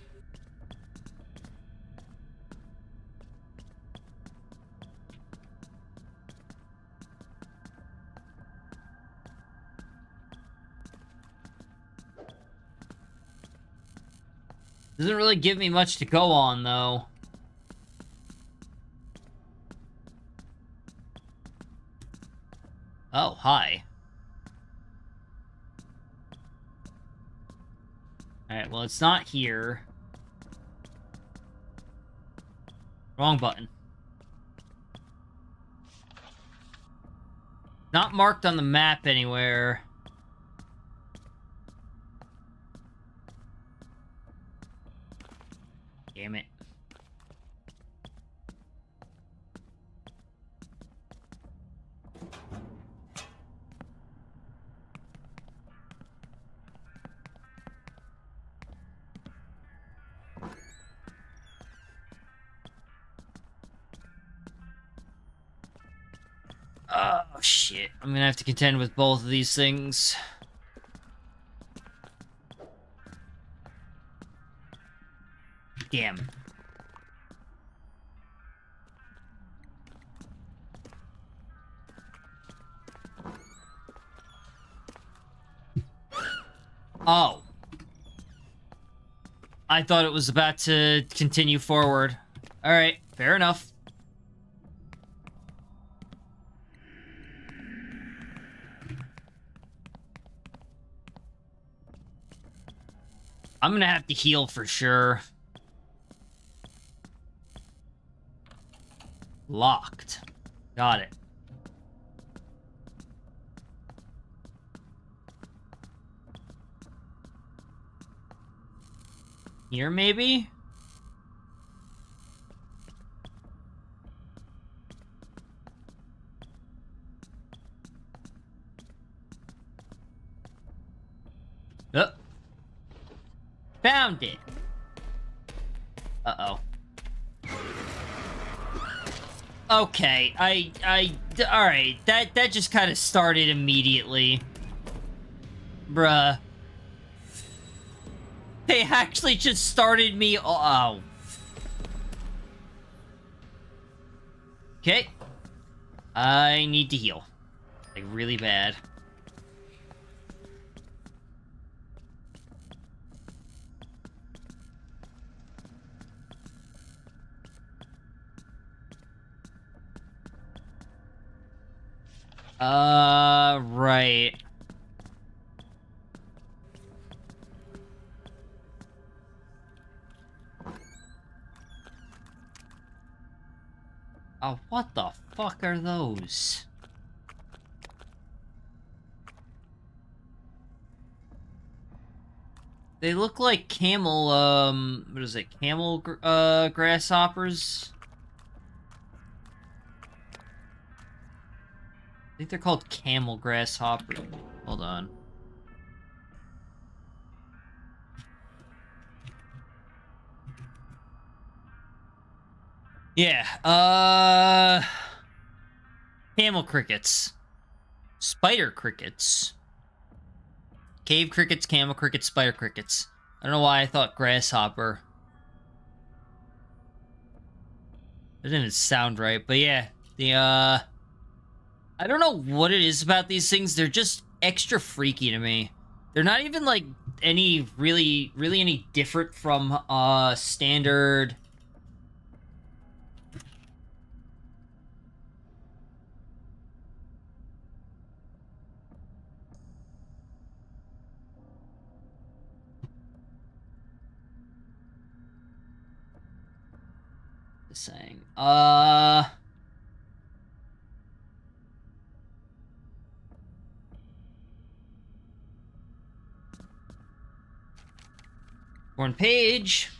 Speaker 1: Doesn't really give me much to go on, though. Oh, hi. Alright, well, it's not here. Wrong button. Not marked on the map anywhere. Damn it. Oh, shit. I'm gonna have to contend with both of these things. Damn. Oh. I thought it was about to continue forward. Alright, fair enough. I'm gonna have to heal for sure. Locked. Got it. Here, maybe? Oh. Found it. Uh-oh. Okay, alright, that just kind of started immediately. Bruh. They actually just started me, oh. Okay. I need to heal. Like, really bad. Right. Oh, what the fuck are those? They look like camel, what is it? Camel, grasshoppers? I think they're called camel grasshopper. Hold on. Yeah, camel crickets. Spider crickets. Cave crickets, camel crickets, spider crickets. I don't know why I thought grasshopper. It didn't sound right, but yeah. I don't know what it is about these things. They're just extra freaky to me. They're not even, like, any really any different from, standard... saying. One page.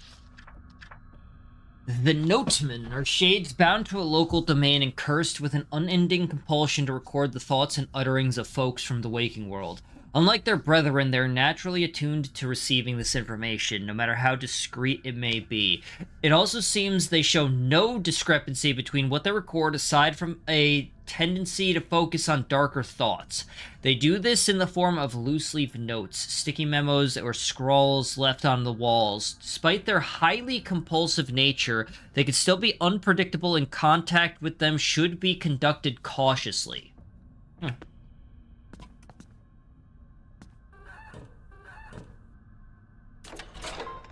Speaker 1: The Notemen are shades bound to a local domain and cursed with an unending compulsion to record the thoughts and utterings of folks from the waking world. Unlike their brethren, they're naturally attuned to receiving this information, no matter how discreet it may be. It also seems they show no discrepancy between what they record aside from a tendency to focus on darker thoughts. They do this in the form of loose-leaf notes, sticky memos, or scrawls left on the walls. Despite their highly compulsive nature, they could still be unpredictable, and contact with them should be conducted cautiously.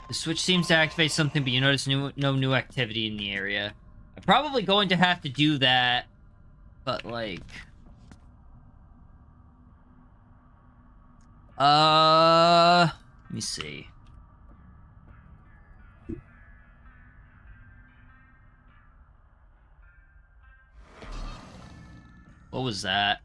Speaker 1: The switch seems to activate something, but you notice no new activity in the area. I'm probably going to have to do that, but like... let me see. What was that?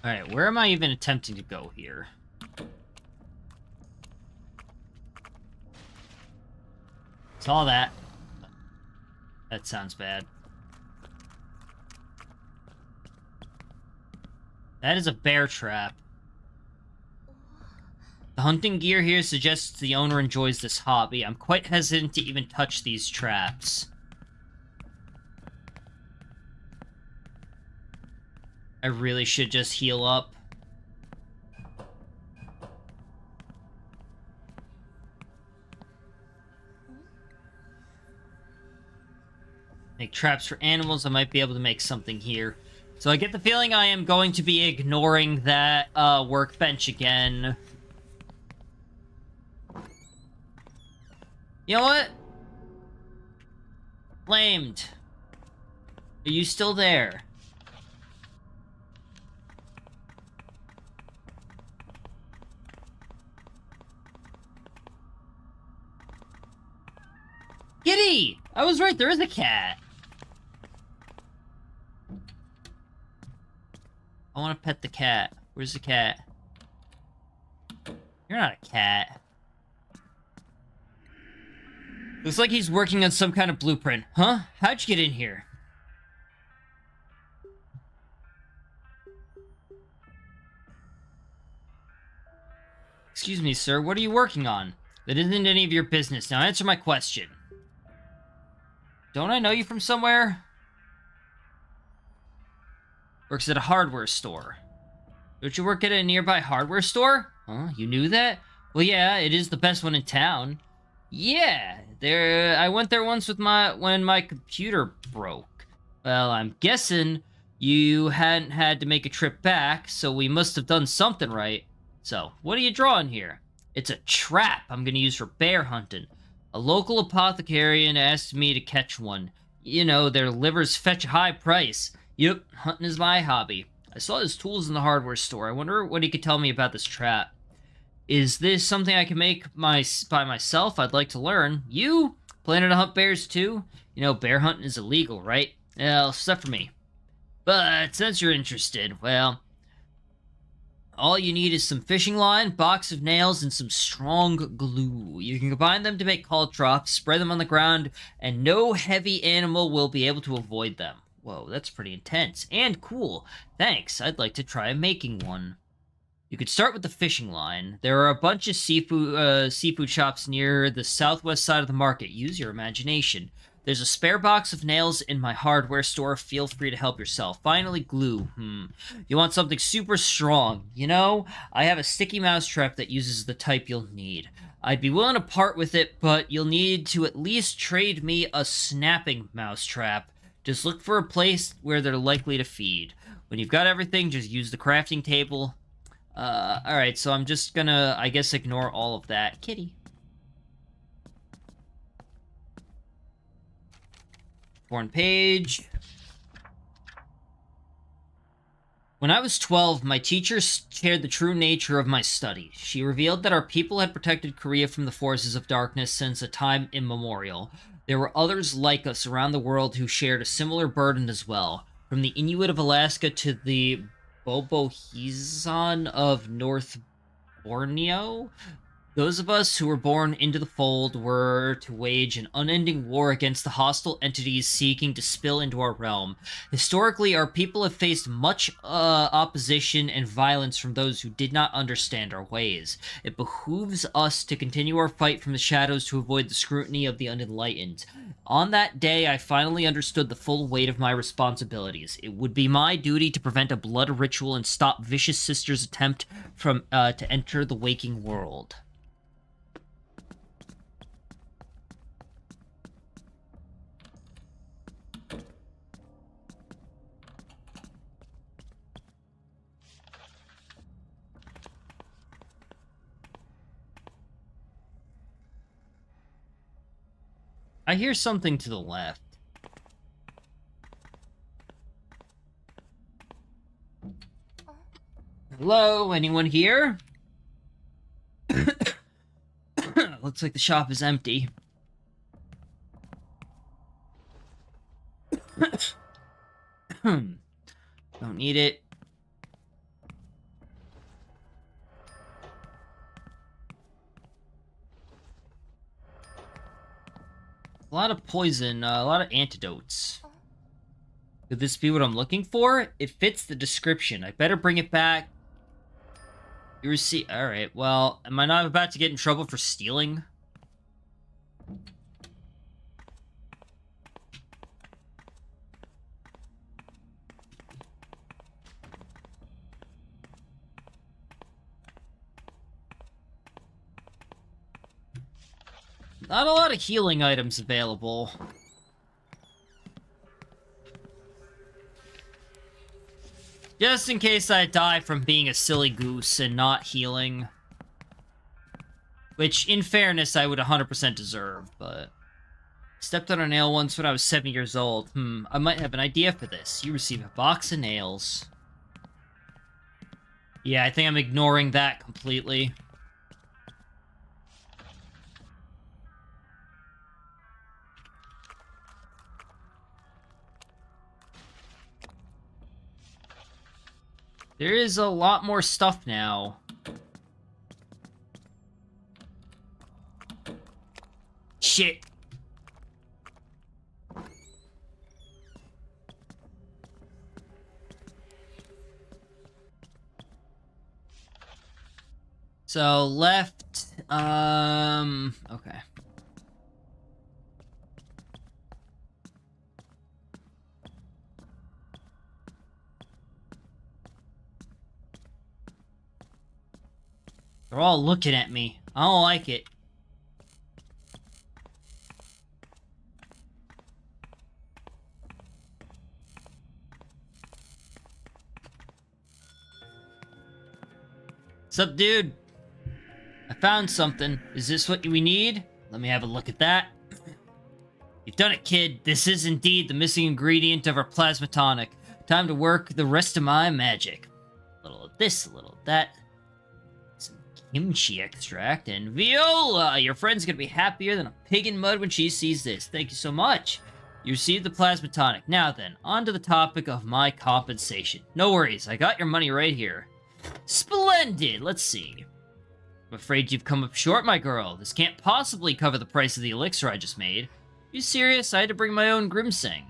Speaker 1: Alright, where am I even attempting to go here? Saw that. That sounds bad. That is a bear trap. The hunting gear here suggests the owner enjoys this hobby. I'm quite hesitant to even touch these traps. I really should just heal up. Make traps for animals. I might be able to make something here. So I get the feeling I am going to be ignoring that workbench again. You know what? Flamed. Are you still there? Kitty! I was right, there is a cat. I want to pet the cat. Where's the cat? You're not a cat. Looks like he's working on some kind of blueprint. Huh? How'd you get in here? Excuse me, sir. What are you working on? That isn't any of your business. Now answer my question. Don't I know you from somewhere? Works at a hardware store. Don't you work at a nearby hardware store? Huh? You knew that? Well, yeah, it is the best one in town. Yeah, I went there once with when my computer broke. Well, I'm guessing you hadn't had to make a trip back, so we must have done something right. So, what are you drawing here? It's a trap I'm gonna use for bear hunting. A local apothecarian asked me to catch one. You know, their livers fetch a high price. Yep, hunting is my hobby. I saw his tools in the hardware store. I wonder what he could tell me about this trap. Is this something I can make by myself? I'd like to learn. You? Planning to hunt bears too? You know, bear hunting is illegal, right? Well, stuff for me. But since you're interested, well, all you need is some fishing line, box of nails, and some strong glue. You can combine them to make call drops, spread them on the ground, and no heavy animal will be able to avoid them. Whoa, that's pretty intense. And cool. Thanks, I'd like to try making one. You could start with the fishing line. There are a bunch of seafood shops near the southwest side of the market. Use your imagination. There's a spare box of nails in my hardware store. Feel free to help yourself. Finally, glue. You want something super strong. You know, I have a sticky mousetrap that uses the type you'll need. I'd be willing to part with it, but you'll need to at least trade me a snapping mousetrap. Just look for a place where they're likely to feed. When you've got everything, just use the crafting table. Alright, so I'm just gonna, I guess, ignore all of that. Kitty. Foreign page. When I was 12, my teacher shared the true nature of my studies. She revealed that our people had protected Korea from the forces of darkness since a time immemorial. There were others like us around the world who shared a similar burden as well. From the Inuit of Alaska to the Bobohizan of North Borneo, those of us who were born into the fold were to wage an unending war against the hostile entities seeking to spill into our realm. Historically, our people have faced much opposition and violence from those who did not understand our ways. It behooves us to continue our fight from the shadows to avoid the scrutiny of the unenlightened. On that day, I finally understood the full weight of my responsibilities. It would be my duty to prevent a blood ritual and stop Vicious Sister's attempt to enter the waking world. I hear something to the left. Hello, anyone here? Looks like the shop is empty. Don't need it. A lot of poison, a lot of antidotes. Could this be what I'm looking for? It fits the description. I better bring it back. You receive... Alright, well, am I not about to get in trouble for stealing? Not a lot of healing items available. Just in case I die from being a silly goose and not healing. Which, in fairness, I would 100% deserve, but... Stepped on a nail once when I was 7 years old. I might have an idea for this. You receive a box of nails. Yeah, I think I'm ignoring that completely. There is a lot more stuff now. Shit. So, left, okay. They're all looking at me. I don't like it. What's up, dude? I found something. Is this what we need? Let me have a look at that. You've done it, kid. This is indeed the missing ingredient of our plasma tonic. Time to work the rest of my magic. A little of this, a little of that. Some kimchi extract and Viola! Your friend's gonna be happier than a pig in mud when she sees this. Thank you so much. You received the plasma tonic. Now then, on to the topic of my compensation. No worries, I got your money right here. Splendid! Let's see. I'm afraid you've come up short, my girl. This can't possibly cover the price of the elixir I just made. You serious? I had to bring my own Grimsing.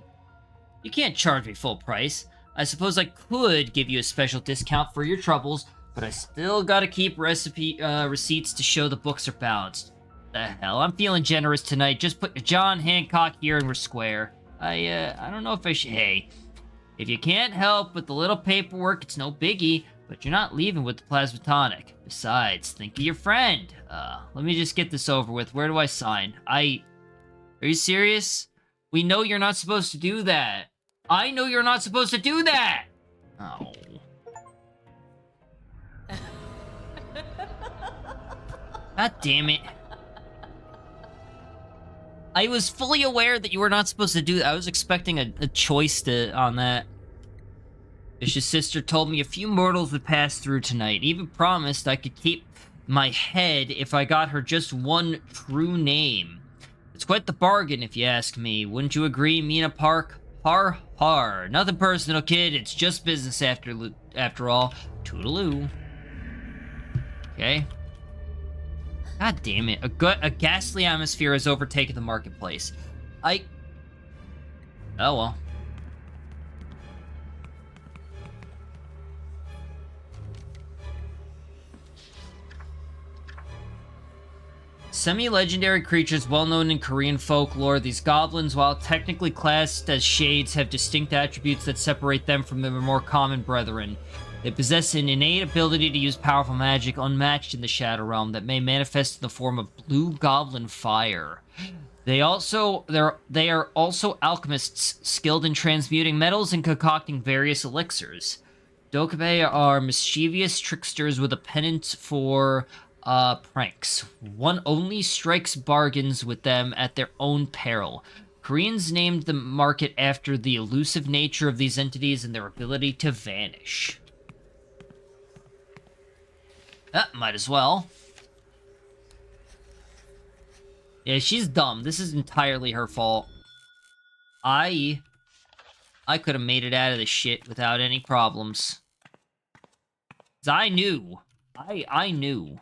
Speaker 1: You can't charge me full price. I suppose I could give you a special discount for your troubles, but I still gotta keep receipts to show the books are balanced. The hell, I'm feeling generous tonight. Just put John Hancock here and we're square. I don't know if I should... Hey, if you can't help with the little paperwork, it's no biggie, but you're not leaving with the plasma tonic. Besides, think of your friend. Let me just get this over with. Where do I sign? Are you serious? We know you're not supposed to do that. I know you're not supposed to do that! Oh. God damn it. I was fully aware that you were not supposed to do that. I was expecting a choice on that. Fish's sister told me a few mortals would pass through tonight. Even promised I could keep my head if I got her just one true name. It's quite the bargain, if you ask me. Wouldn't you agree, Mina Park? Har har. Nothing personal, kid. It's just business after all. Toodaloo. Okay. God damn it. A ghastly atmosphere has overtaken the marketplace. Oh well. Semi-legendary creatures well known in Korean folklore, these goblins, while technically classed as shades, have distinct attributes that separate them from their more common brethren. They possess an innate ability to use powerful magic unmatched in the Shadow Realm that may manifest in the form of blue goblin fire. They are also alchemists skilled in transmuting metals and concocting various elixirs. Dokkaebi are mischievous tricksters with a penchant for pranks. One only strikes bargains with them at their own peril. Koreans named the market after the elusive nature of these entities and their ability to vanish. Might as well. Yeah, she's dumb. This is entirely her fault. I could have made it out of this shit without any problems. 'Cause I knew. I knew.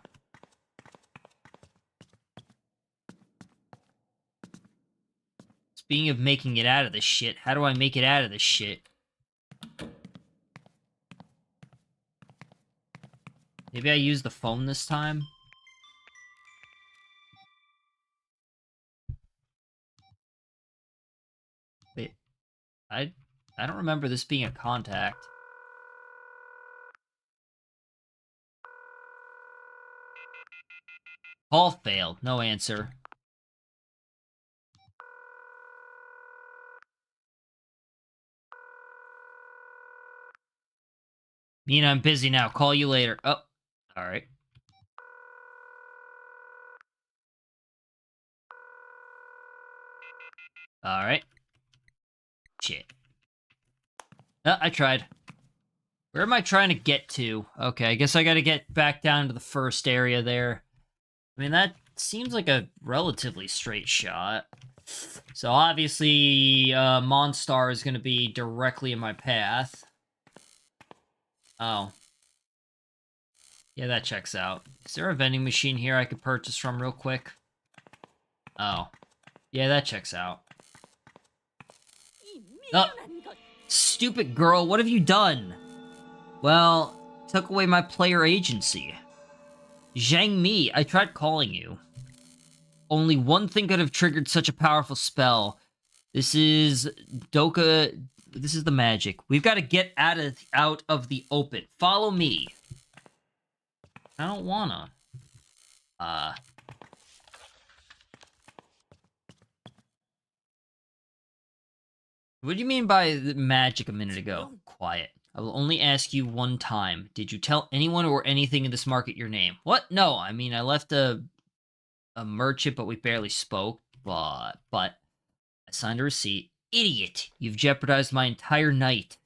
Speaker 1: Speaking of making it out of this shit, how do I make it out of this shit? Maybe I use the phone this time? Wait, I don't remember this being a contact. Call failed. No answer. Mina, I'm busy now. Call you later. Oh, alright. Alright. Shit. I tried. Where am I trying to get to? Okay, I guess I gotta get back down to the first area there. I mean, that seems like a relatively straight shot. So obviously, Monstar is gonna be directly in my path. Oh. Yeah, that checks out. Is there a vending machine here I could purchase from real quick? Oh. Yeah, that checks out. Oh. Stupid girl, what have you done? Well, took away my player agency. Zhang Mi, I tried calling you. Only one thing could have triggered such a powerful spell. This is This is the magic. We've got to get out of the open. Follow me. I don't wanna. What do you mean by the magic a minute ago? Quiet. I will only ask you one time. Did you tell anyone or anything in this market your name? What? No, I mean, I left a merchant, but we barely spoke. But I signed a receipt. Idiot! You've jeopardized my entire night.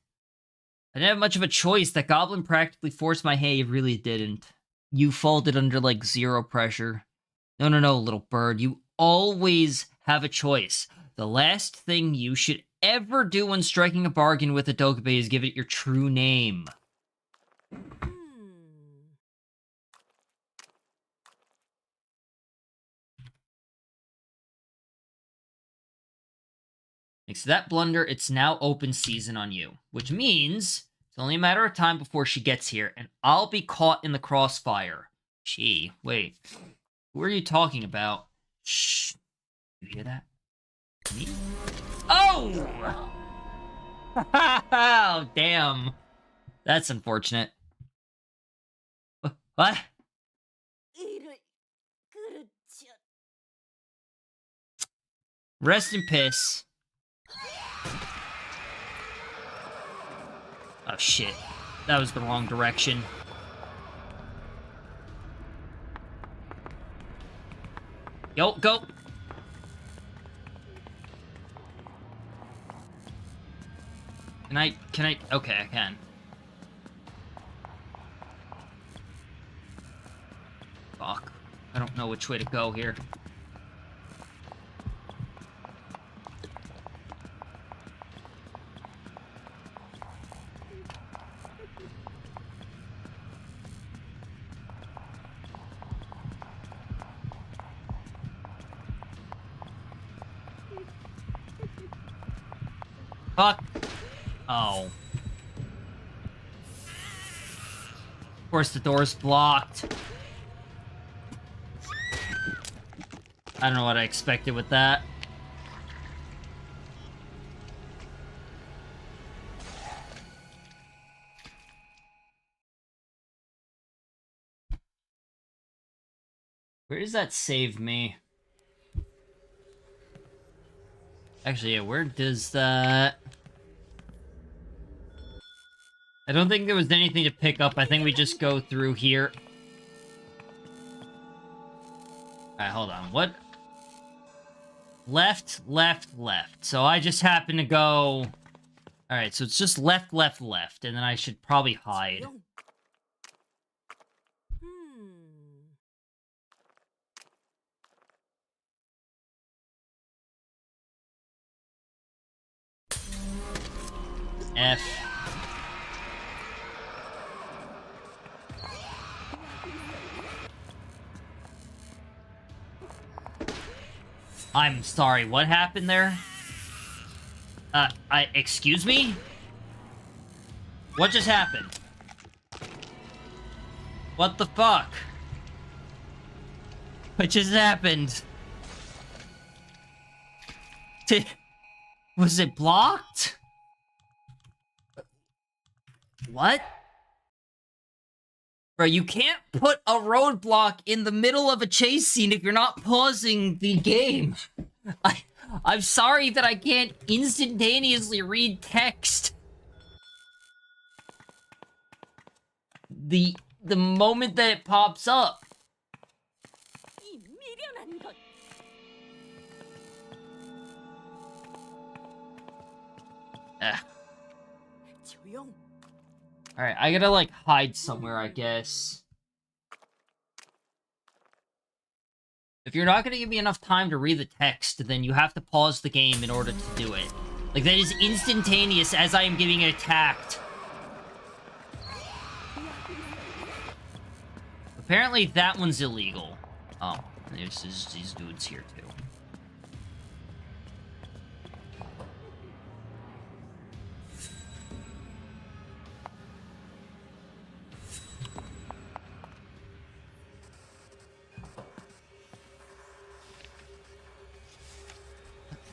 Speaker 1: I didn't have much of a choice. That goblin practically forced my hand. You really didn't. You folded under, like, zero pressure. No, little bird. You always have a choice. The last thing you should ever do when striking a bargain with a Dokkaebi is give it your true name. Thanks to that blunder, it's now open season on you. Which means it's only a matter of time before she gets here, and I'll be caught in the crossfire. Gee, wait. Who are you talking about? Shh. You hear that? Me? Oh! Oh, damn. That's unfortunate. What? Rest in piss. Oh, shit. That was the wrong direction. Yo, go! Can I? Okay, I can. Fuck. I don't know which way to go here. Fuck. Oh. Of course, the door's blocked. I don't know what I expected with that. Where does that save me? Actually, yeah, where does that... I don't think there was anything to pick up. I think we just go through here. Alright, hold on. What? Left, left, left. So I just happen to go... Alright, so it's just left, left, left. And then I should probably hide. F. I'm sorry, what happened there? Excuse me? What just happened? What the fuck? What just happened? Was it blocked? What? Bro, you can't put a roadblock in the middle of a chase scene if you're not pausing the game. I'm sorry that I can't instantaneously read text. The moment that it pops up. Alright, I gotta, like, hide somewhere, I guess. If you're not gonna give me enough time to read the text, then you have to pause the game in order to do it. Like, that is instantaneous as I am getting attacked. Apparently, that one's illegal. Oh, there's these dudes here, too.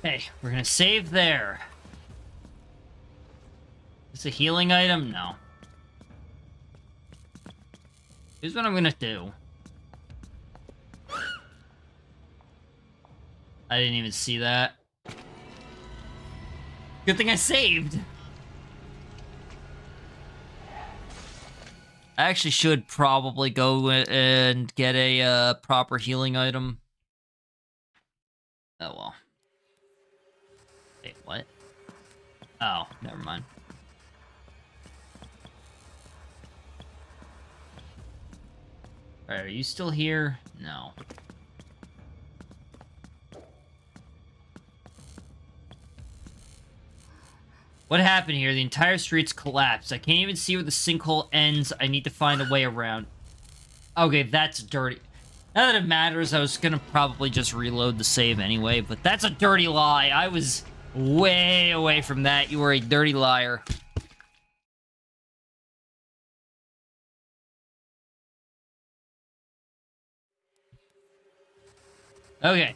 Speaker 1: Okay, we're gonna save there. Is this a healing item? No. Here's what I'm gonna do. I didn't even see that. Good thing I saved! I actually should probably go and get a proper healing item. Oh well. Wait, what? Oh, never mind. Alright, are you still here? No. What happened here? The entire street's collapsed. I can't even see where the sinkhole ends. I need to find a way around. Okay, that's dirty. Not that it matters, I was gonna probably just reload the save anyway, but that's a dirty lie. I was way away from that. You were a dirty liar. Okay.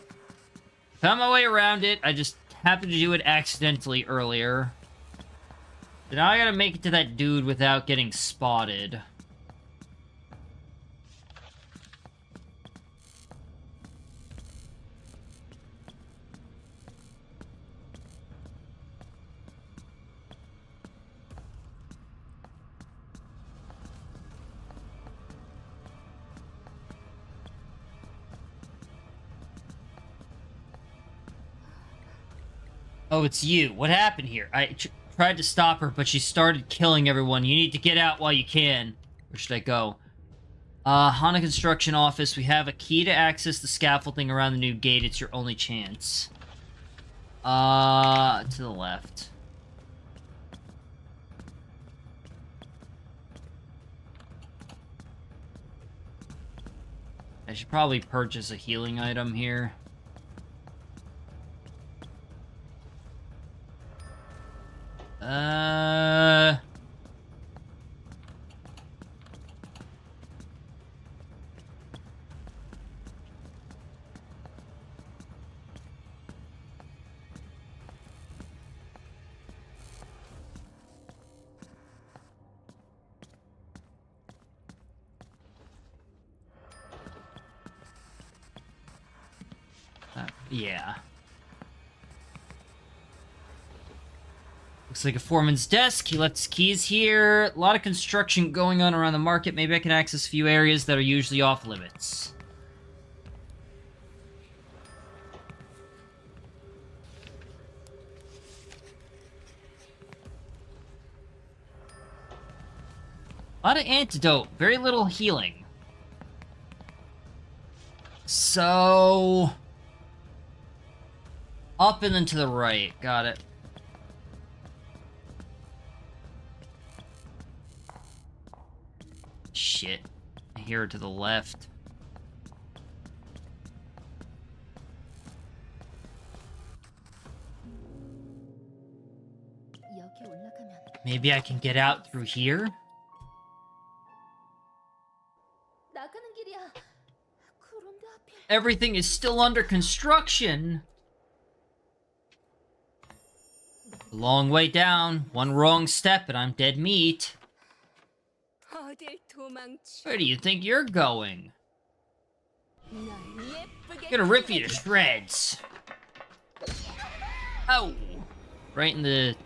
Speaker 1: Found my way around it. I just happened to do it accidentally earlier. So now I gotta make it to that dude without getting spotted. Oh, it's you. What happened here? I tried to stop her, but she started killing everyone. You need to get out while you can. Where should I go? Hana Construction Office. We have a key to access the scaffolding around the new gate. It's your only chance. To the left. I should probably purchase a healing item here. Yeah. Looks like a foreman's desk. He left his keys here. A lot of construction going on around the market. Maybe I can access a few areas that are usually off limits. A lot of antidote. Very little healing. So... up and then to the right. Got it. Shit. I hear it to the left. Maybe I can get out through here? Everything is still under construction. A long way down. One wrong step and I'm dead meat. Where do you think you're going? I'm gonna rip you to shreds. Oh! Right in the...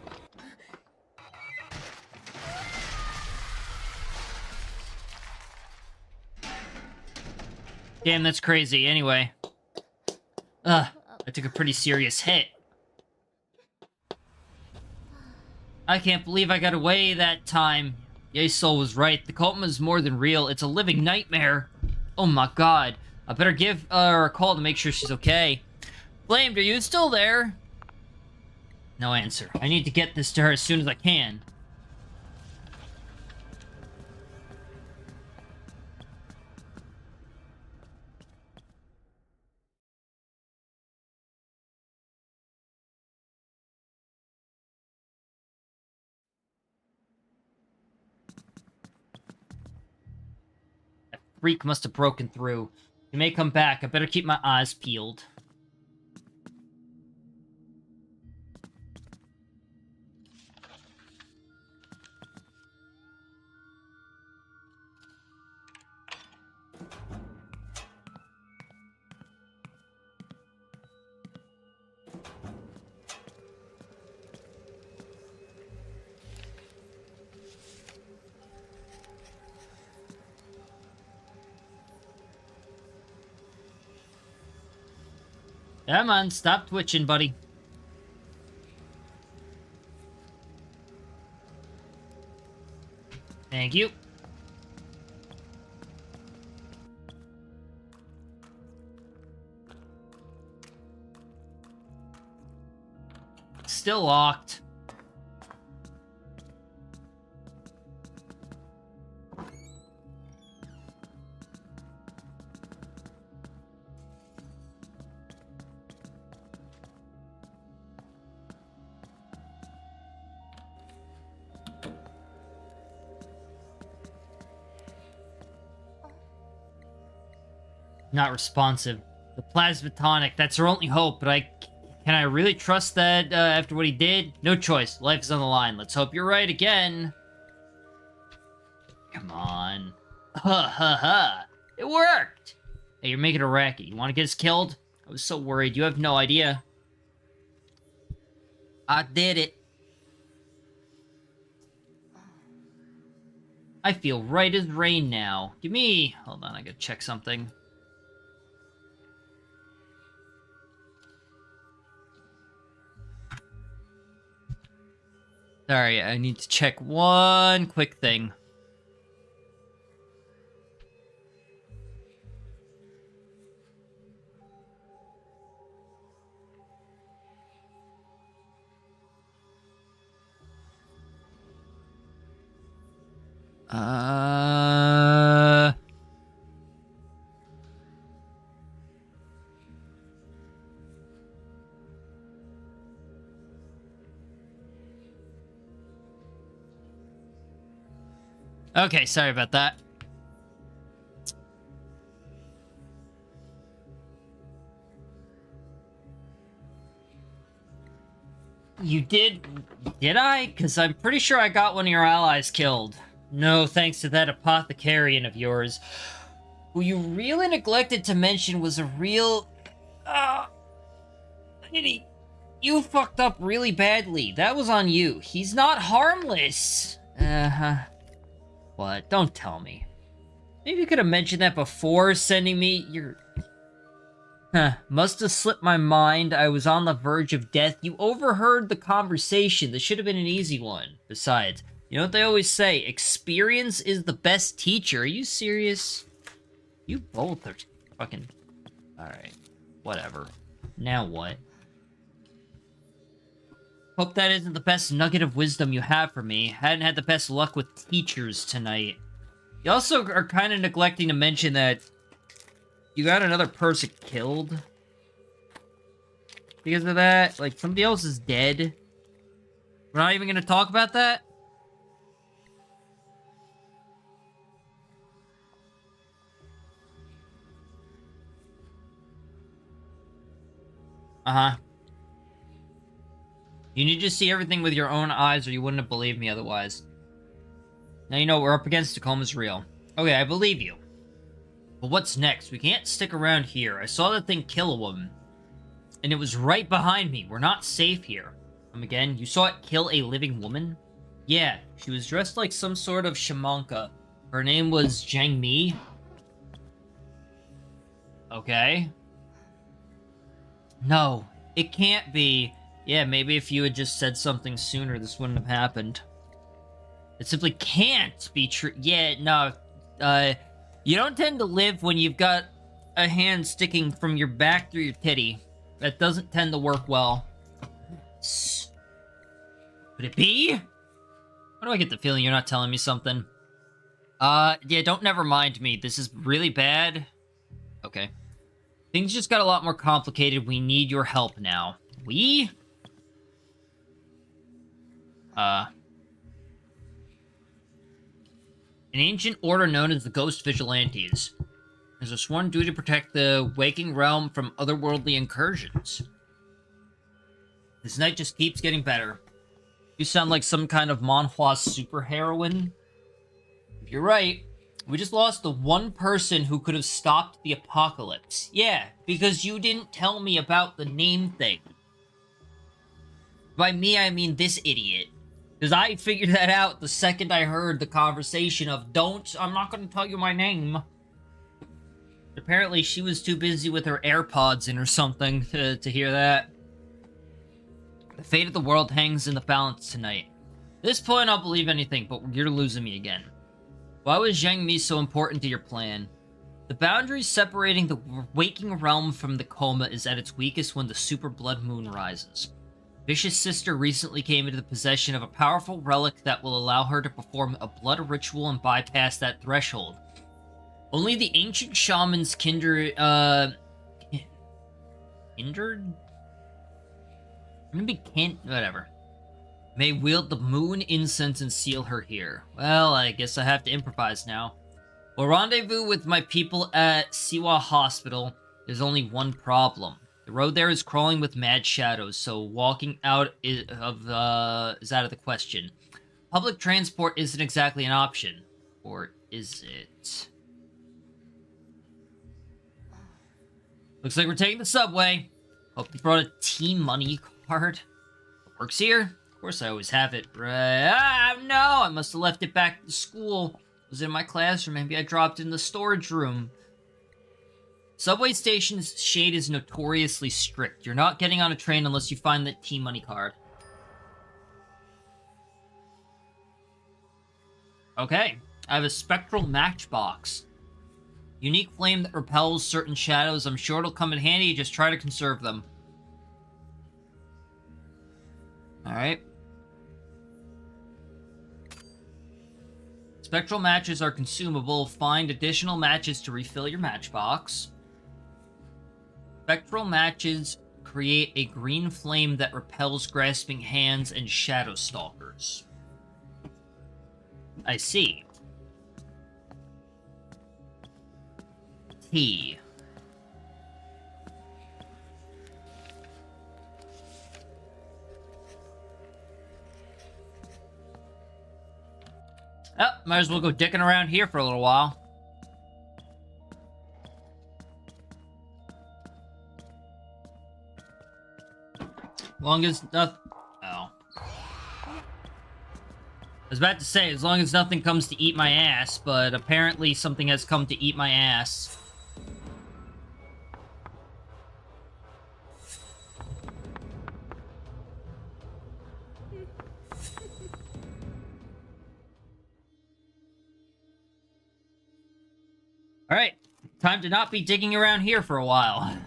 Speaker 1: Damn, that's crazy. Anyway. I took a pretty serious hit. I can't believe I got away that time. Yasol was right. The coma is more than real. It's a living nightmare. Oh my god. I better give her a call to make sure she's okay. Flamed, are you still there? No answer. I need to get this to her as soon as I can. Freak must have broken through. He may come back. I better keep my eyes peeled. Come on, stop twitching, buddy. Thank you. Still locked. Not responsive. The plasma tonic, that's her only hope, but can I really trust that after what he did? No choice. Life is on the line. Let's hope you're right again. Come on. Ha ha ha. It worked. Hey, you're making a racket. You want to get us killed? I was so worried. You have no idea. I did it. I feel right as rain now. Give me... Hold on, I gotta check something. Sorry, I need to check one quick thing. Okay, sorry about that. You did I? Because I'm pretty sure I got one of your allies killed. No, thanks to that apothecarian of yours, who you really neglected to mention was a real... Lady, you fucked up really badly. That was on you. He's not harmless. What? Don't tell me. Maybe you could have mentioned that before sending me your... Must have slipped my mind. I was on the verge of death. You overheard the conversation. This should have been an easy one. Besides, you know what they always say? Experience is the best teacher. Are you serious? You both are fucking... Alright. Whatever. Now what? Hope that isn't the best nugget of wisdom you have for me. Hadn't had the best luck with teachers tonight. You also are kind of neglecting to mention that you got another person killed because of that. Like, somebody else is dead. We're not even going to talk about that? Uh-huh. You need to see everything with your own eyes or you wouldn't have believed me otherwise. Now you know we're up against Tacoma's real. Okay, I believe you. But what's next? We can't stick around here. I saw that thing kill a woman. And it was right behind me. We're not safe here. Again, you saw it kill a living woman? Yeah, she was dressed like some sort of shamanka. Her name was Zhang Mi. Okay. No, it can't be. Yeah, maybe if you had just said something sooner, this wouldn't have happened. It simply can't be true. Yeah, no. You don't tend to live when you've got a hand sticking from your back through your titty. That doesn't tend to work well. Could it be? Why do I get the feeling you're not telling me something? Yeah, don't never mind me. This is really bad. Okay. Things just got a lot more complicated. We need your help now. We? An ancient order known as the Ghost Vigilantes. There's a sworn duty to protect the waking realm from otherworldly incursions. This night just keeps getting better. You sound like some kind of manhwa superheroine. If you're right, we just lost the one person who could have stopped the apocalypse. Yeah, because you didn't tell me about the name thing. By me, I mean this idiot. Because I figured that out the second I heard the conversation of, I'm not going to tell you my name. Apparently, she was too busy with her AirPods in or something to hear that. The fate of the world hangs in the balance tonight. At this point, I'll believe anything, but you're losing me again. Why was Zhang Mi so important to your plan? The boundary separating the waking realm from the coma is at its weakest when the super blood moon rises. Vicious Sister recently came into the possession of a powerful relic that will allow her to perform a blood ritual and bypass that threshold. Only the ancient shaman's kindred, whatever. May wield the moon incense and seal her here. Well, I guess I have to improvise now. We'll rendezvous with my people at Siwa Hospital. There's only one problem. The road there is crawling with mad shadows, so walking out is out of the question. Public transport isn't exactly an option. Or is it? Looks like we're taking the subway. Hope you brought a Team Money card. It works here? Of course I always have it. Right. No, I must have left it back at the school. It was in my classroom. Maybe I dropped it in the storage room. Subway station's shade is notoriously strict. You're not getting on a train unless you find that Team Money card. Okay. I have a spectral matchbox. Unique flame that repels certain shadows. I'm sure it'll come in handy. Just try to conserve them. Alright. Spectral matches are consumable. Find additional matches to refill your matchbox. Spectral matches create a green flame that repels grasping hands and shadow stalkers. I see. T. Oh, might as well go dicking around here for a little while. Long as nothing... Oh. I was about to say, as long as nothing comes to eat my ass, but apparently something has come to eat my ass. Alright, time to not be digging around here for a while.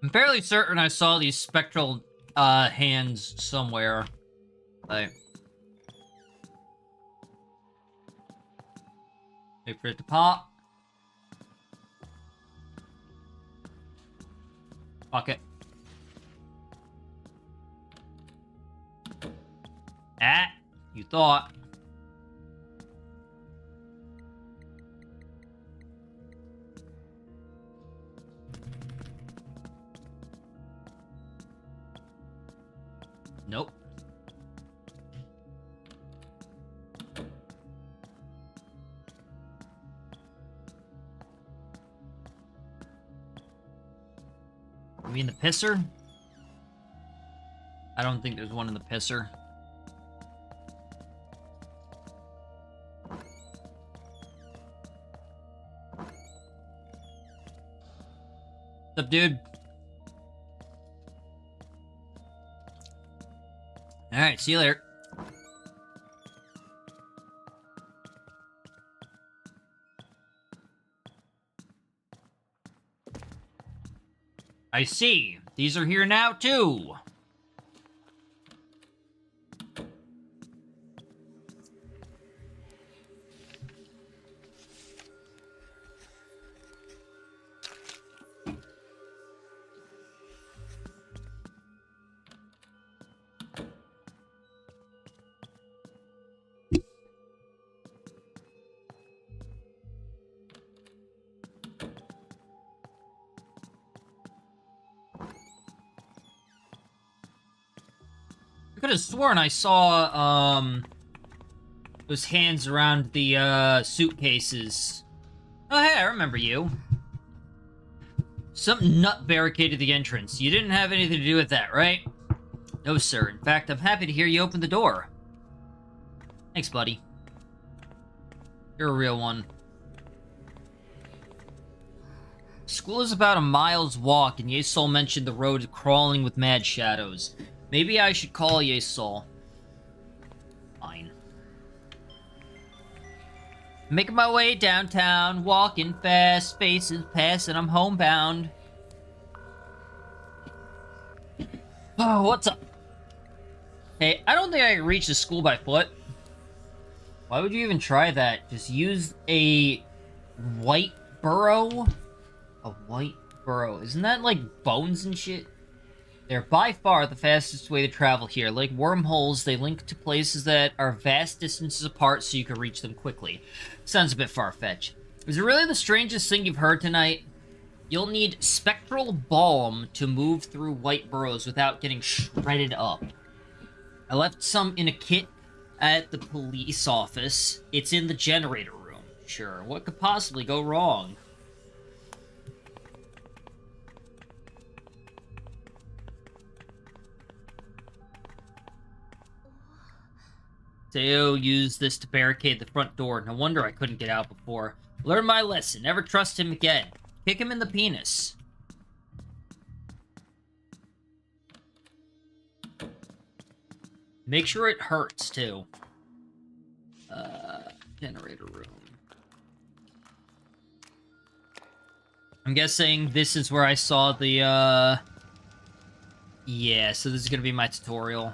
Speaker 1: I'm fairly certain I saw these spectral hands somewhere. Like, wait for it to pop. Fuck it. Ah, you thought. Nope. You mean the pisser? I don't think there's one in the pisser. What's up, dude? Alright, see you later. I see. These are here now, too. I could have sworn I saw, those hands around the, suitcases. Oh, hey, I remember you. Some nut barricaded the entrance. You didn't have anything to do with that, right? No, sir. In fact, I'm happy to hear you open the door. Thanks, buddy. You're a real one. School is about a mile's walk, and Yesol mentioned the road crawling with mad shadows. Maybe I should call Yesol. Fine. Making my way downtown, walking fast, faces pass, and I'm homebound. Oh, what's up? Hey, I don't think I can reach the school by foot. Why would you even try that? Just use a white burrow? A white burrow. Isn't that like bones and shit? They're by far the fastest way to travel here. Like wormholes, they link to places that are vast distances apart so you can reach them quickly. Sounds a bit far-fetched. Is it really the strangest thing you've heard tonight? You'll need spectral balm to move through white burrows without getting shredded up. I left some in a kit at the police office. It's in the generator room. Sure, what could possibly go wrong? Teo used this to barricade the front door. No wonder I couldn't get out before. Learn my lesson. Never trust him again. Kick him in the penis. Make sure it hurts, too. Generator room. I'm guessing this is where I saw the, Yeah, so this is gonna be my tutorial.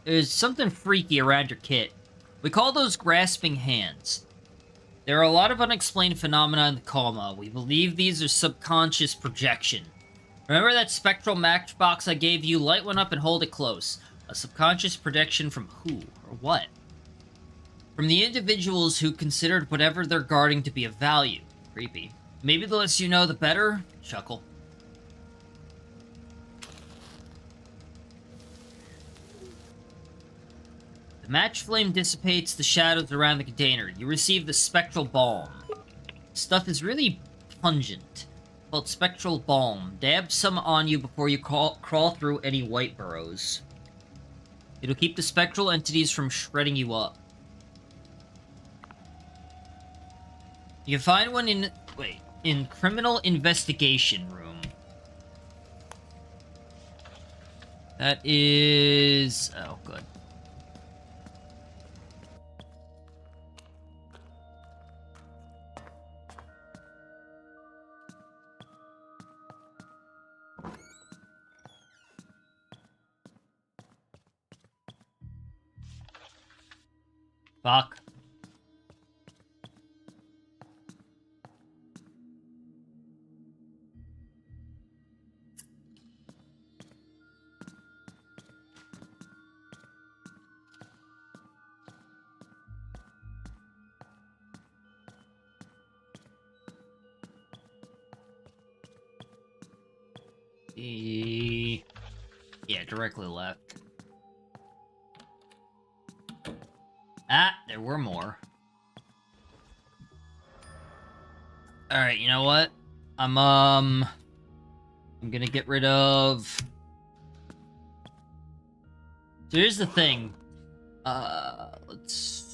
Speaker 1: There's something freaky around your kit. We call those grasping hands. There are a lot of unexplained phenomena in the coma. We believe these are subconscious projection. Remember that spectral matchbox I gave you? Light one up and hold it close. A subconscious projection from who or what? From the individuals who considered whatever they're guarding to be of value. Creepy. Maybe the less you know, the better? Chuckle. The match flame dissipates the shadows around the container. You receive the spectral balm. Stuff is really pungent. Called spectral balm. Dab some on you before you crawl through any white burrows. It'll keep the spectral entities from shredding you up. You can find one in criminal investigation room. That is... oh, good. Fuck. Yeah, directly left. Ah, there were more. Alright, you know what? I'm gonna get rid of... so here's the thing. Let's...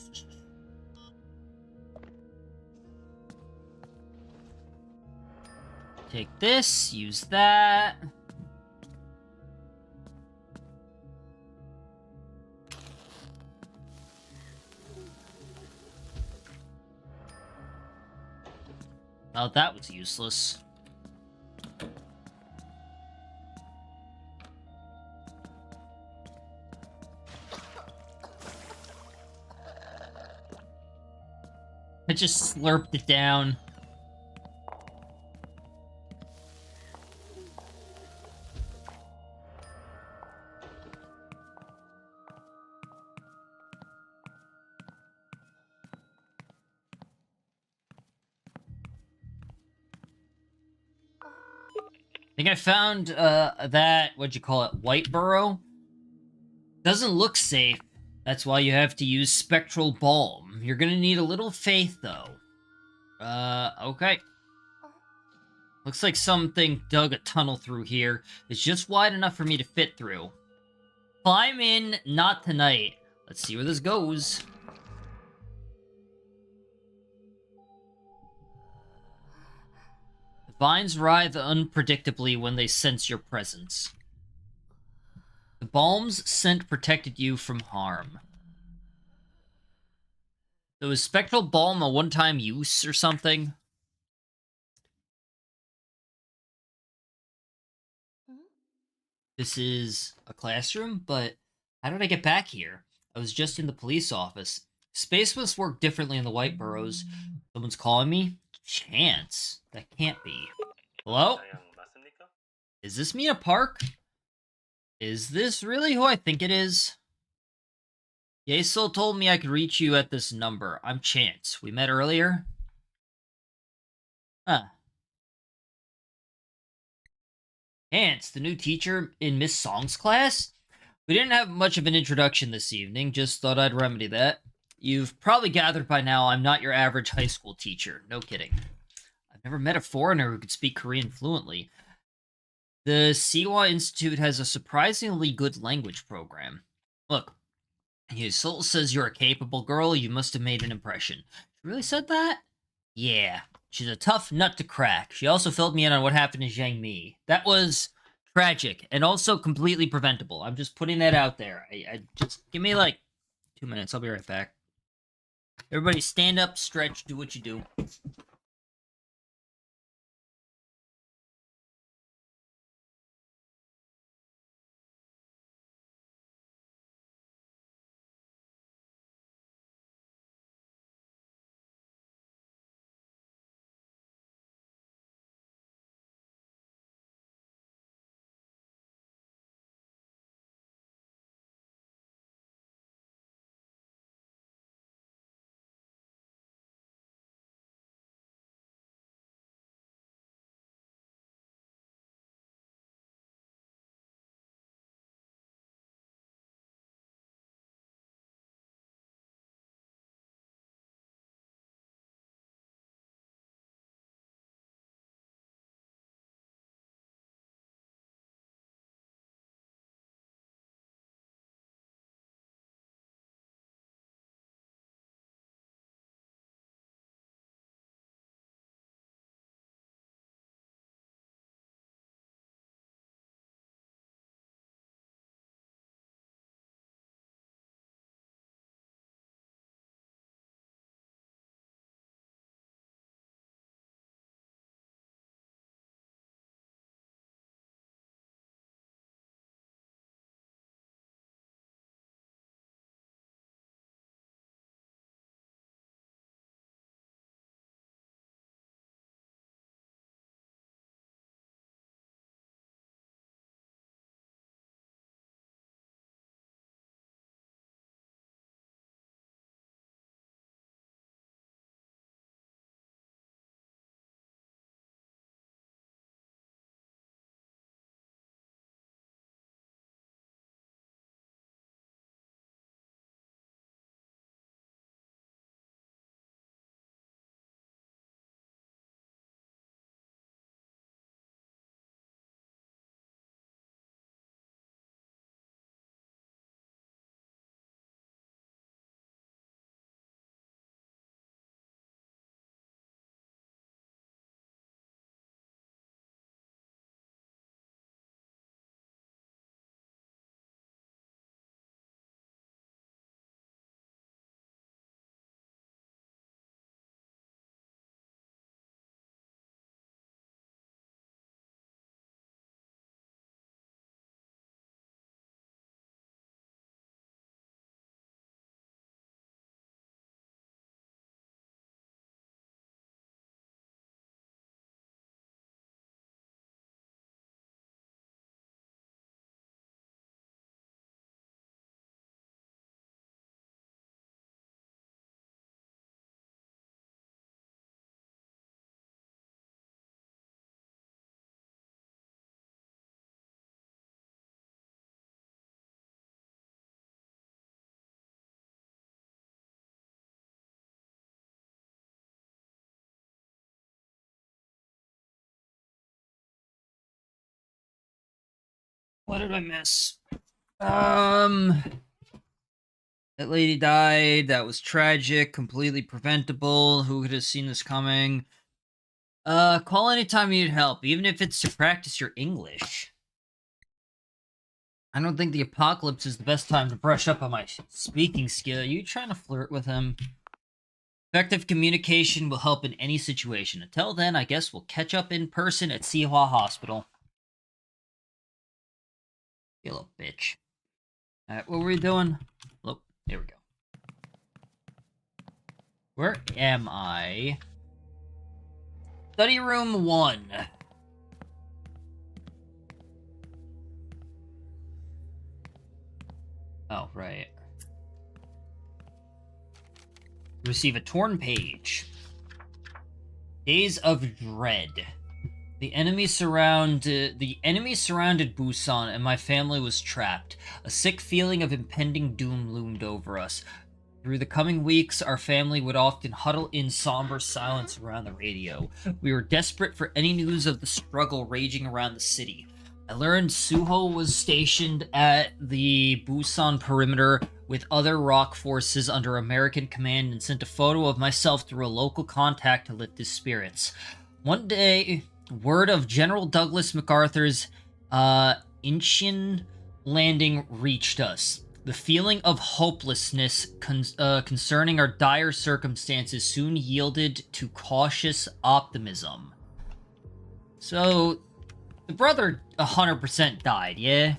Speaker 1: take this, use that. Oh, that was useless. I just slurped it down. I think I found, that, what'd you call it, white burrow? Doesn't look safe. That's why you have to use spectral balm. You're gonna need a little faith, though. Okay. Looks like something dug a tunnel through here. It's just wide enough for me to fit through. Climb in, not tonight. Let's see where this goes. The vines writhe unpredictably when they sense your presence. The balm's scent protected you from harm. So is spectral balm a one-time use or something? This is a classroom, but how did I get back here? I was just in the police office. Space must work differently in the White Boroughs. Someone's calling me? Chance. That can't be. Hello? Is this Mina Park? Is this really who I think it is? Yesel told me I could reach you at this number. I'm Chance. We met earlier? Huh. Chance, the new teacher in Miss Song's class? We didn't have much of an introduction this evening, just thought I'd remedy that. You've probably gathered by now I'm not your average high school teacher. No kidding. I've never met a foreigner who could speak Korean fluently. The Siwa Institute has a surprisingly good language program. Look, Your soul says you're a capable girl. You must have made an impression. She really said that? Yeah. She's a tough nut to crack. She also filled me in on what happened to Zhang Mi. That was tragic and also completely preventable. I'm just putting that out there. I just give me like 2 minutes. I'll be right back. Everybody stand up, stretch, do what you do. What did I miss? That lady died. That was tragic. Completely preventable. Who could have seen this coming? Call anytime you need help, even if it's to practice your English. I don't think the apocalypse is the best time to brush up on my speaking skill. Are you trying to flirt with him? Effective communication will help in any situation. Until then, I guess we'll catch up in person at Sihua Hospital. You little bitch. Alright, what were we doing? Look, there we go. Where am I? Study room 1. Oh, right. Receive a torn page. Days of Dread. The enemy surrounded Busan, and my family was trapped. A sick feeling of impending doom loomed over us. Through the coming weeks, our family would often huddle in somber silence around the radio. We were desperate for any news of the struggle raging around the city. I learned Suho was stationed at the Busan perimeter with other rock forces under American command and sent a photo of myself through a local contact to lift his spirits. One day, word of General Douglas MacArthur's Incheon landing reached us. The feeling of hopelessness concerning our dire circumstances soon yielded to cautious optimism. So, the brother 100% died, yeah?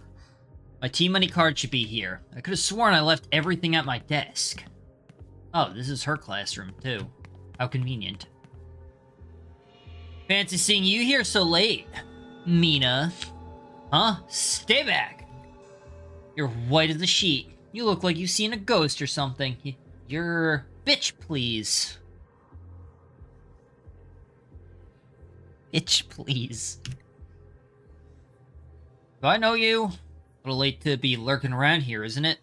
Speaker 1: My T-Money card should be here. I could have sworn I left everything at my desk. Oh, this is her classroom, too. How convenient. Fancy seeing you here so late, Mina. Huh? Stay back! You're white as a sheet. You look like you've seen a ghost or something. You're... Bitch, please. Bitch, please. Do I know you? A little late to be lurking around here, isn't it?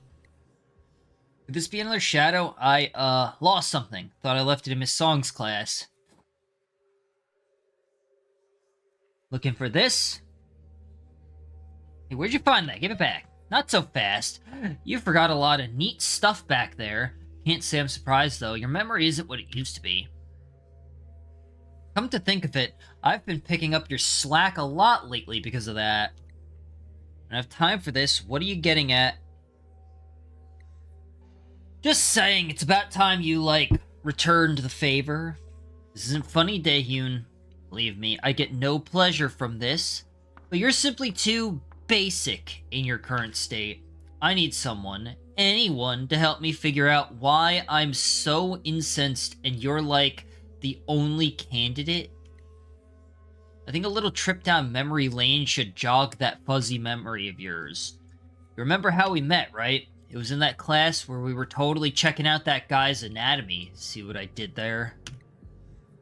Speaker 1: Could this be another shadow? I, lost something. Thought I left it in Miss Song's class. Looking for this? Hey, where'd you find that? Give it back. Not so fast. You forgot a lot of neat stuff back there. Can't say I'm surprised, though. Your memory isn't what it used to be. Come to think of it, I've been picking up your slack a lot lately because of that. I don't have time for this. What are you getting at? Just saying, it's about time you, returned the favor. This isn't funny, Daehyun. Believe me, I get no pleasure from this. But you're simply too basic in your current state. I need someone, anyone, to help me figure out why I'm so incensed and you're the only candidate. I think a little trip down memory lane should jog that fuzzy memory of yours. You remember how we met, right? It was in that class where we were totally checking out that guy's anatomy. See what I did there?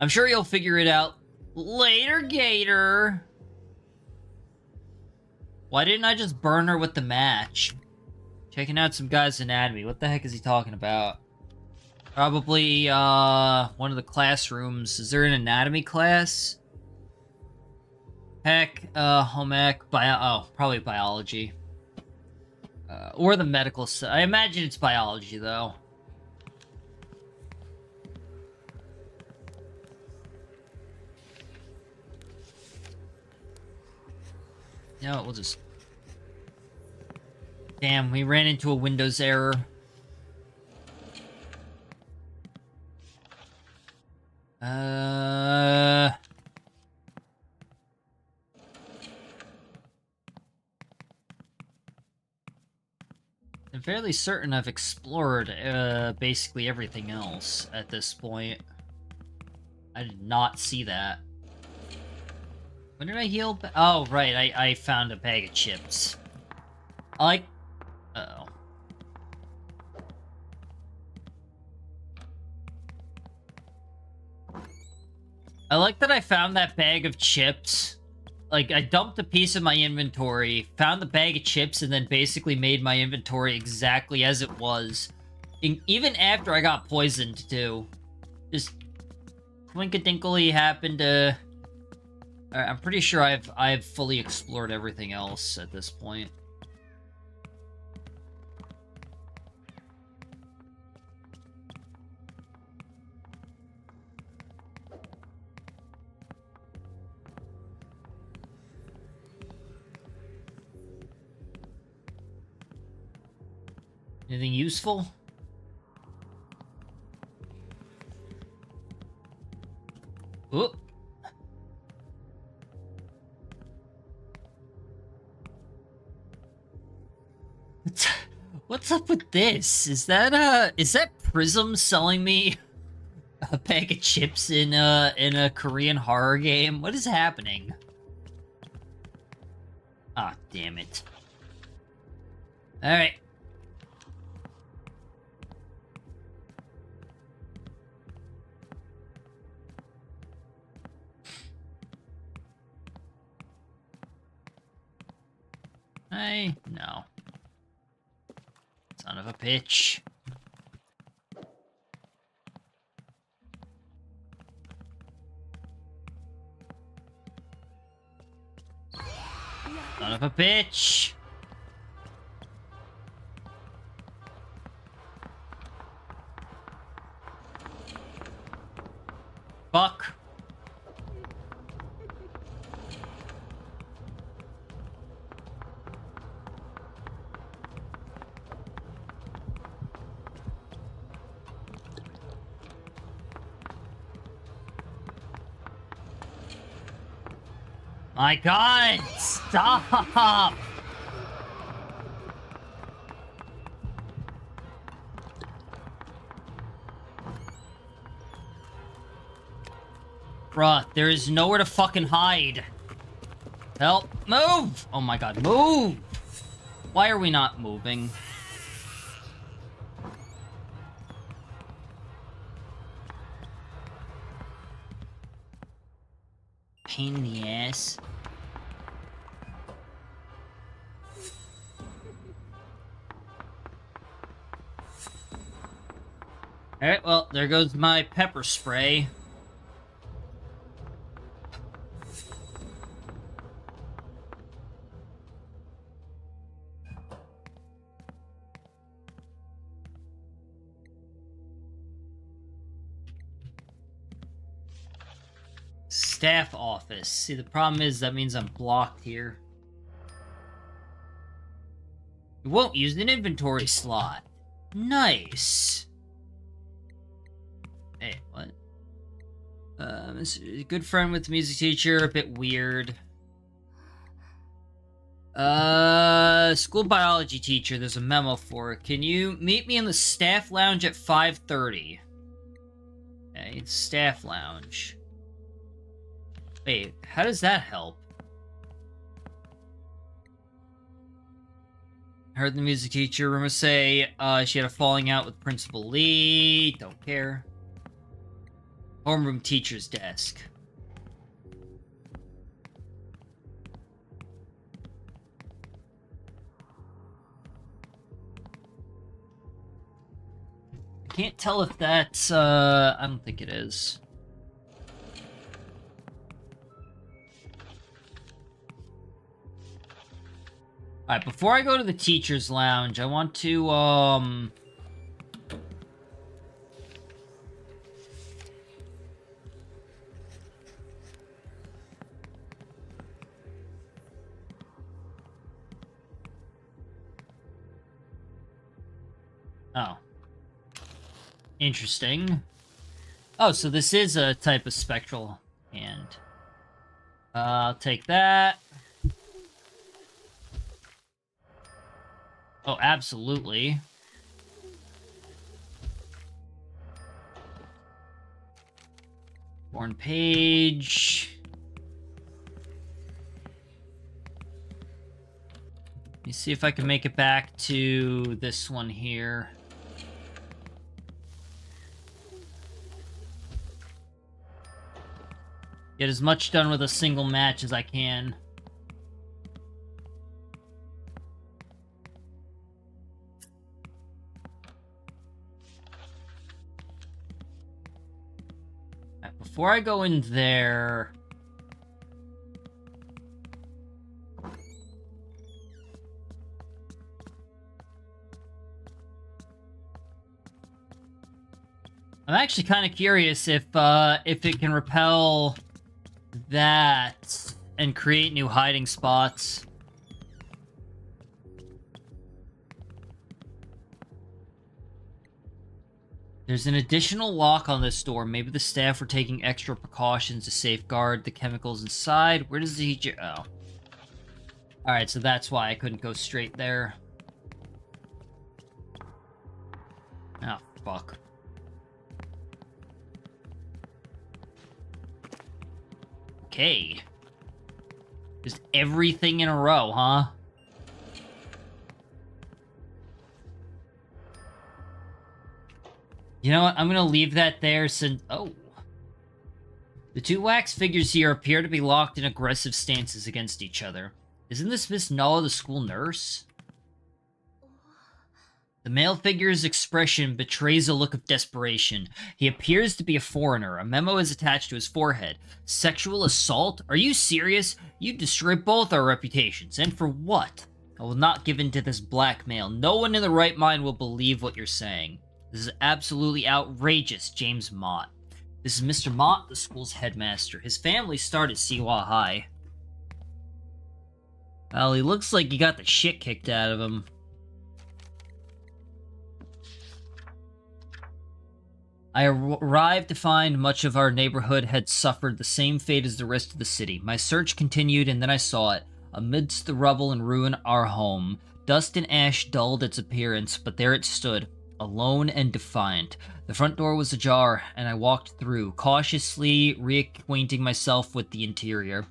Speaker 1: I'm sure you'll figure it out later, Gator. Why didn't I just burn her with the match? Checking out some guy's anatomy. What the heck is he talking about? Probably, one of the classrooms. Is there an anatomy class? Heck, home ec, probably biology. Or the medical side. I imagine it's biology, though. No, we'll just... Damn, we ran into a Windows error. I'm fairly certain I've explored, basically everything else at this point. I did not see that. When did I heal? Oh, right, I found a bag of chips. Uh-oh. I like that I found that bag of chips. I dumped a piece of my inventory, found the bag of chips, and then basically made my inventory exactly as it was. Even after I got poisoned, too. Just twinkadinkly happened to... I'm pretty sure I've fully explored everything else at this point. Anything useful? Oop. What's up with this? Is that Prism selling me a bag of chips in a Korean horror game? What is happening? Ah, damn it. Alright. No. Son of a bitch. Son of a bitch. Fuck. My God, stop! Bruh, there is nowhere to fucking hide. Help, move! Oh my God, move! Why are we not moving? Pain in the ass. Alright, well, there goes my pepper spray. Staff office. See, the problem is that means I'm blocked here. You won't use an inventory slot. Nice. Hey, what? Good friend with the music teacher, a bit weird. School biology teacher, there's a memo for it. Can you meet me in the staff lounge at 5:30? Okay, staff lounge. Wait, how does that help? I heard the music teacher rumors say she had a falling out with Principal Lee. Don't care. Homeroom teacher's desk. I can't tell if that's, I don't think it is. Alright, before I go to the teacher's lounge, I want to, Oh. Interesting. Oh, so this is a type of spectral hand. I'll take that. Oh, absolutely. Born page. Let me see if I can make it back to this one here. Get as much done with a single match as I can. Before I go in there... I'm actually kind of curious if it can repel that and create new hiding spots. There's an additional lock on this door. Maybe the staff were taking extra precautions to safeguard the chemicals inside. Where does the teacher... Oh. Alright, so that's why I couldn't go straight there. Oh, fuck. Okay. Just everything in a row, huh? You know what? I'm gonna leave that there since... Oh. The two wax figures here appear to be locked in aggressive stances against each other. Isn't this Miss Nala, the school nurse? The male figure's expression betrays a look of desperation. He appears to be a foreigner. A memo is attached to his forehead. Sexual assault? Are you serious? You destroyed both our reputations. And for what? I will not give in to this blackmail. No one in the right mind will believe what you're saying. This is absolutely outrageous, James Mott. This is Mr. Mott, the school's headmaster. His family started Siwa High. Well, he looks like he got the shit kicked out of him. I arrived to find much of our neighborhood had suffered the same fate as the rest of the city. My search continued, and then I saw it. Amidst the rubble and ruin, our home. Dust and ash dulled its appearance, but there it stood, alone and defiant. The front door was ajar, and I walked through, cautiously reacquainting myself with the interior.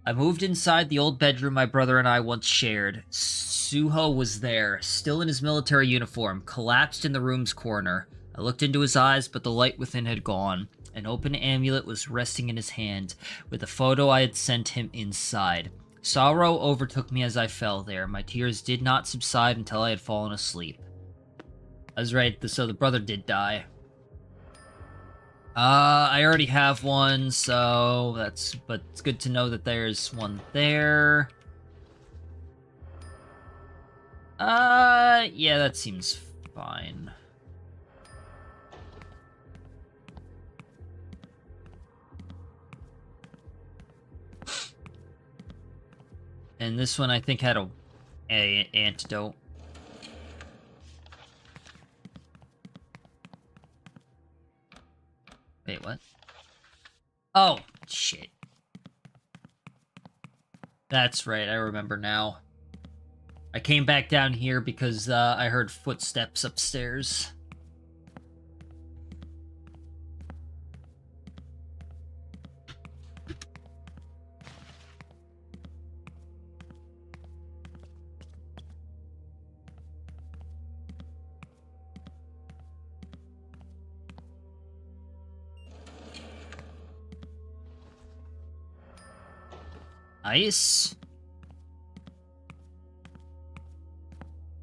Speaker 1: I moved inside the old bedroom my brother and I once shared. Suho was there, still in his military uniform, collapsed in the room's corner. I looked into his eyes, but the light within had gone. An open amulet was resting in his hand, with a photo I had sent him inside. Sorrow overtook me as I fell there. My tears did not subside until I had fallen asleep. I was right, so the brother did die. I already have one, so but it's good to know that there's one there. Yeah, that seems fine. And this one, I think, had a antidote. Wait, what? Oh, shit. That's right, I remember now. I came back down here because I heard footsteps upstairs. Nice.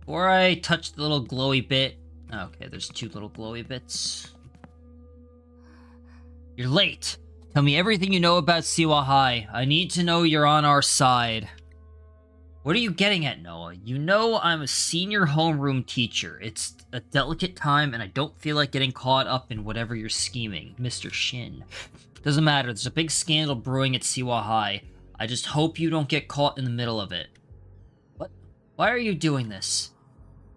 Speaker 1: Before I touch the little glowy bit... Okay, there's two little glowy bits. You're late. Tell me everything you know about Siwa High. I need to know you're on our side. What are you getting at, Noah? You know I'm a senior homeroom teacher. It's a delicate time, and I don't feel like getting caught up in whatever you're scheming, Mr. Shin. Doesn't matter. There's a big scandal brewing at Siwa High. I just hope you don't get caught in the middle of it. What? Why are you doing this?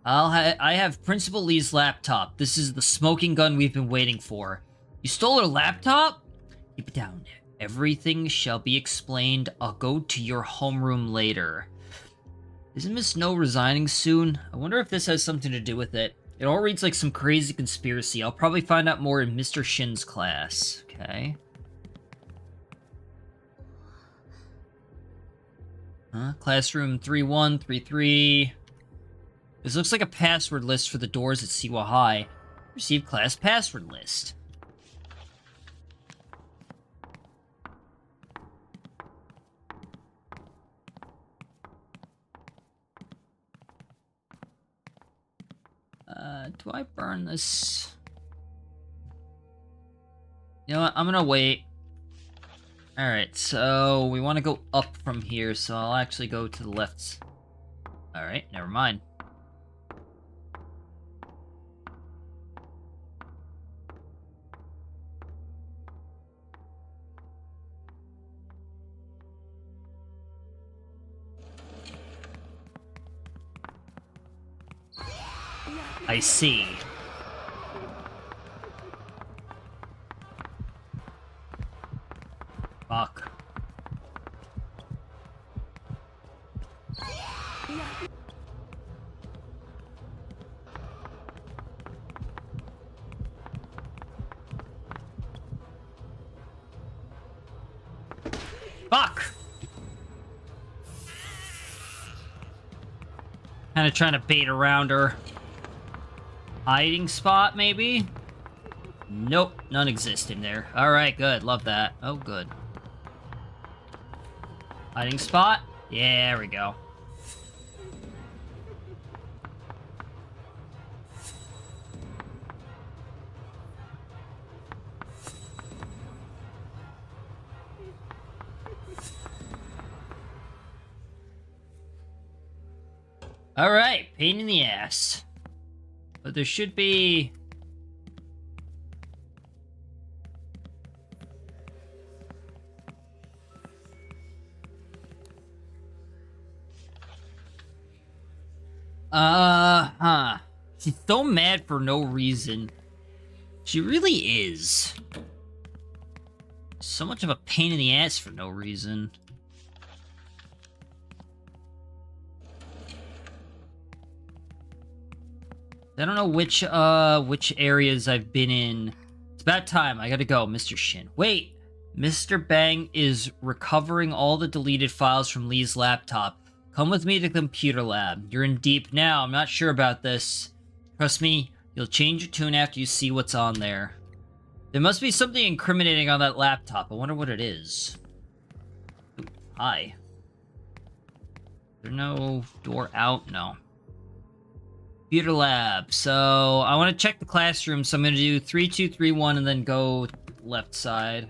Speaker 1: I have Principal Lee's laptop. This is the smoking gun we've been waiting for. You stole her laptop? Keep it down. Everything shall be explained. I'll go to your homeroom later. Isn't Miss Snow resigning soon? I wonder if this has something to do with it. It all reads like some crazy conspiracy. I'll probably find out more in Mr. Shin's class. Okay. Classroom 3133. This looks like a password list for the doors at Siwa High. Receive class password list. Do I burn this? You know what? I'm gonna wait. Alright, so we want to go up from here, so I'll actually go to the left. Alright, never mind. I see. Fuck. Fuck! Kinda trying to bait around her. Hiding spot, maybe? Nope, none exist in there. Alright, good. Love that. Oh, good. Hiding spot? Yeah, there we go. Alright, pain in the ass. But there should be... Huh. She's so mad for no reason. She really is. So much of a pain in the ass for no reason. I don't know which areas I've been in. It's about time. I gotta go, Mr. Shin. Wait! Mr. Bang is recovering all the deleted files from Lee's laptop. Come with me to the computer lab. You're in deep now. I'm not sure about this. Trust me, you'll change your tune after you see what's on there. There must be something incriminating on that laptop. I wonder what it is. Ooh, hi. Is there no door out? No. Computer lab. So, I want to check the classroom, so I'm going to do 3, 2, 3, 1, and then go left side.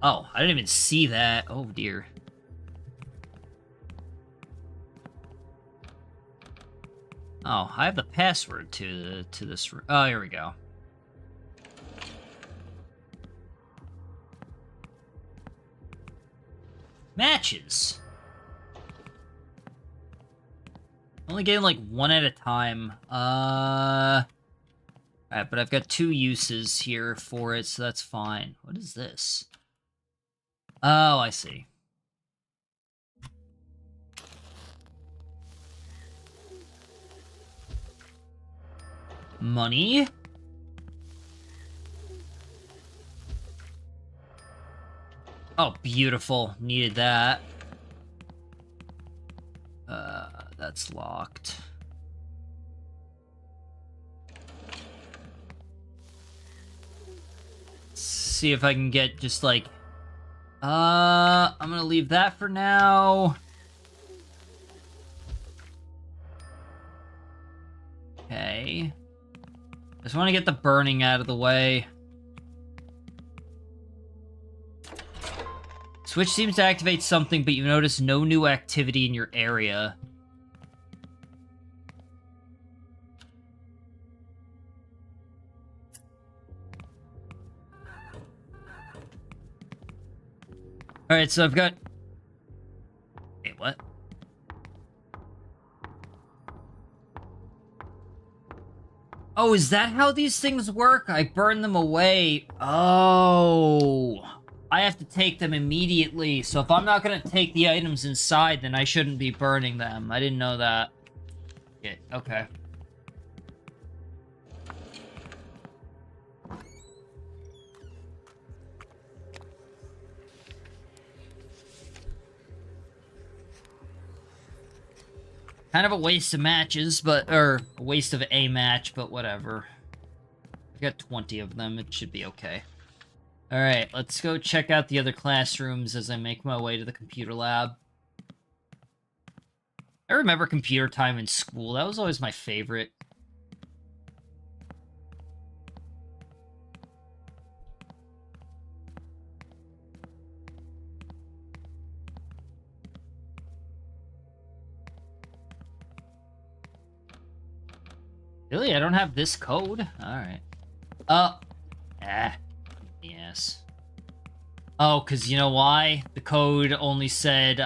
Speaker 1: Oh, I didn't even see that. Oh, dear. Oh, I have the password to this room. Oh, here we go. Matches. Only getting like one at a time. Alright, but I've got 2 uses here for it, so that's fine. What is this? Oh, I see. Money. Oh, beautiful. Needed that. That's locked. Let's see if I can get just like... I'm gonna leave that for now. Okay. Just want to get the burning out of the way. Switch seems to activate something, but you notice no new activity in your area. Alright, so I've got... Wait, what? Oh, is that how these things work? I burn them away. Oh... I have to take them immediately, so if I'm not gonna take the items inside, then I shouldn't be burning them. I didn't know that. Yeah, okay. Kind of a waste of matches, or a waste of a match, but whatever. I've got 20 of them, it should be okay. Alright, let's go check out the other classrooms as I make my way to the computer lab. I remember computer time in school. That was always my favorite. Really? I don't have this code? Alright. Yes. Oh, because you know why? The code only said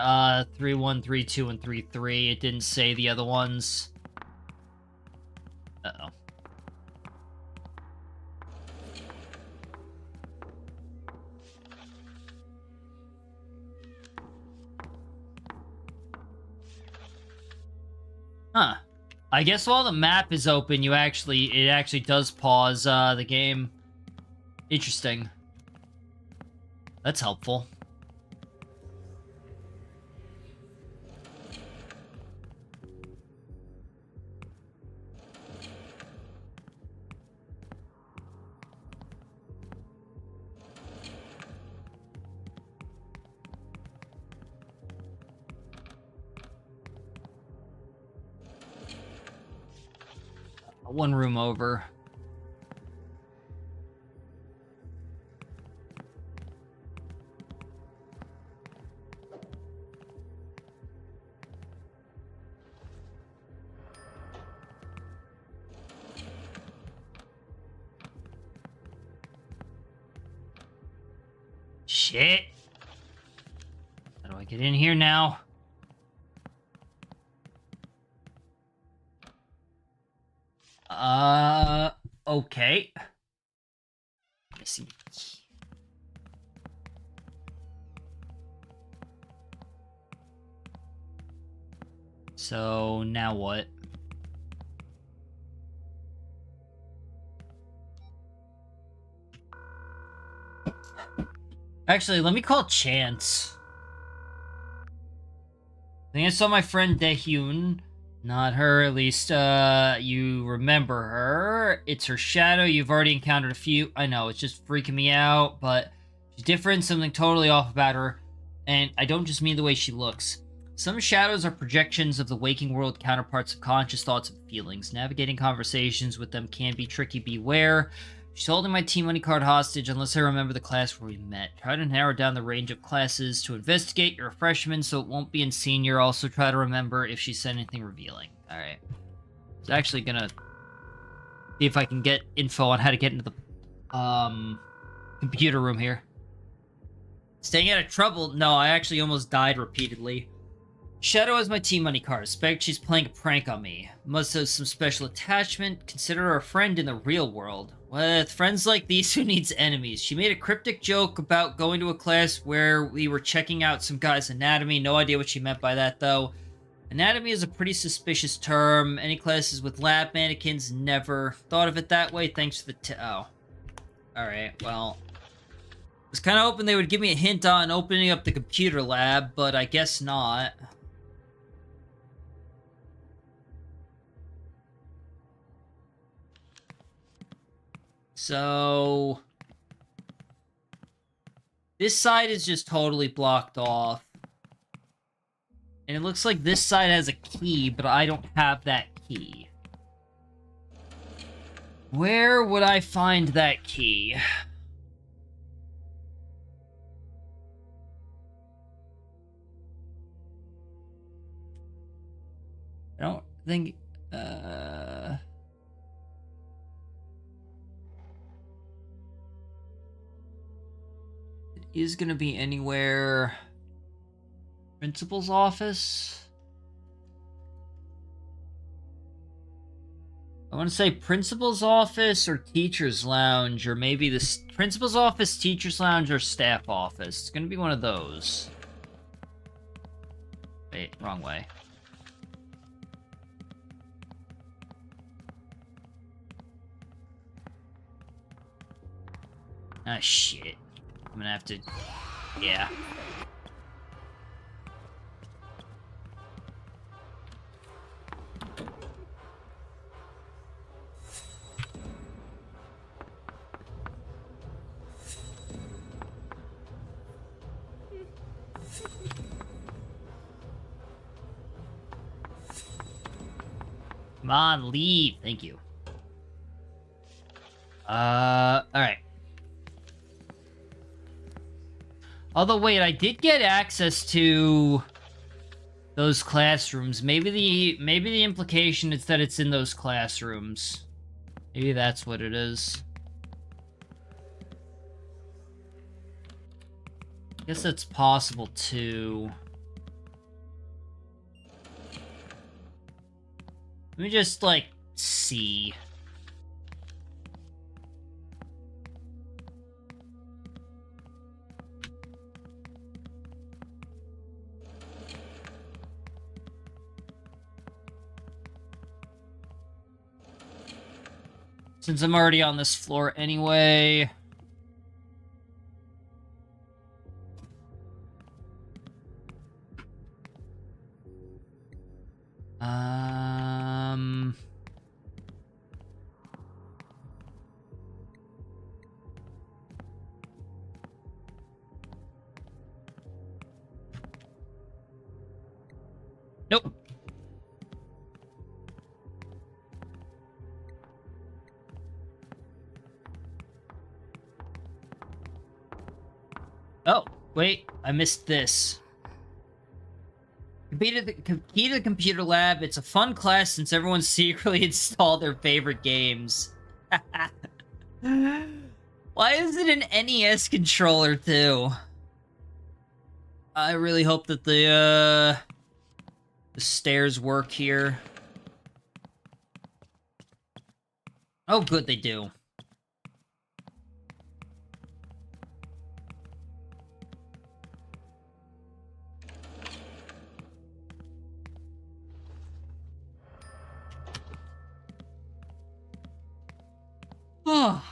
Speaker 1: 31, 32, and 33. It didn't say the other ones. Uh-oh. Huh. I guess while the map is open, it actually does pause the game. Interesting. That's helpful. One room over. Shit. How do I I get in here now? Okay. I see. So, now what? Actually, let me call Chance. I think I saw my friend Daehyun. Not her, at least, you remember her. It's her shadow. You've already encountered a few. I know, it's just freaking me out, but she's different, something totally off about her. And I don't just mean the way she looks. Some shadows are projections of the waking world, counterparts of conscious thoughts and feelings. Navigating conversations with them can be tricky. Beware. She's holding my Team Money card hostage unless I remember the class where we met. Try to narrow down the range of classes to investigate. You're a freshman, so it won't be in senior. Also try to remember if she said anything revealing. Alright. I was actually gonna see if I can get info on how to get into the computer room here. Staying out of trouble? No, I actually almost died repeatedly. Shadow has my Team Money card. I suspect she's playing a prank on me. Must have some special attachment. Consider her a friend in the real world. With friends like these, who needs enemies? She made a cryptic joke about going to a class where we were checking out some guy's anatomy. No idea what she meant by that, though. Anatomy is a pretty suspicious term. Any classes with lab mannequins? Never. Thought of it that way. Thanks for the oh. Alright, well. I was kind of hoping they would give me a hint on opening up the computer lab, but I guess not. So, this side is just totally blocked off. And it looks like this side has a key, but I don't have that key. Where would I find that key? I don't think, is gonna be anywhere. Principal's office? I want to say principal's office or teacher's lounge, or maybe the principal's office, teacher's lounge, or staff office. It's gonna be one of those. Wait, wrong way. Ah, shit. I'm gonna have to... Yeah. Come on, leave. Thank you. Alright. Although, wait, I did get access to those classrooms. Maybe the implication is that it's in those classrooms. Maybe that's what it is. I guess that's possible, too. Let me just, like, see. Since I'm already on this floor anyway. Nope. Oh, wait, I missed this. Key to the computer lab. It's a fun class since everyone secretly installed their favorite games. Why is it an NES controller, too? I really hope that the stairs work here. Oh, good, they do. Oh.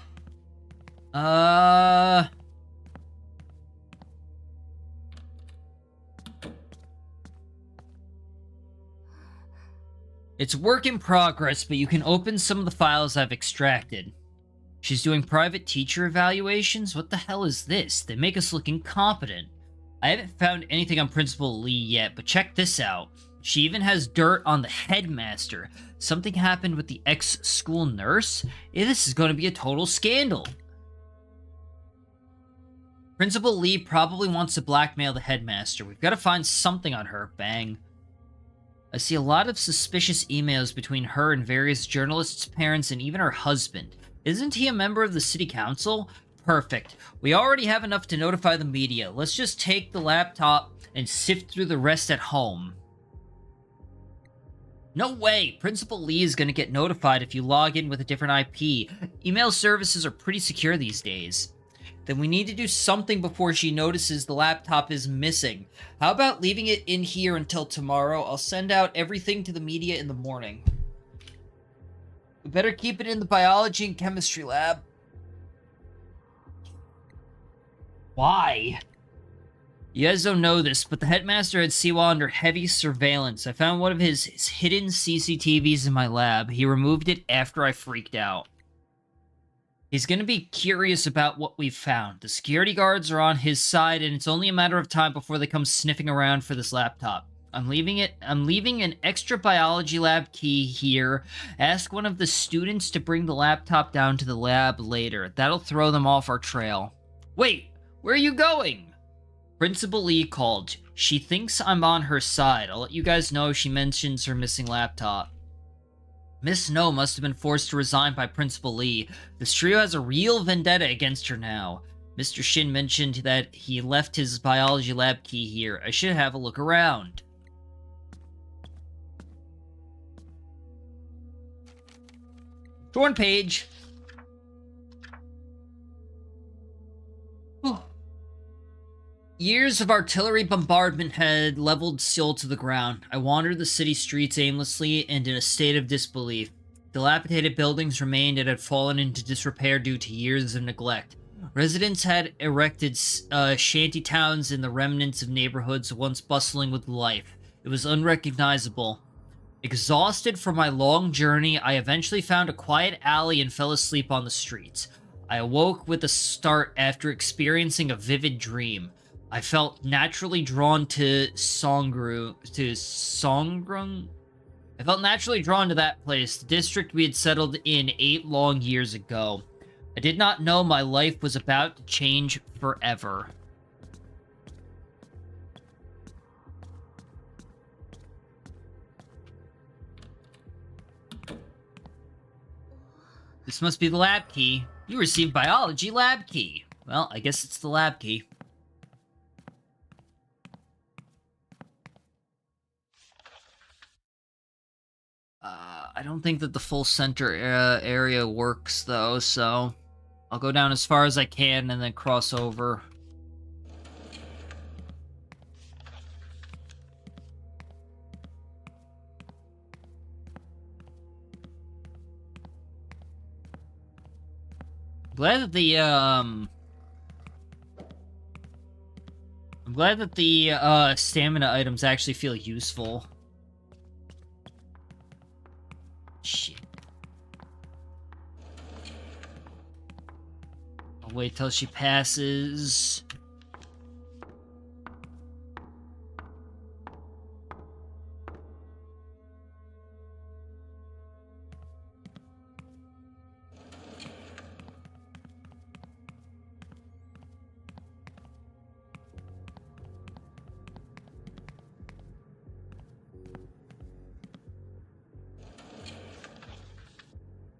Speaker 1: It's work in progress, but you can open some of the files I've extracted. She's doing private teacher evaluations? What the hell is this? They make us look incompetent. I haven't found anything on Principal Lee yet, but check this out. She even has dirt on the headmaster. Something happened with the ex-school nurse? This is going to be a total scandal. Principal Lee probably wants to blackmail the headmaster. We've got to find something on her. Bang. I see a lot of suspicious emails between her and various journalists' parents and even her husband. Isn't he a member of the city council? Perfect. We already have enough to notify the media. Let's just take the laptop and sift through the rest at home. No way! Principal Lee is going to get notified if you log in with a different IP. Email services are pretty secure these days. Then we need to do something before she notices the laptop is missing. How about leaving it in here until tomorrow? I'll send out everything to the media in the morning. We better keep it in the biology and chemistry lab. Why? You guys don't know this, but the headmaster had Siwa under heavy surveillance. I found one of his hidden CCTVs in my lab. He removed it after I freaked out. He's gonna be curious about what we've found. The security guards are on his side, and it's only a matter of time before they come sniffing around for this laptop. I'm leaving an extra biology lab key here. Ask one of the students to bring the laptop down to the lab later. That'll throw them off our trail. Wait, where are you going? Principal Lee called. She thinks I'm on her side. I'll let you guys know if she mentions her missing laptop. Miss No must have been forced to resign by Principal Lee. This trio has a real vendetta against her now. Mr. Shin mentioned that he left his biology lab key here. I should have a look around. Torn page. Years of artillery bombardment had leveled Seoul to the ground. I wandered the city streets aimlessly and in a state of disbelief. Dilapidated buildings remained and had fallen into disrepair due to years of neglect. Residents had erected shanty towns in the remnants of neighborhoods once bustling with life. It was unrecognizable. Exhausted from my long journey, I eventually found a quiet alley and fell asleep on the streets. I awoke with a start after experiencing a vivid dream. I felt naturally drawn to Songrung. I felt naturally drawn to that place, the district we had settled in 8 long years ago. I did not know my life was about to change forever. This must be the lab key. You received biology lab key. Well, I guess it's the lab key. I don't think that the full center area works, though, so I'll go down as far as I can and then cross over. I'm glad that the stamina items actually feel useful. Shit. I'll wait till she passes.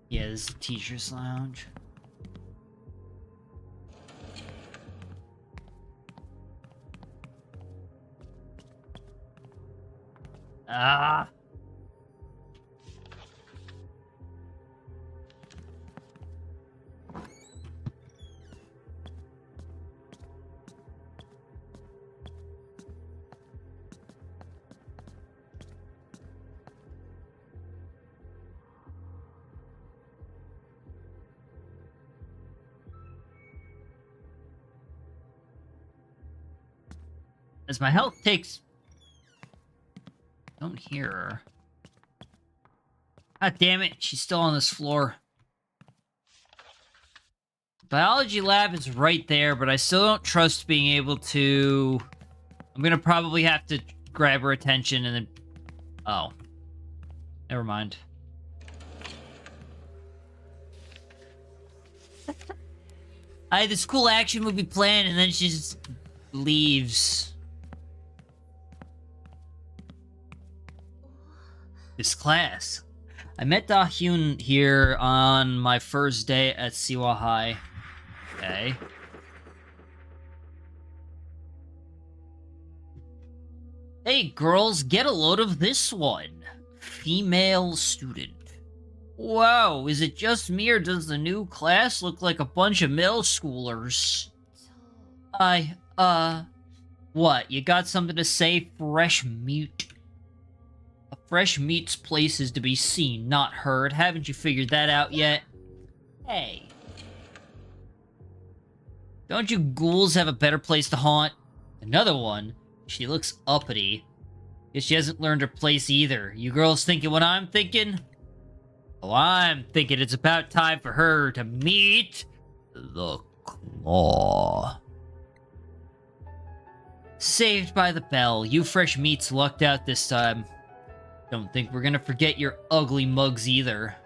Speaker 1: Yeah, this is the teacher's lounge. Ah. As my health takes... Don't hear her. God damn it, she's still on this floor. Biology lab is right there, but I still don't trust being able to... I'm gonna probably have to grab her attention and then... Oh. Never mind. I had this cool action movie planned, and then she just leaves. This class. I met Da-hyun here on my first day at Siwa High. Okay. Hey, girls, get a load of this one. Female student. Wow, is it just me or does the new class look like a bunch of middle schoolers? What? You got something to say, fresh meat? A fresh meat's place is to be seen, not heard. Haven't you figured that out yet? Hey. Don't you ghouls have a better place to haunt? Another one? She looks uppity. Guess she hasn't learned her place either. You girls thinking what I'm thinking? Oh, I'm thinking it's about time for her to meet the Claw. Saved by the bell. You fresh meats lucked out this time. Don't think we're gonna forget your ugly mugs either.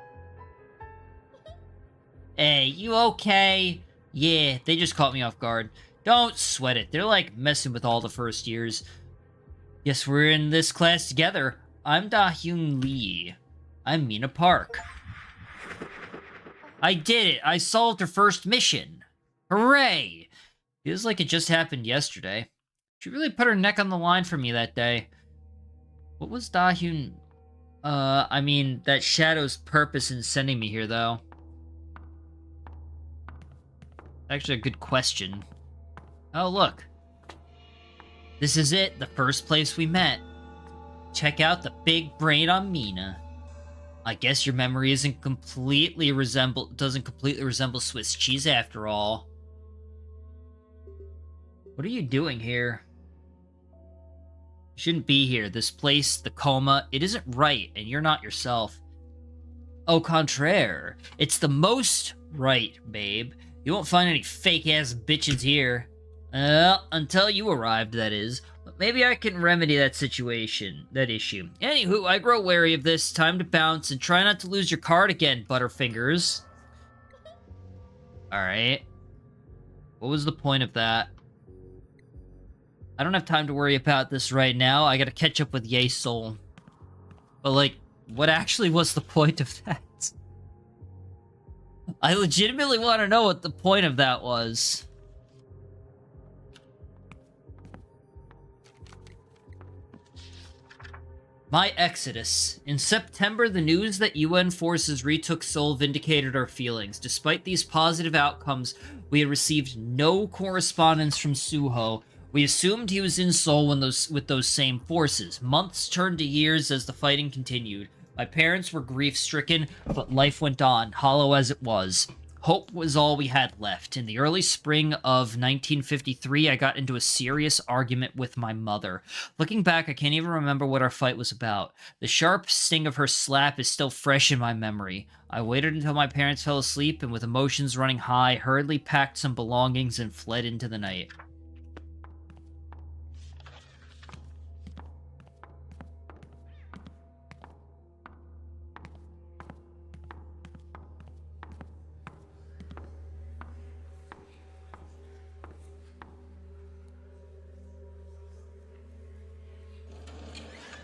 Speaker 1: Hey, you okay? Yeah, they just caught me off guard. Don't sweat it. They're like messing with all the first years. Guess we're in this class together. I'm Da-hyun Lee. I'm Mina Park. I did it! I solved her first mission! Hooray! Feels like it just happened yesterday. She really put her neck on the line for me that day. What was Da-hyun... I mean, that Shadow's purpose in sending me here, though? Actually, a good question. Oh, look. This is it, the first place we met. Check out the big brain on Mina. I guess your memory doesn't completely resemble Swiss cheese after all. What are you doing here? You shouldn't be here. This place, the Coma, it isn't right, and you're not yourself. Au contraire, it's the most right, babe. You won't find any fake-ass bitches here. Until you arrived, that is. But maybe I can remedy that issue. Anywho, I grow wary of this. Time to bounce, and try not to lose your card again, Butterfingers. Alright. What was the point of that? I don't have time to worry about this right now. I gotta catch up with Ye Soul. But, like, what actually was the point of that? I legitimately want to know what the point of that was. My exodus. In September, the news that UN forces retook Seoul vindicated our feelings. Despite these positive outcomes, we had received no correspondence from Suho. We assumed he was in Seoul with those same forces. Months turned to years as the fighting continued. My parents were grief-stricken, but life went on, hollow as it was. Hope was all we had left. In the early spring of 1953, I got into a serious argument with my mother. Looking back, I can't even remember what our fight was about. The sharp sting of her slap is still fresh in my memory. I waited until my parents fell asleep, and with emotions running high, hurriedly packed some belongings and fled into the night.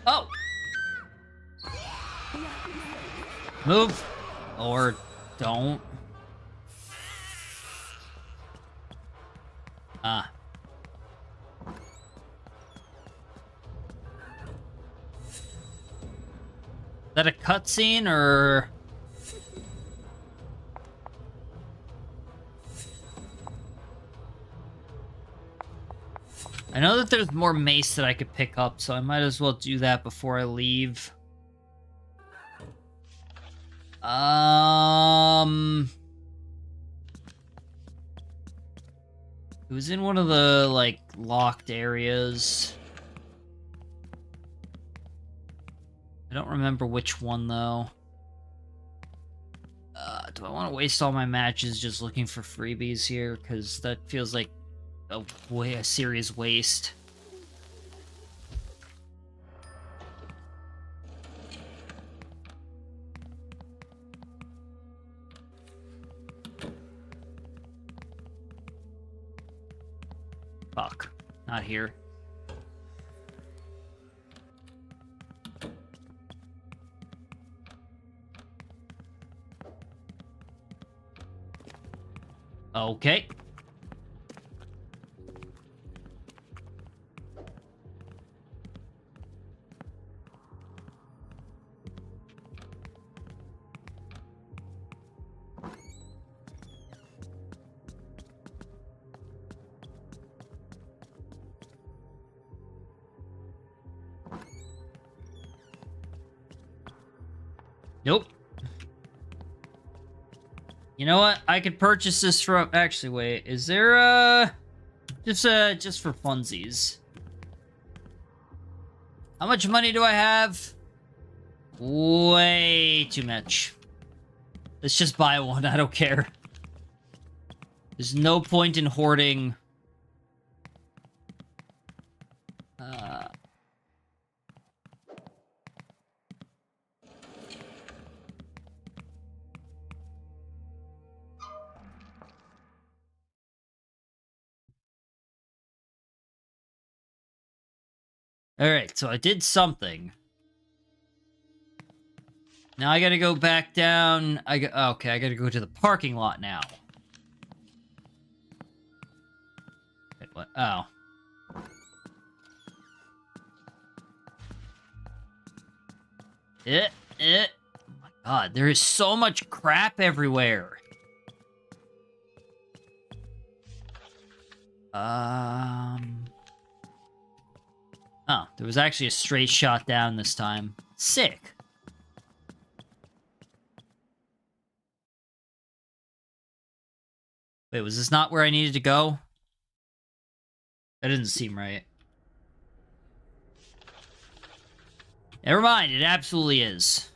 Speaker 1: Oh! Move! Or don't. Ah. that a cutscene, or... I know that there's more mace that I could pick up, so I might as well do that before I leave. It was in one of the, like, locked areas. I don't remember which one, though. Do I want to waste all my matches just looking for freebies here? Because that feels like a serious waste. Fuck. Not here. Okay. Nope. You know what? I could purchase this from... Actually, wait. Is there, just for funsies. How much money do I have? Way too much. Let's just buy one. I don't care. There's no point in hoarding... Alright, so I did something. Now I gotta go back down. Okay, I gotta go to the parking lot now. Wait, what? Oh. Oh my god, there is so much crap everywhere. Oh, there was actually a straight shot down this time. Sick. Wait, was this not where I needed to go? That didn't seem right. Never mind, it absolutely is.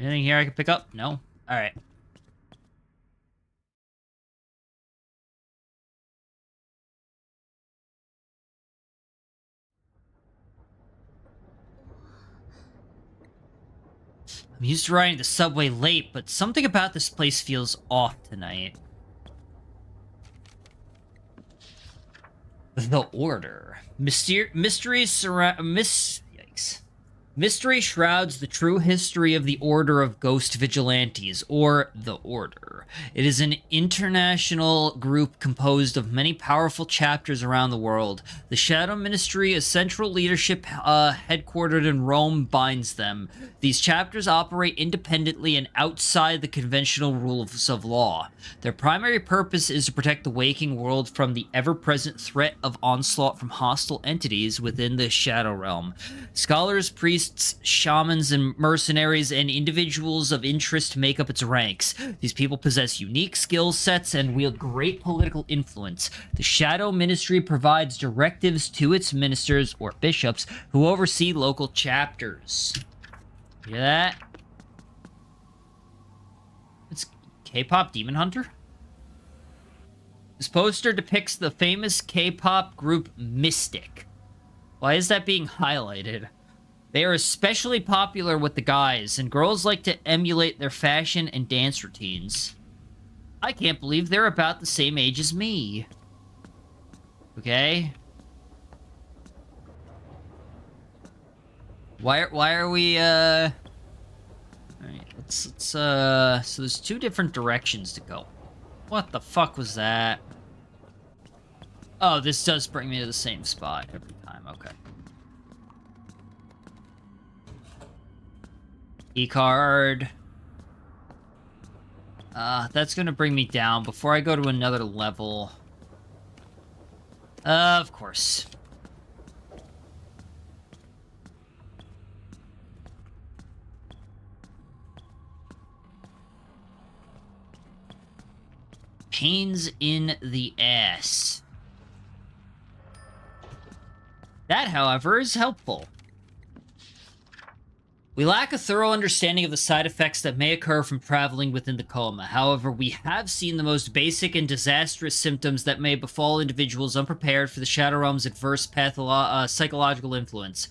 Speaker 1: Anything here I can pick up? No? Alright. I'm used to riding the subway late, but something about this place feels off tonight. The Order. Mystery shrouds the true history of the Order of Ghost Vigilantes, or the Order. It is an international group composed of many powerful chapters around the world. The Shadow Ministry, a central leadership headquartered in Rome, binds them. These chapters operate independently and outside the conventional rules of law. Their primary purpose is to protect the waking world from the ever-present threat of onslaught from hostile entities within the Shadow Realm. Scholars, priests, shamans, and mercenaries and individuals of interest make up its ranks. These people possess unique skill sets and wield great political influence. The Shadow Ministry provides directives to its ministers, or bishops, who oversee local chapters. Hear that? It's K-pop Demon Hunter? This poster depicts the famous K-pop group Mystic. Why is that being highlighted? They are especially popular with the guys, and girls like to emulate their fashion and dance routines. I can't believe they're about the same age as me. Okay. Why are we, Alright, let's, so there's two different directions to go. What the fuck was that? Oh, this does bring me to the same spot every time. Okay. E-card. That's gonna bring me down before I go to another level. Of course. Pains in the ass. That, however, is helpful. We lack a thorough understanding of the side effects that may occur from traveling within the coma. However, we have seen the most basic and disastrous symptoms that may befall individuals unprepared for the Shadow Realm's adverse psychological influence.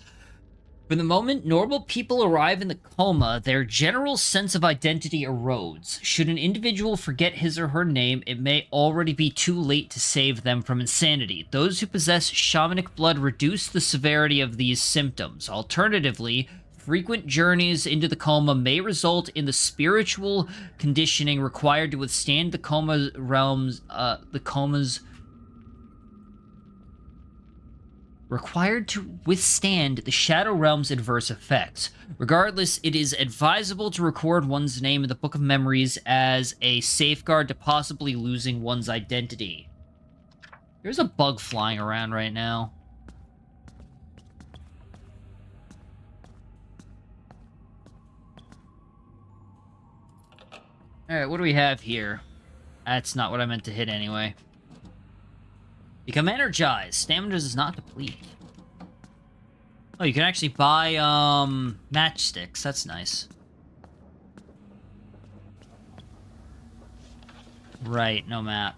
Speaker 1: From the moment normal people arrive in the coma, their general sense of identity erodes. Should an individual forget his or her name, it may already be too late to save them from insanity. Those who possess shamanic blood reduce the severity of these symptoms. Alternatively, frequent journeys into the coma may result in the spiritual conditioning required to withstand the coma's required to withstand the Shadow Realm's adverse effects. Regardless, it is advisable to record one's name in the Book of Memories as a safeguard to possibly losing one's identity. There's a bug flying around right now. Alright, what do we have here? That's not what I meant to hit anyway. Become energized. Stamina does not deplete. Oh, you can actually buy, matchsticks. That's nice. Right, no map.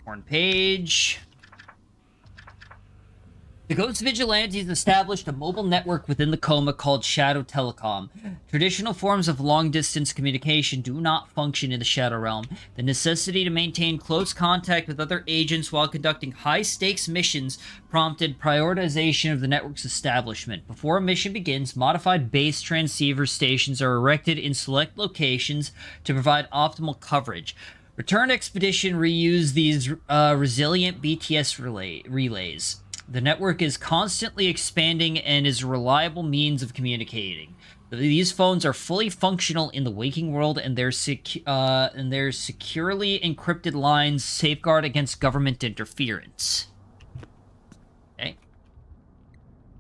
Speaker 1: Torn page. The Ghost Vigilantes established a mobile network within the coma called Shadow Telecom. Traditional forms of long-distance communication do not function in the Shadow Realm. The necessity to maintain close contact with other agents while conducting high-stakes missions prompted prioritization of the network's establishment. Before a mission begins, modified base transceiver stations are erected in select locations to provide optimal coverage. Return Expedition reused these resilient BTS relays. The network is constantly expanding and is a reliable means of communicating. These phones are fully functional in the waking world, and their securely encrypted lines safeguard against government interference. Okay.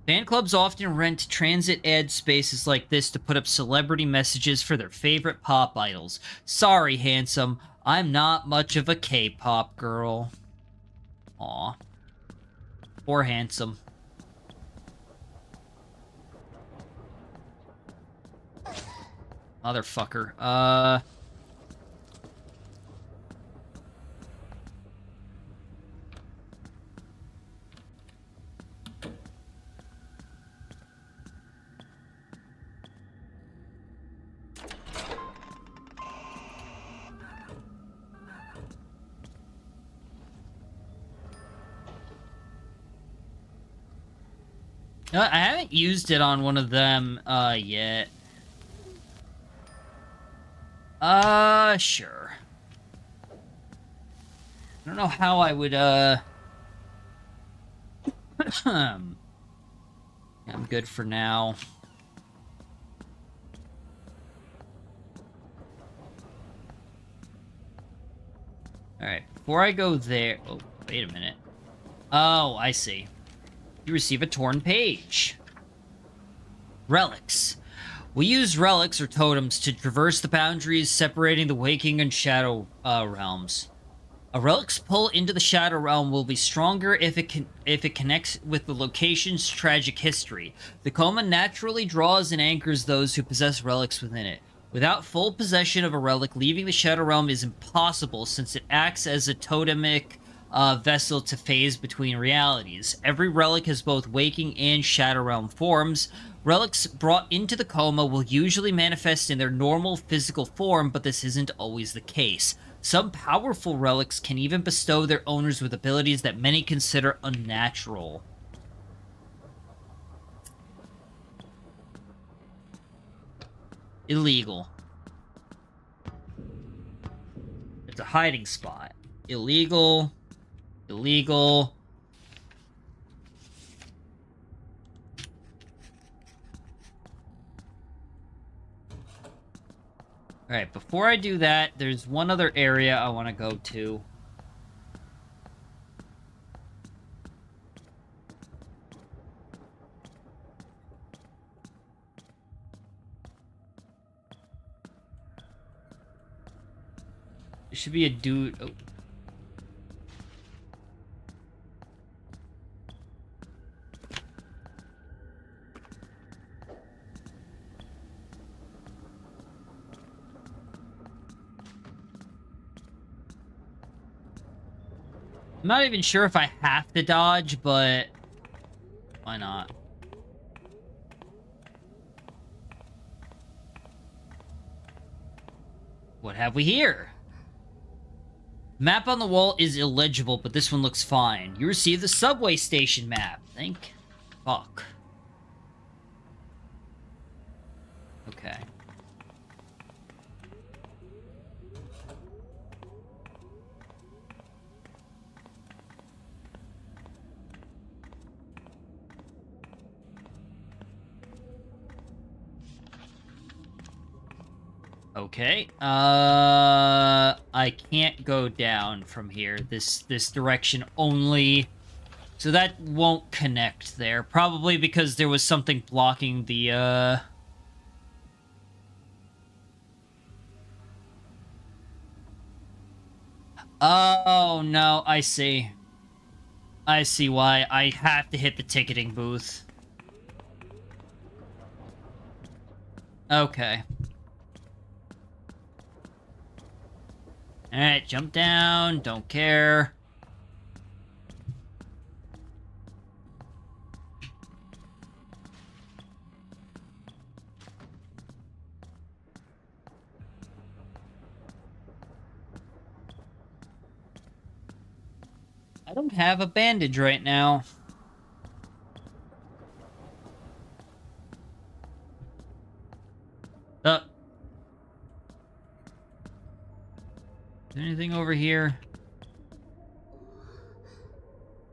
Speaker 1: Fan clubs often rent transit ad spaces like this to put up celebrity messages for their favorite pop idols. Sorry, handsome. I'm not much of a K-pop girl. Aw. Or handsome. Motherfucker. I haven't used it on one of them, yet. Sure. I don't know how I would, I'm good for now. Alright, before I go there... Oh, wait a minute. Oh, I see. You receive a torn page. Relics. We use relics or totems to traverse the boundaries separating the waking and shadow realms. A relic's pull into the Shadow Realm will be stronger if it connects with the location's tragic history. The coma naturally draws and anchors those who possess relics within it. Without full possession of a relic, leaving the Shadow Realm is impossible since it acts as a totemic vessel to phase between realities. Every relic has both waking and Shadow Realm forms. Relics brought into the coma will usually manifest in their normal physical form, but this isn't always the case. Some powerful relics can even bestow their owners with abilities that many consider unnatural. Illegal. It's a hiding spot. Illegal. Illegal. Alright, before I do that, there's one other area I want to go to. There should be a dude... Oh. I'm not even sure if I have to dodge, but why not? What have we here? Map on the wall is illegible, but this one looks fine. You received the subway station map. Thank fuck. Okay. Okay. I can't go down from here. This direction only. So that won't connect there. Probably because there was something blocking the, Oh, no. I see. I see why. I have to hit the ticketing booth. Okay. Alright, jump down. Don't care. I don't have a bandage right now. Is there anything over here?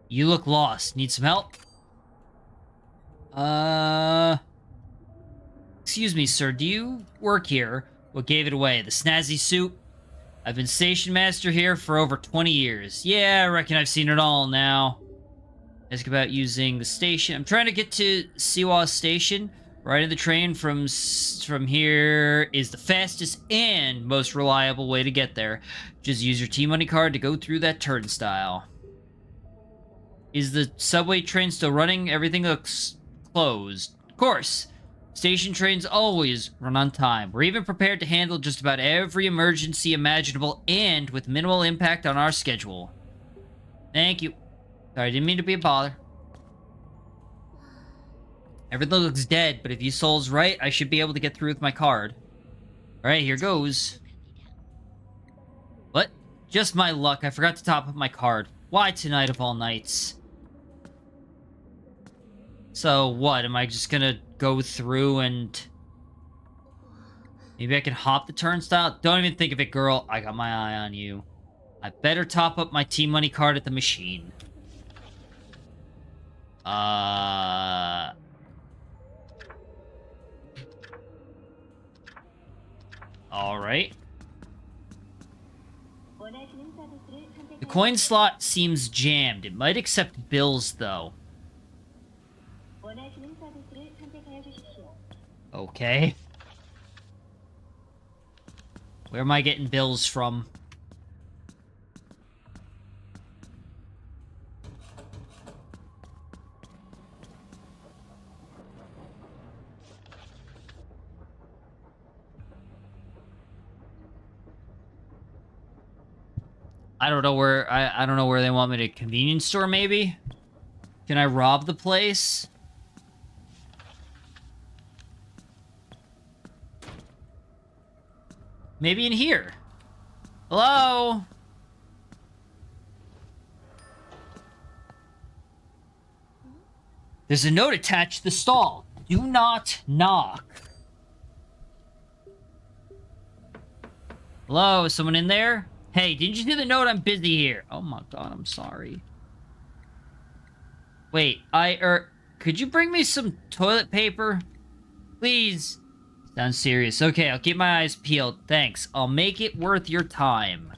Speaker 1: You look lost. Need some help? Excuse me, sir. Do you work here? What gave it away? The snazzy suit? I've been station master here for over 20 years. Yeah, I reckon I've seen it all now. Ask about using the station. I'm trying to get to Siwa Station. Riding the train from here is the fastest and most reliable way to get there. Just use your T-Money card to go through that turnstile. Is the subway train still running? Everything looks closed. Of course. Station trains always run on time. We're even prepared to handle just about every emergency imaginable and with minimal impact on our schedule. Thank you. Sorry, I didn't mean to be a bother. Everything looks dead, but if you soul's right, I should be able to get through with my card. Alright, here goes. What? Just my luck. I forgot to top up my card. Why tonight of all nights? So, what? Am I just gonna go through and... Maybe I can hop the turnstile? Don't even think of it, girl. I got my eye on you. I better top up my T-Money card at the machine. Alright. The coin slot seems jammed. It might accept bills, though. Okay. Where am I getting bills from? I don't know where I don't know where they want me to convenience store, maybe? Can I rob the place? Maybe in here. Hello? There's a note attached to the stall. Do not knock. Hello, is someone in there? Hey, didn't you see the note? I'm busy here. Oh my god, I'm sorry. Wait, could you bring me some toilet paper? Please. Sounds serious. Okay, I'll keep my eyes peeled. Thanks. I'll make it worth your time.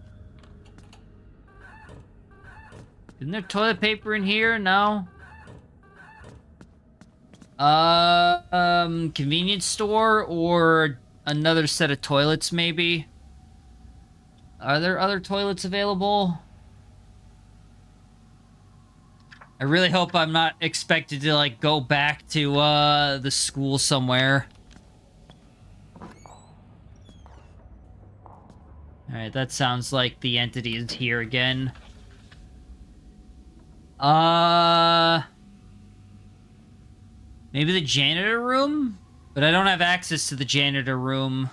Speaker 1: Isn't there toilet paper in here? No? Convenience store or another set of toilets, maybe? Are there other toilets available? I really hope I'm not expected to, like, go back to, the school somewhere. Alright, that sounds like the entity is here again. Maybe the janitor room? But I don't have access to the janitor room.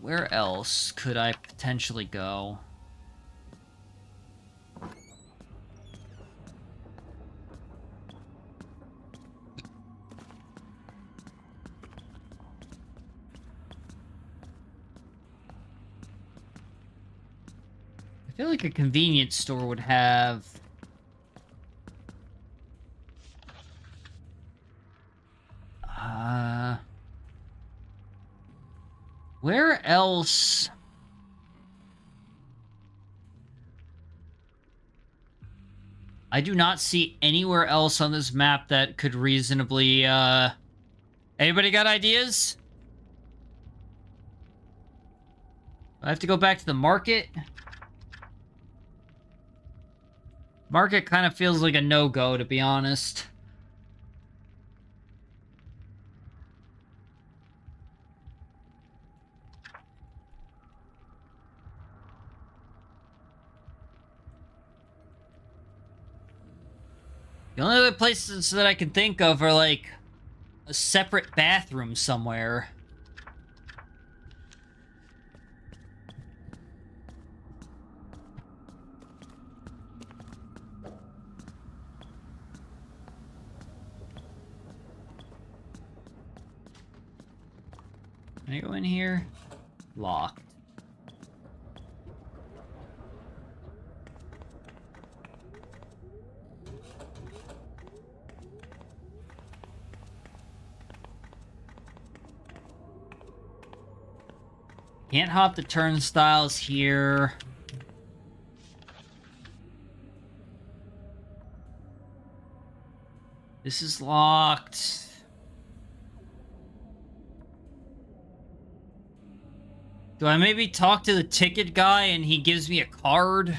Speaker 1: Where else could I potentially go? I feel like a convenience store would have... Where else? I do not see anywhere else on this map that could reasonably, Anybody got ideas? I have to go back to the market? Market kind of feels like a no-go, to be honest. The only other places that I can think of are, like, a separate bathroom somewhere. Can I go in here? Locked. Can't hop the turnstiles here. This is locked. Do I maybe talk to the ticket guy and he gives me a card?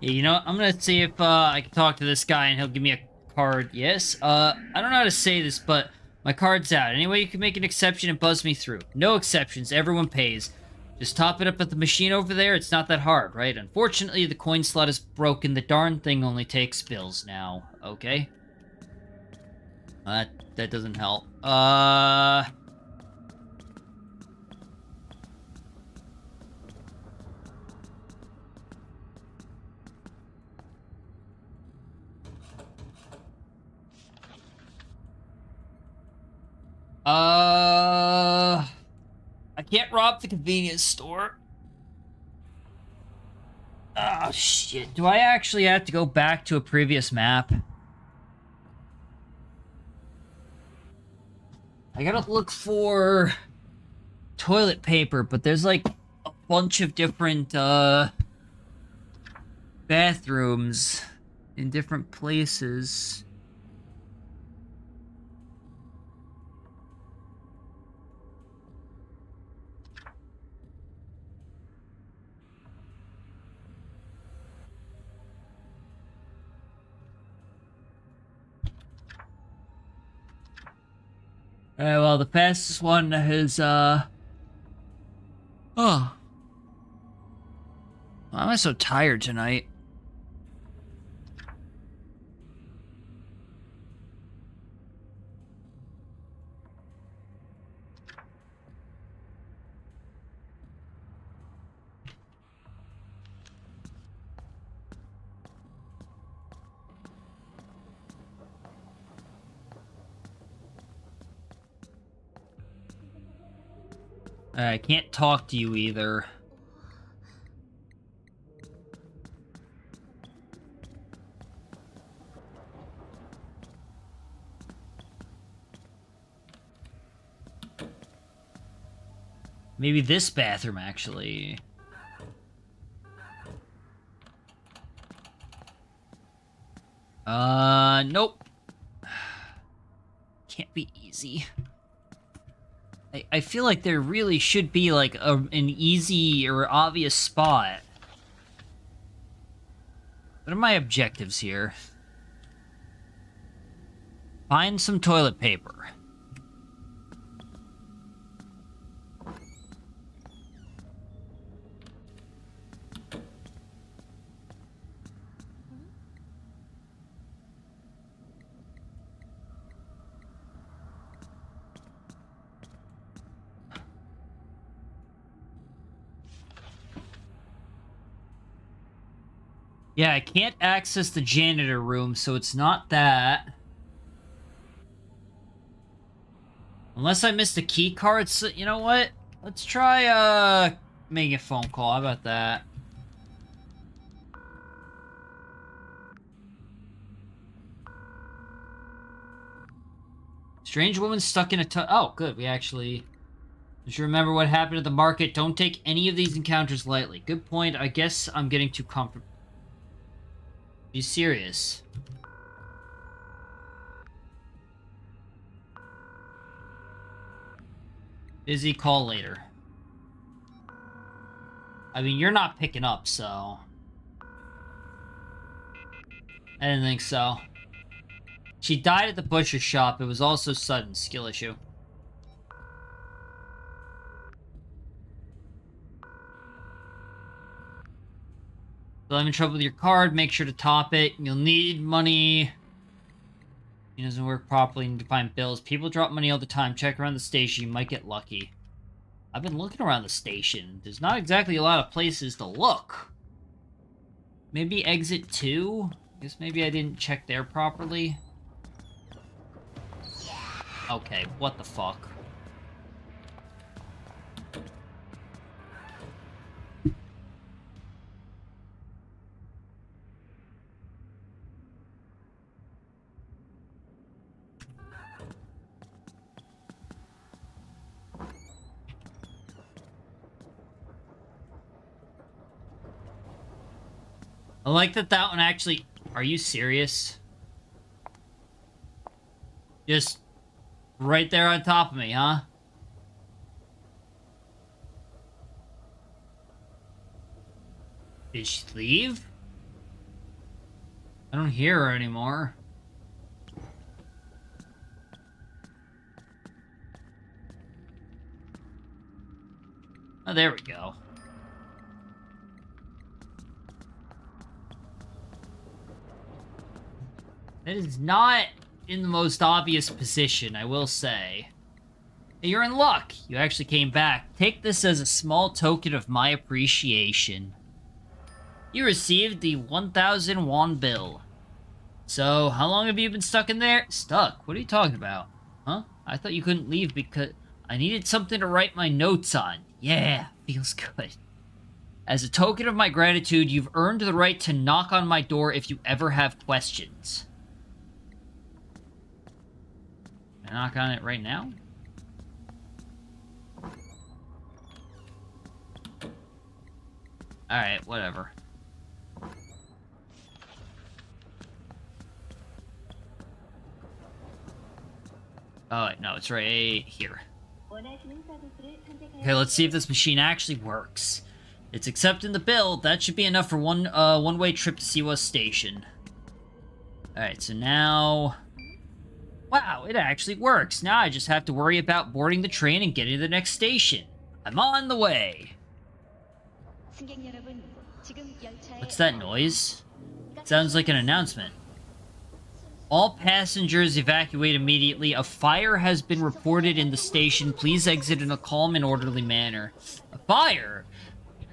Speaker 1: Yeah, you know what? I'm gonna see if I can talk to this guy and he'll give me a card. Yes? I don't know how to say this, but my card's out. Anyway, you can make an exception and buzz me through. No exceptions. Everyone pays. Just top it up at the machine over there. It's not that hard, right? Unfortunately, the coin slot is broken. The darn thing only takes bills now. Okay? That doesn't help. I can't rob the convenience store. Oh, shit. Do I actually have to go back to a previous map? I gotta look for toilet paper, but there's like a bunch of different, bathrooms in different places. Alright, well, the fastest one is, oh. Why am I so tired tonight? I can't talk to you either. Maybe this bathroom, actually. Nope. Can't be easy. I feel like there really should be, like, an easy or obvious spot. What are my objectives here? Find some toilet paper. Yeah, I can't access the janitor room, so it's not that. Unless I missed a key card, so, you know what? Let's try, making a phone call. How about that? Strange woman stuck in a oh, good. We actually... Just remember what happened at the market. Don't take any of these encounters lightly. Good point. I guess I'm getting too comfortable. Are you serious? Busy, call later. I mean, you're not picking up, so... I didn't think so. She died at the butcher shop. It was also sudden. Skill issue. So I'm in trouble with your card. Make sure to top it. You'll need money. It doesn't work properly. You need to find bills. People drop money all the time. Check around the station. You might get lucky. I've been looking around the station. There's not exactly a lot of places to look. Maybe exit 2? I guess maybe I didn't check there properly. Okay, what the fuck? I like that one actually... Are you serious? Just right there on top of me, huh? Did she leave? I don't hear her anymore. Oh, there we go. That is not in the most obvious position, I will say. Hey, you're in luck. You actually came back. Take this as a small token of my appreciation. You received the 1,000 won bill. So, how long have you been stuck in there? Stuck? What are you talking about? Huh? I thought you couldn't leave because I needed something to write my notes on. Yeah, feels good. As a token of my gratitude, you've earned the right to knock on my door if you ever have questions. Can I knock on it right now? Alright, whatever. Oh, wait, no, it's right here. Okay, let's see if this machine actually works. It's accepting the bill. That should be enough for one-way trip to Siwa Station. Alright, so now... Wow, it actually works. Now I just have to worry about boarding the train and getting to the next station. I'm on the way. What's that noise? Sounds like an announcement. All passengers evacuate immediately. A fire has been reported in the station. Please exit in a calm and orderly manner. A fire?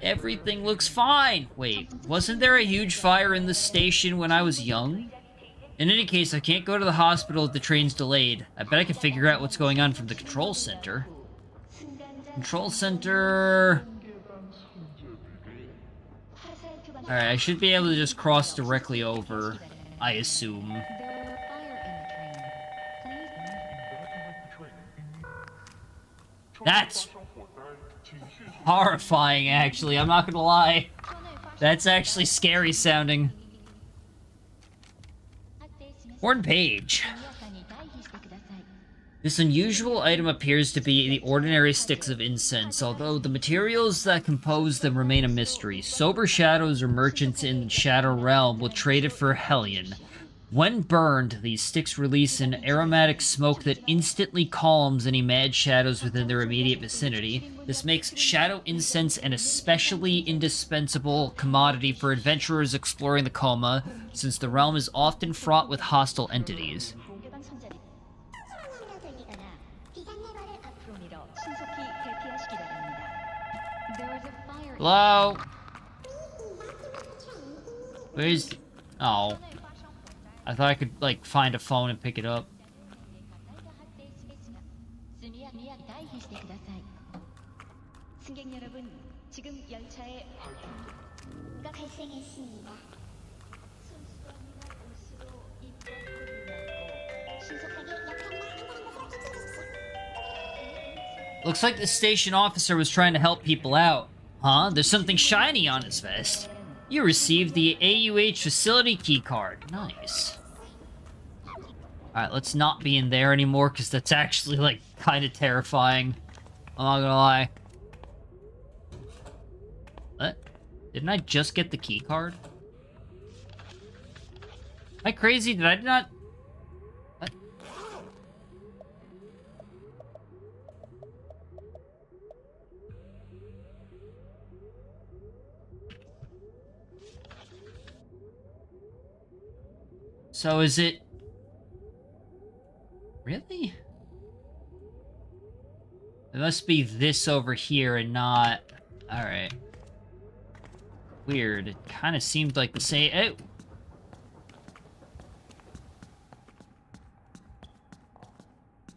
Speaker 1: Everything looks fine. Wait, wasn't there a huge fire in the station when I was young? In any case, I can't go to the hospital if the train's delayed. I bet I can figure out what's going on from the control center. Control center... Alright, I should be able to just cross directly over, I assume. That's horrifying, actually. I'm not gonna lie. That's actually scary sounding. Horn page. This unusual item appears to be the ordinary sticks of incense, although the materials that compose them remain a mystery. Sober shadows or merchants in the Shadow Realm will trade it for Hellion. When burned, these sticks release an aromatic smoke that instantly calms any mad shadows within their immediate vicinity. This makes shadow incense an especially indispensable commodity for adventurers exploring the Coma, since the realm is often fraught with hostile entities. Hello? Where's... Oh. I thought I could, like, find a phone and pick it up. Looks like the station officer was trying to help people out. Huh? There's something shiny on his vest. You received the AUH facility keycard. Nice. Alright, let's not be in there anymore, because that's actually, like, kind of terrifying. I'm not gonna lie. What? Didn't I just get the keycard? Am I crazy? Did I not... What? So is it... Really? It must be this over here and not... Alright. Weird. It kind of seemed like the same...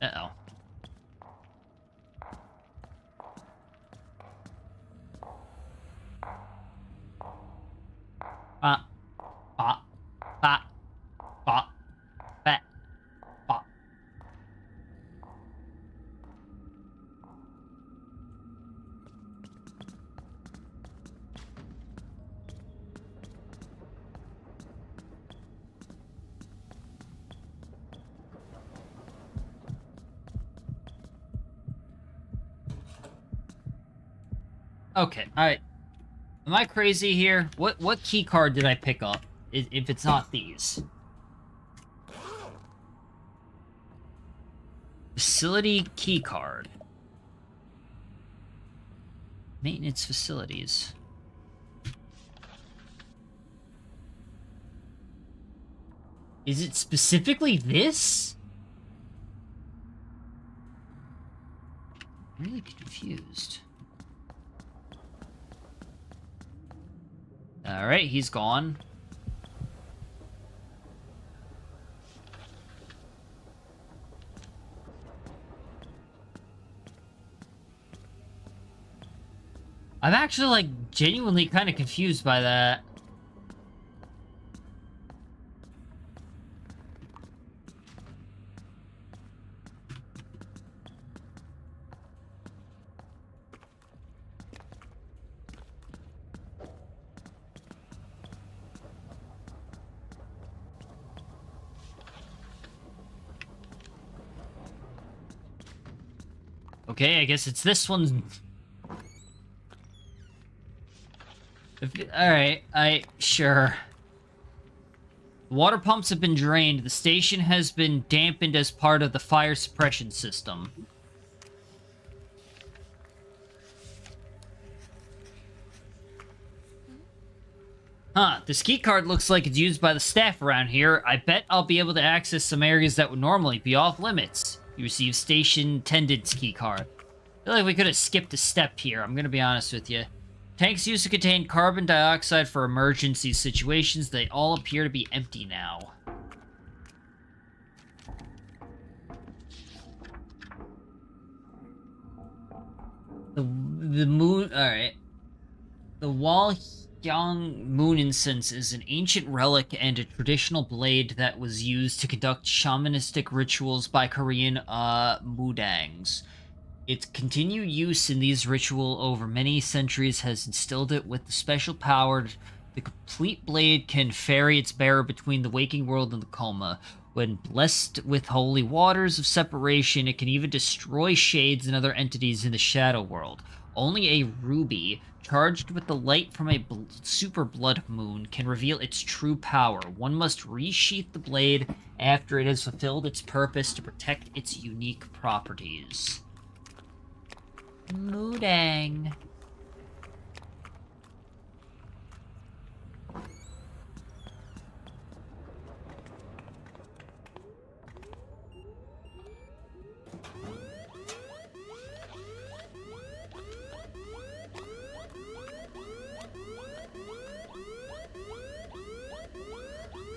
Speaker 1: Oh! Uh-oh. Ba. Ba. Ba. Ba. Ba. Ba. Okay, alright. Am I crazy here? What key card did I pick up? If it's not these. Facility key card. Maintenance facilities. Is it specifically this? I'm really confused. Alright, he's gone. I'm actually, like, genuinely kind of confused by that. Okay, I guess it's this one. Alright, sure. The water pumps have been drained. The station has been dampened as part of the fire suppression system. Huh, this key card looks like it's used by the staff around here. I bet I'll be able to access some areas that would normally be off limits. You receive station attendant's key card. I feel like we could have skipped a step here, I'm gonna be honest with you. Tanks used to contain carbon dioxide for emergency situations. They all appear to be empty now. The moon... Alright. The Walhyang moon incense is an ancient relic and a traditional blade that was used to conduct shamanistic rituals by Korean mudangs. Its continued use in these rituals over many centuries has instilled it with the special power. The complete blade can ferry its bearer between the waking world and the coma. When blessed with holy waters of separation, it can even destroy shades and other entities in the shadow world. Only a ruby, charged with the light from a super blood moon, can reveal its true power. One must resheath the blade after it has fulfilled its purpose to protect its unique properties. Mudang.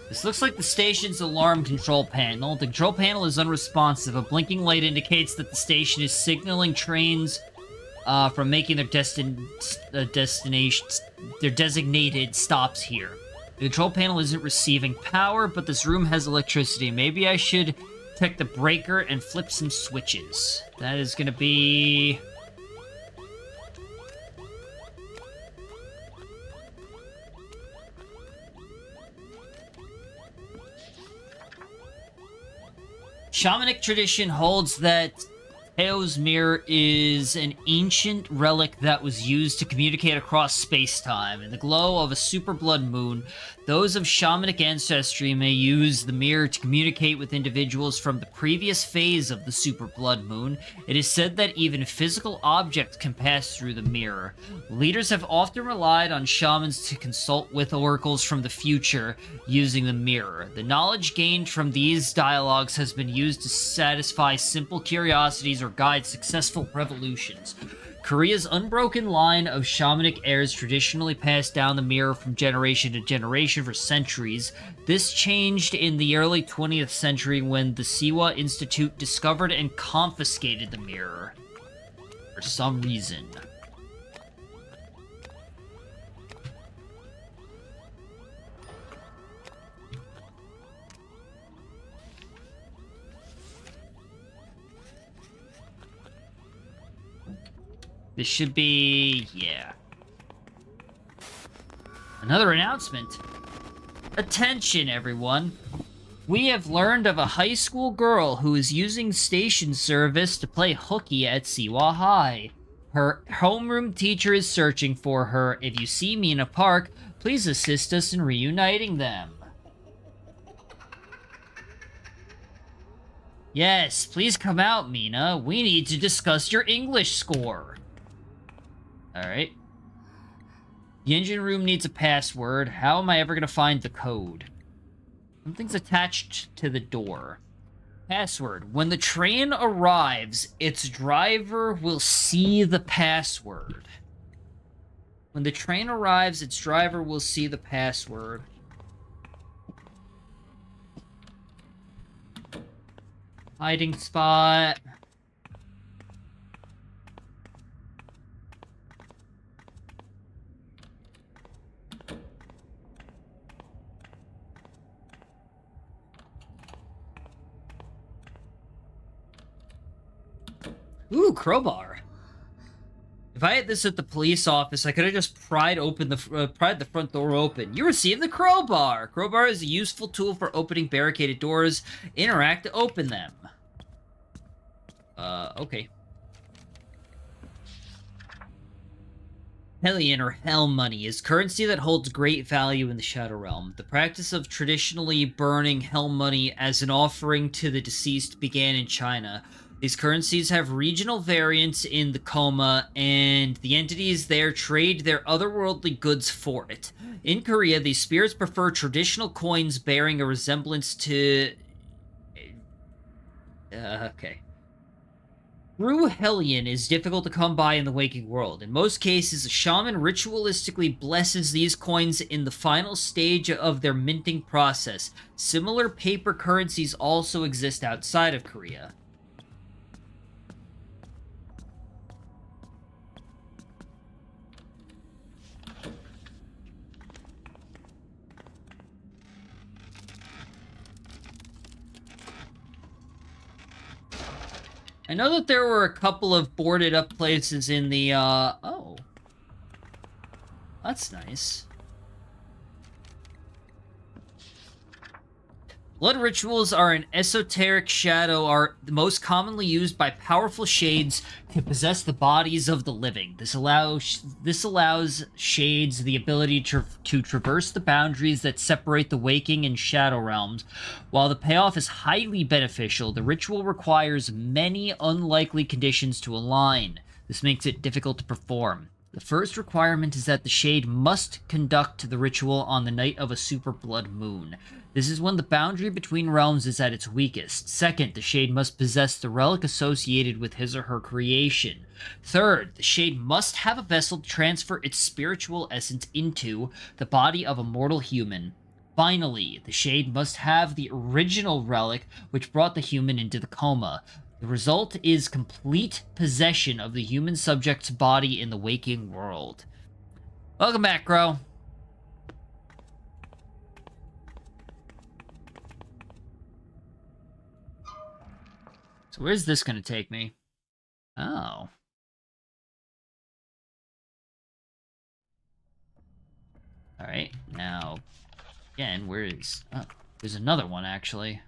Speaker 1: This looks like the station's alarm control panel. The control panel is unresponsive. A blinking light indicates that the station is signaling trains from making their designated stops here. The control panel isn't receiving power, but this room has electricity. Maybe I should check the breaker and flip some switches. That is gonna be... Shamanic tradition holds that Teo's mirror is an ancient relic that was used to communicate across space-time. In the glow of a super blood moon, those of shamanic ancestry may use the mirror to communicate with individuals from the previous phase of the super blood moon. It is said that even physical objects can pass through the mirror. Leaders have often relied on shamans to consult with oracles from the future using the mirror. The knowledge gained from these dialogues has been used to satisfy simple curiosities or guide successful revolutions. Korea's unbroken line of shamanic heirs traditionally passed down the mirror from generation to generation for centuries. This changed in the early 20th century when the Siwa Institute discovered and confiscated the mirror. For some reason. This should be... yeah. Another announcement. Attention, everyone. We have learned of a high school girl who is using station service to play hooky at Siwa High. Her homeroom teacher is searching for her. If you see Mina Park, please assist us in reuniting them. Yes, please come out, Mina. We need to discuss your English score. Alright. The engine room needs a password. How am I ever going to find the code? Something's attached to the door. Password. When the train arrives, its driver will see the password. When the train arrives, its driver will see the password. Hiding spot. Ooh, crowbar. If I had this at the police office, I could have just pried the front door open. You received the crowbar. Crowbar is a useful tool for opening barricaded doors. Interact to open them. Okay. Hellion or Hell money is currency that holds great value in the Shadow Realm. The practice of traditionally burning Hell money as an offering to the deceased began in China. These currencies have regional variants in the Coma, and the entities there trade their otherworldly goods for it. In Korea, these spirits prefer traditional coins bearing a resemblance to... okay. True Hellion is difficult to come by in the waking world. In most cases, a shaman ritualistically blesses these coins in the final stage of their minting process. Similar paper currencies also exist outside of Korea. I know that there were a couple of boarded up places in the, oh. That's nice. Blood rituals are an esoteric shadow art most commonly used by powerful shades to possess the bodies of the living. This allows shades the ability to traverse the boundaries that separate the waking and shadow realms. While the payoff is highly beneficial, the ritual requires many unlikely conditions to align. This makes it difficult to perform. The first requirement is that the shade must conduct the ritual on the night of a super blood moon. This is when the boundary between realms is at its weakest. Second, the shade must possess the relic associated with his or her creation. Third, the shade must have a vessel to transfer its spiritual essence into the body of a mortal human. Finally, the shade must have the original relic which brought the human into the coma. The result is complete possession of the human subject's body in the waking world. Welcome back, Crow. So where's this going to take me? Oh. Alright, now, again, where is... Oh, there's another one, actually.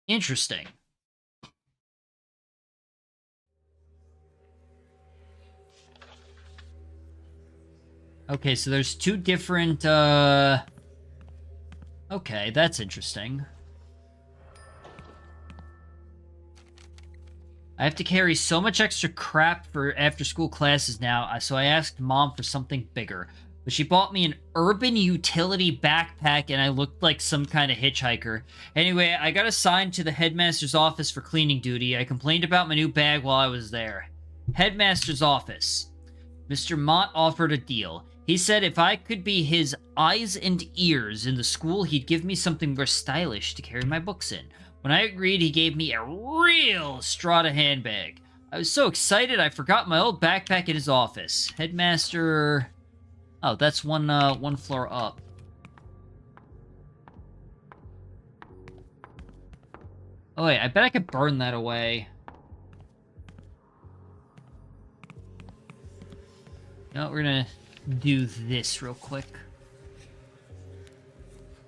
Speaker 1: Interesting. Okay, so there's two different, okay, that's interesting. I have to carry so much extra crap for after-school classes now, so I asked Mom for something bigger. But she bought me an urban utility backpack, and I looked like some kind of hitchhiker. Anyway, I got assigned to the headmaster's office for cleaning duty. I complained about my new bag while I was there. Headmaster's office. Mr. Mott offered a deal. He said if I could be his eyes and ears in the school, he'd give me something more stylish to carry my books in. When I agreed, he gave me a real Strata handbag. I was so excited I forgot my old backpack in his office. Headmaster... Oh, that's one floor up. Oh wait, I bet I could burn that away. No, we're gonna do this real quick.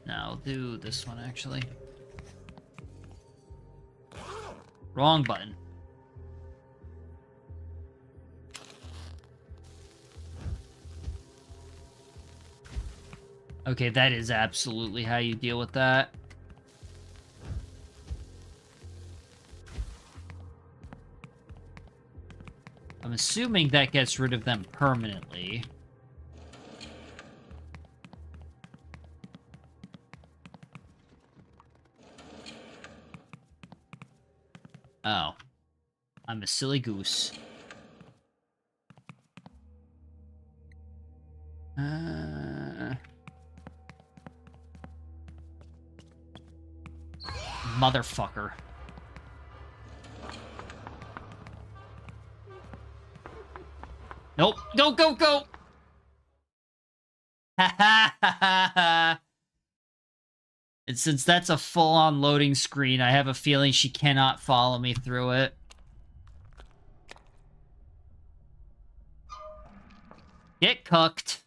Speaker 1: No, I'll do this one, actually. Wrong button. Okay, that is absolutely how you deal with that. I'm assuming that gets rid of them permanently. Oh. I'm a silly goose. Motherfucker. Nope. Go, go, go! Ha ha ha ha ha! And since that's a full-on loading screen, I have a feeling she cannot follow me through it. Get cooked.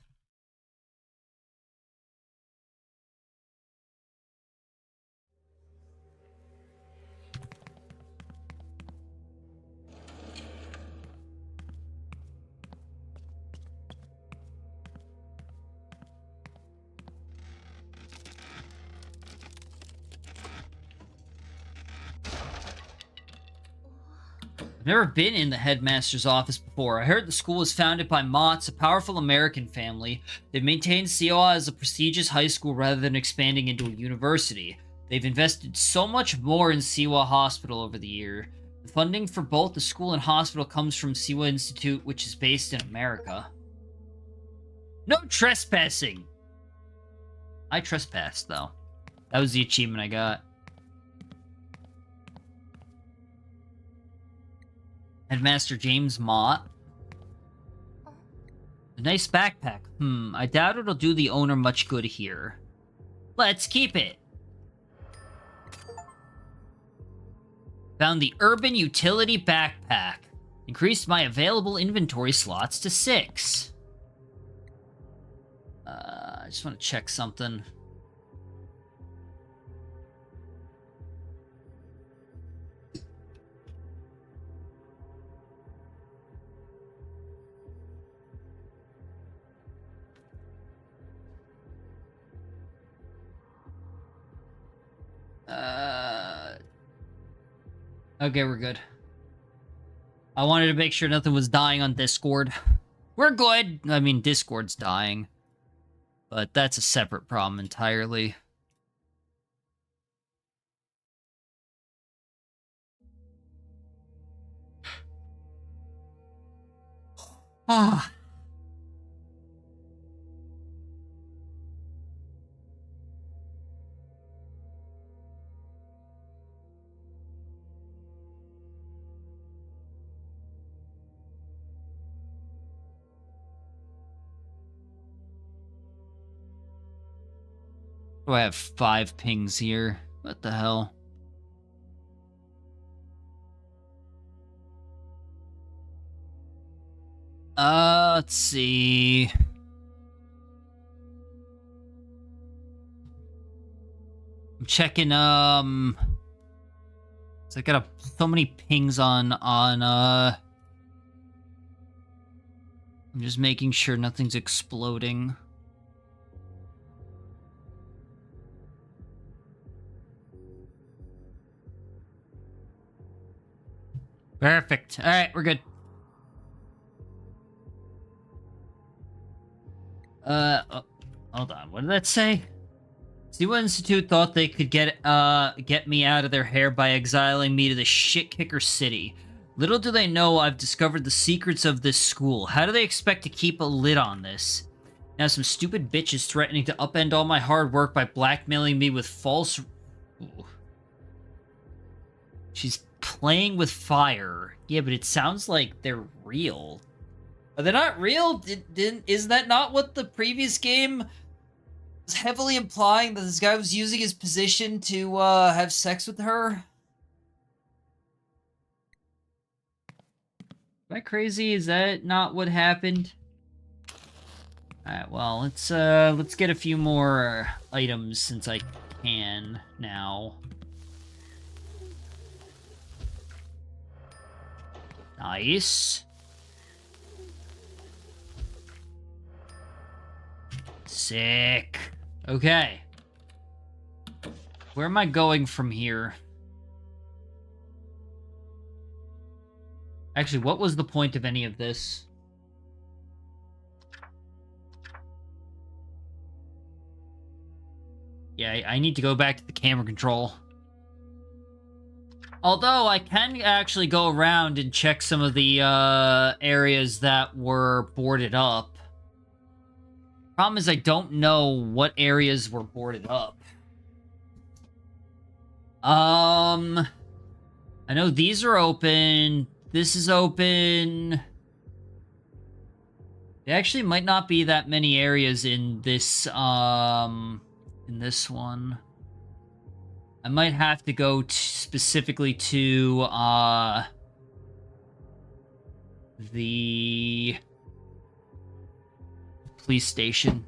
Speaker 1: Never been in the headmaster's office before. I heard the school was founded by Motts, a powerful American family. They've maintained COA as a prestigious high school rather than expanding into a university. They've invested so much more in Siwa Hospital over the year. The funding for both the school and hospital comes from Siwa Institute, which is based in America. No trespassing! I trespassed, though. That was the achievement I got. Headmaster James Mott. A nice backpack. I doubt it'll do the owner much good here. Let's keep it. Found the Urban Utility Backpack. Increased my available inventory slots to 6. I just want to check something. Okay, we're good. I wanted to make sure nothing was dying on Discord. We're good! I mean, Discord's dying. But that's a separate problem entirely. Ah. Oh, I have 5 pings here. What the hell? Let's see. I'm checking, so I got so many pings on, I'm just making sure nothing's exploding. Perfect. Alright, we're good. Hold on. What did that say? Siwa Institute thought they could get me out of their hair by exiling me to the shit-kicker city. Little do they know I've discovered the secrets of this school. How do they expect to keep a lid on this? Now some stupid bitch is threatening to upend all my hard work by blackmailing me with false... Ooh. She's playing with fire. Yeah, but it sounds like they're real. Are they not real? Isn't that not what the previous game was heavily implying, that this guy was using his position to have sex with her? Am I crazy? Is that not what happened? Alright, well, let's get a few more items since I can now. Nice. Sick. Okay. Where am I going from here? Actually, what was the point of any of this? Yeah, I need to go back to the camera control. Although, I can actually go around and check some of the areas that were boarded up. Problem is, I don't know what areas were boarded up. I know these are open. This is open. There actually might not be that many areas in this one. I might have to go specifically to, the police station.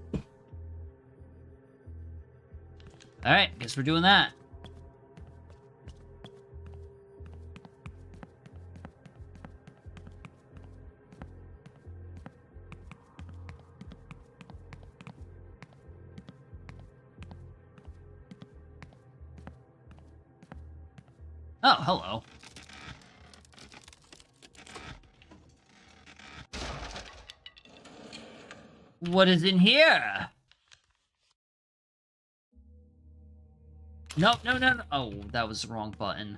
Speaker 1: Alright, guess we're doing that. Oh, hello. What is in here? No, no, no, no. Oh, that was the wrong button.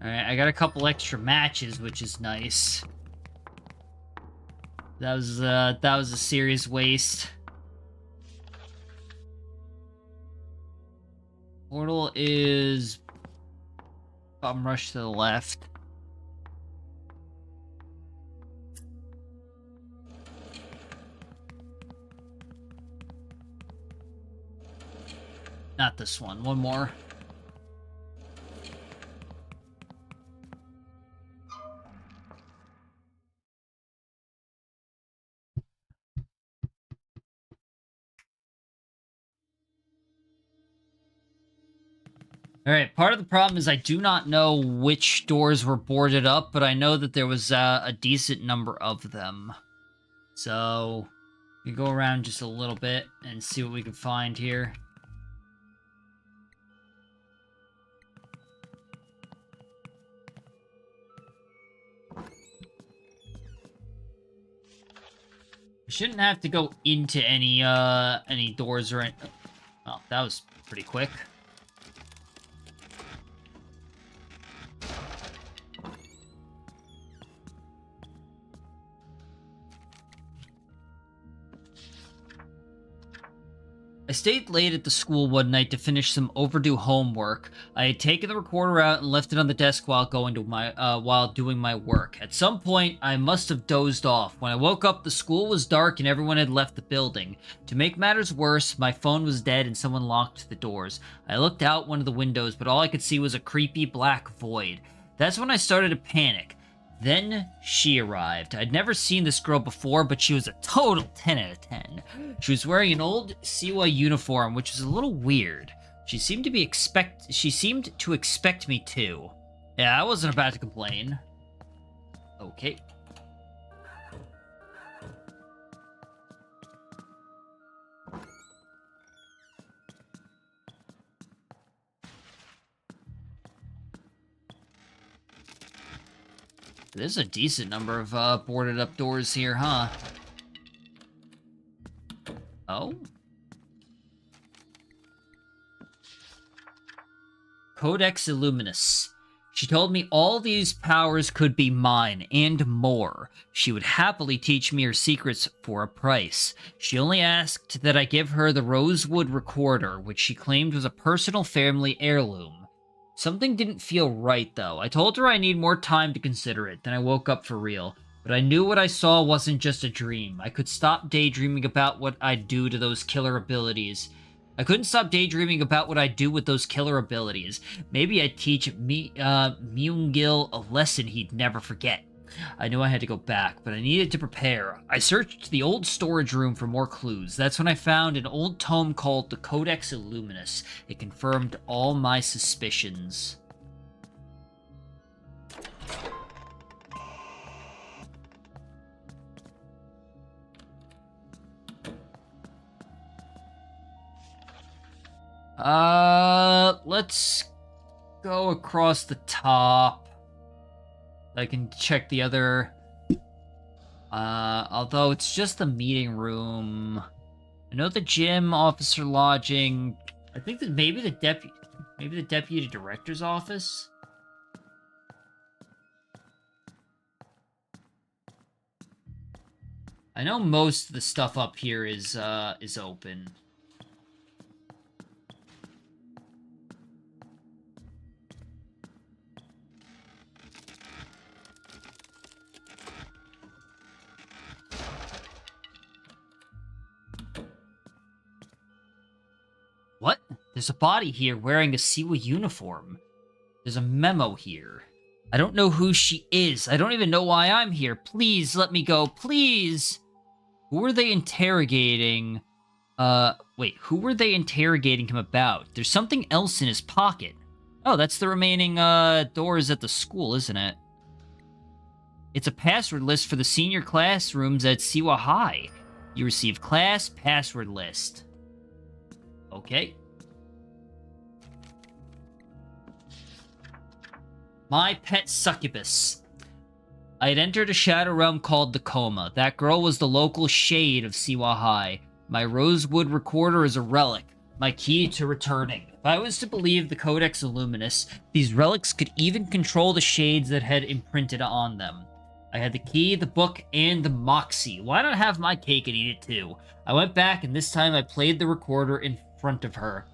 Speaker 1: Alright, I got a couple extra matches, which is nice. That was a serious waste. Portal is bum rush to the left. Not this one. One more. Alright, part of the problem is I do not know which doors were boarded up, but I know that there was a decent number of them. So, we go around just a little bit and see what we can find here. We shouldn't have to go into any doors or anything. Oh, that was pretty quick. I stayed late at the school one night to finish some overdue homework. I had taken the recorder out and left it on the desk while doing my work. At some point, I must have dozed off. When I woke up, the school was dark and everyone had left the building. To make matters worse, my phone was dead and someone locked the doors. I looked out one of the windows, but all I could see was a creepy black void. That's when I started to panic. Then she arrived. I'd never seen this girl before, but she was a total 10 out of 10. She was wearing an old Siwa uniform, which was a little weird. She seemed to expect me too. Yeah, I wasn't about to complain. Okay. There's a decent number of boarded up doors here, huh? Oh? Codex Illuminus. She told me all these powers could be mine, and more. She would happily teach me her secrets for a price. She only asked that I give her the Rosewood recorder, which she claimed was a personal family heirloom. Something didn't feel right, though. I told her I need more time to consider it, then I woke up for real. But I knew what I saw wasn't just a dream. I could stop daydreaming about what I'd do to those killer abilities. I couldn't stop daydreaming about what I'd do with those killer abilities. Maybe I'd teach Myungil a lesson he'd never forget. I knew I had to go back, but I needed to prepare. I searched the old storage room for more clues. That's when I found an old tome called the Codex Illuminus. It confirmed all my suspicions. Let's go across the top. I can check the other... although it's just the meeting room. I know the gym, officer lodging. I think that maybe the deputy director's office. I know most of the stuff up here is open. What? There's a body here wearing a Siwa uniform. There's a memo here. I don't know who she is. I don't even know why I'm here. Please let me go. Please! Who are they interrogating? Wait, who were they interrogating him about? There's something else in his pocket. Oh, that's the remaining, doors at the school, isn't it? It's a password list for the senior classrooms at Siwa High. You receive class password list. Okay. My pet succubus. I had entered a shadow realm called the Coma. That girl was the local shade of Siwa High. My rosewood recorder is a relic, my key to returning. If I was to believe the Codex Illuminus, these relics could even control the shades that had imprinted on them. I had the key, the book, and the moxie. Why not have my cake and eat it too? I went back, and this time I played the recorder in front of her.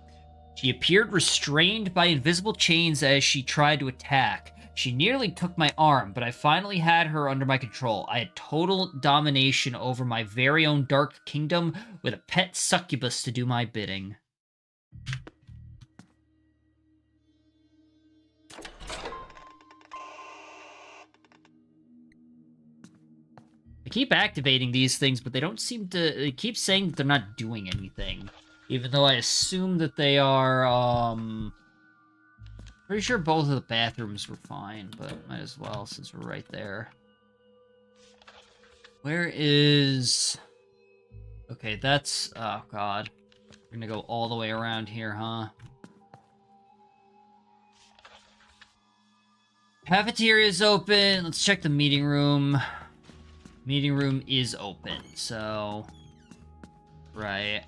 Speaker 1: She appeared restrained by invisible chains as she tried to attack. She nearly took my arm, but I finally had her under my control. I had total domination over my very own dark kingdom with a pet succubus to do my bidding. I keep activating these things, but they don't seem to... They keep saying that they're not doing anything. Even though I assume that they are, Pretty sure both of the bathrooms were fine, but might as well since we're right there. Where is... Okay, that's... Oh, God. We're gonna go all the way around here, huh? Cafeteria's open. Let's check the meeting room. Meeting room is open, so... Right.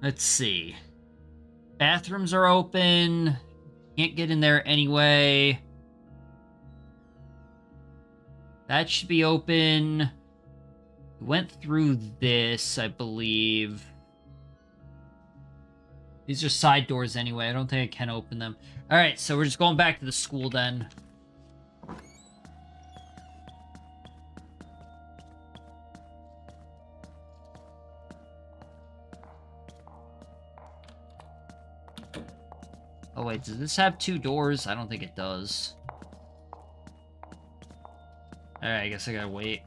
Speaker 1: Let's see. Bathrooms are open. Can't get in there anyway. That should be open. We went through this, I believe. These are side doors anyway. I don't think I can open them. Alright, so we're just going back to the school then. Oh wait, does this have 2 doors? I don't think it does. Alright, I guess I gotta wait.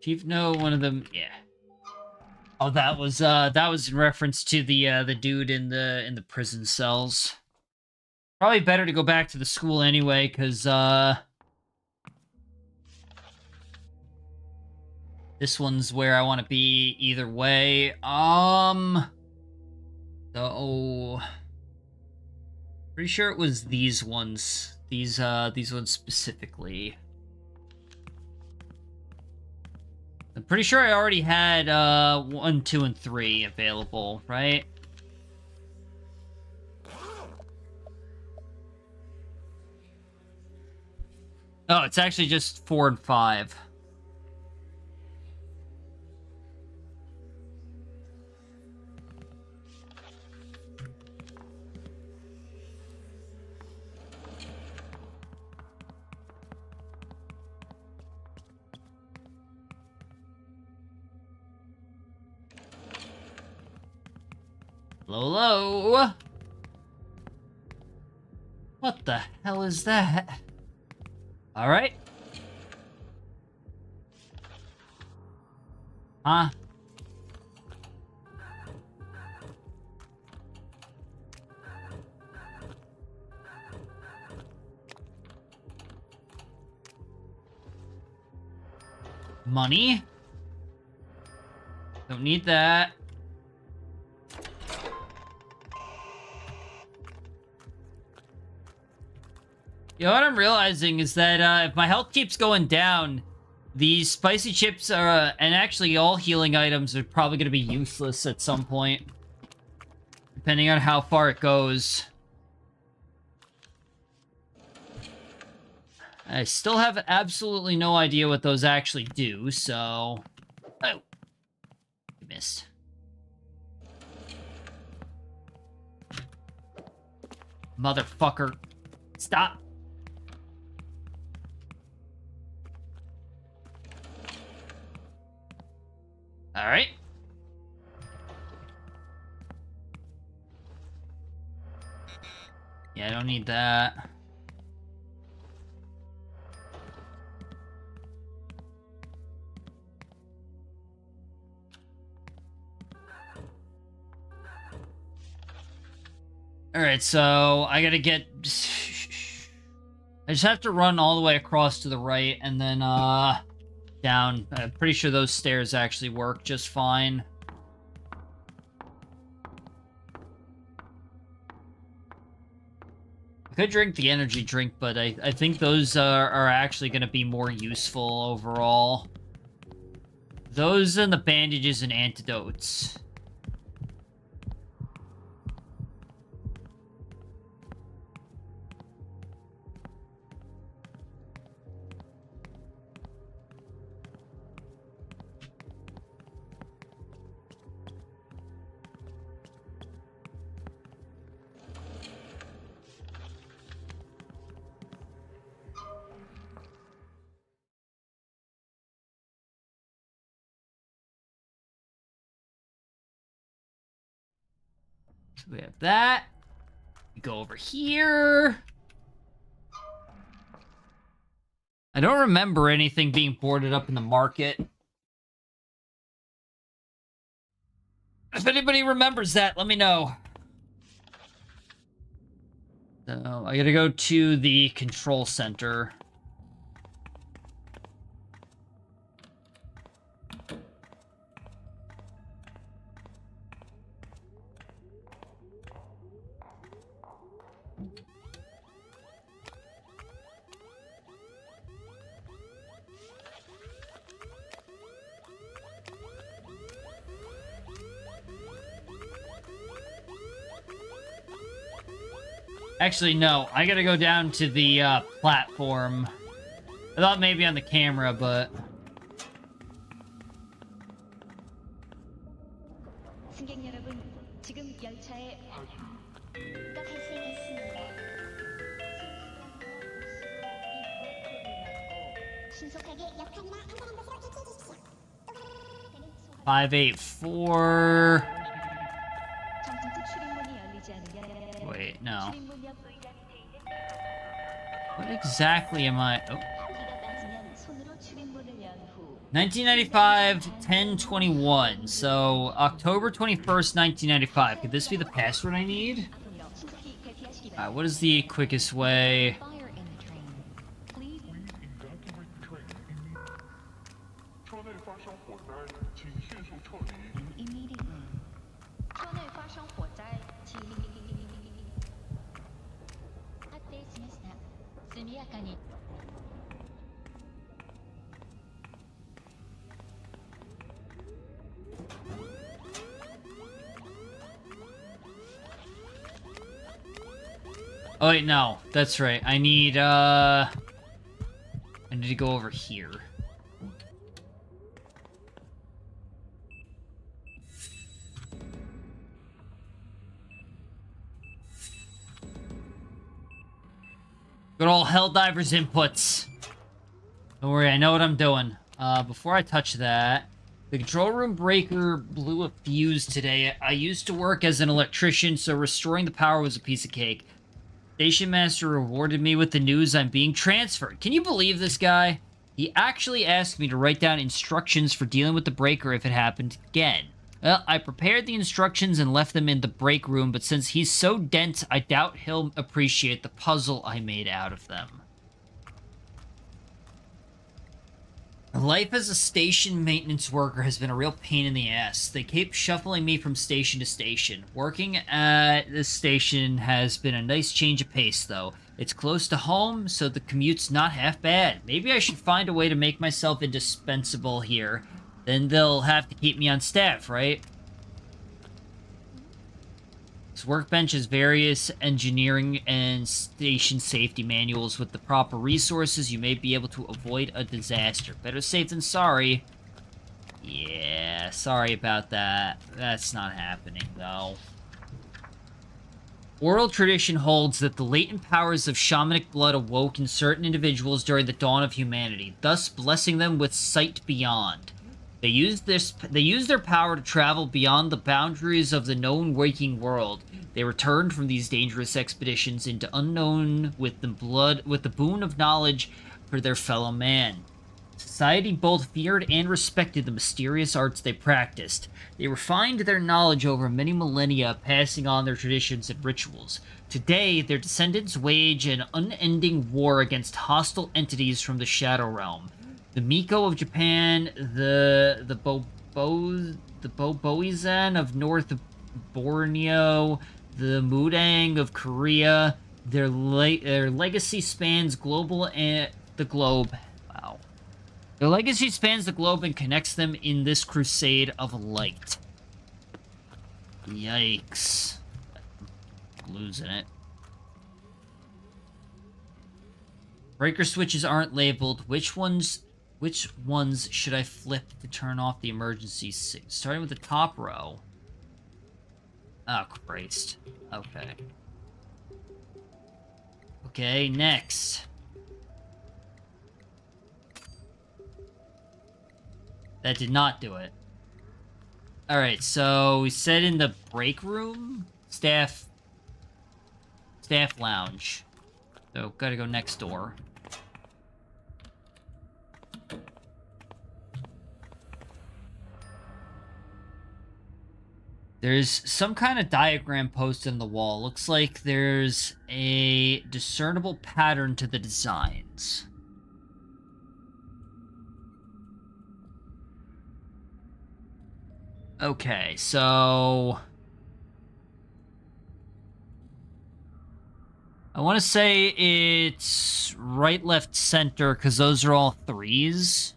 Speaker 1: Chief, no, one of them, yeah. Oh, that was in reference to the dude in the prison cells. Probably better to go back to the school anyway, because, this one's where I want to be either way. So... Pretty sure it was these ones. These ones specifically. I'm pretty sure I already had 1, 2, and 3 available, right? Oh, it's actually just 4 and 5. Hello? What the hell is that? Alright. Huh? Money? Don't need that. You know what I'm realizing is that if my health keeps going down, these spicy chips are, and actually all healing items are probably going to be useless at some point. Depending on how far it goes. I still have absolutely no idea what those actually do, so... Oh. Missed. Motherfucker. Stop. Alright. Yeah, I don't need that. Alright, so I gotta get... I just have to run all the way across to the right and then, down. I'm pretty sure those stairs actually work just fine. I could drink the energy drink, but I think those are actually going to be more useful overall. Those and the bandages and antidotes. So we have that. We go over here. I don't remember anything being boarded up in the market. If anybody remembers that, let me know. So, I gotta go to the control center. Actually, no. I gotta go down to the platform. I thought maybe on the camera, but... Five, 8, 4... Wait, no. What exactly am I... Oh. 1995, 10/21. So, October 21st, 1995. Could this be the password I need? What is the quickest way? Oh wait, no. That's right. I need to go over here. Good old Helldivers inputs. Don't worry, I know what I'm doing. Before I touch that, the control room breaker blew a fuse today. I used to work as an electrician, so restoring the power was a piece of cake. Station master rewarded me with the news I'm being transferred. Can you believe this guy? He actually asked me to write down instructions for dealing with the breaker if it happened again. Well, I prepared the instructions and left them in the break room, but since he's so dense, I doubt he'll appreciate the puzzle I made out of them. Life as a station maintenance worker has been a real pain in the ass. They keep shuffling me from station to station. Working at this station has been a nice change of pace, though. It's close to home, so the commute's not half bad. Maybe I should find a way to make myself indispensable here. Then they'll have to keep me on staff, right? This workbench has various engineering and station safety manuals. With the proper resources, you may be able to avoid a disaster. Better safe than sorry. Yeah, sorry about that. That's not happening, though. Oral tradition holds that the latent powers of shamanic blood awoke in certain individuals during the dawn of humanity, thus blessing them with sight beyond. They use their power to travel beyond the boundaries of the known waking world. They returned from these dangerous expeditions into unknown with the boon of knowledge for their fellow man. Society both feared and respected the mysterious arts they practiced. They refined their knowledge over many millennia, passing on their traditions and rituals. Today, their descendants wage an unending war against hostile entities from the Shadow Realm. The Miko of Japan, the Boboizan of North Borneo, the Mudang of Korea. Their legacy spans the globe. Wow. Their legacy spans the globe and connects them in this crusade of light. Yikes. I'm losing it. Breaker switches aren't labeled. Which ones should I flip to turn off the emergency? Starting with the top row. Oh, Christ. Okay. Okay, next. That did not do it. Alright, so we said in the break room? Staff lounge. So, gotta go next door. There's some kind of diagram posted on the wall. Looks like there's a discernible pattern to the designs. Okay, so... I want to say it's right, left, center, because those are all threes.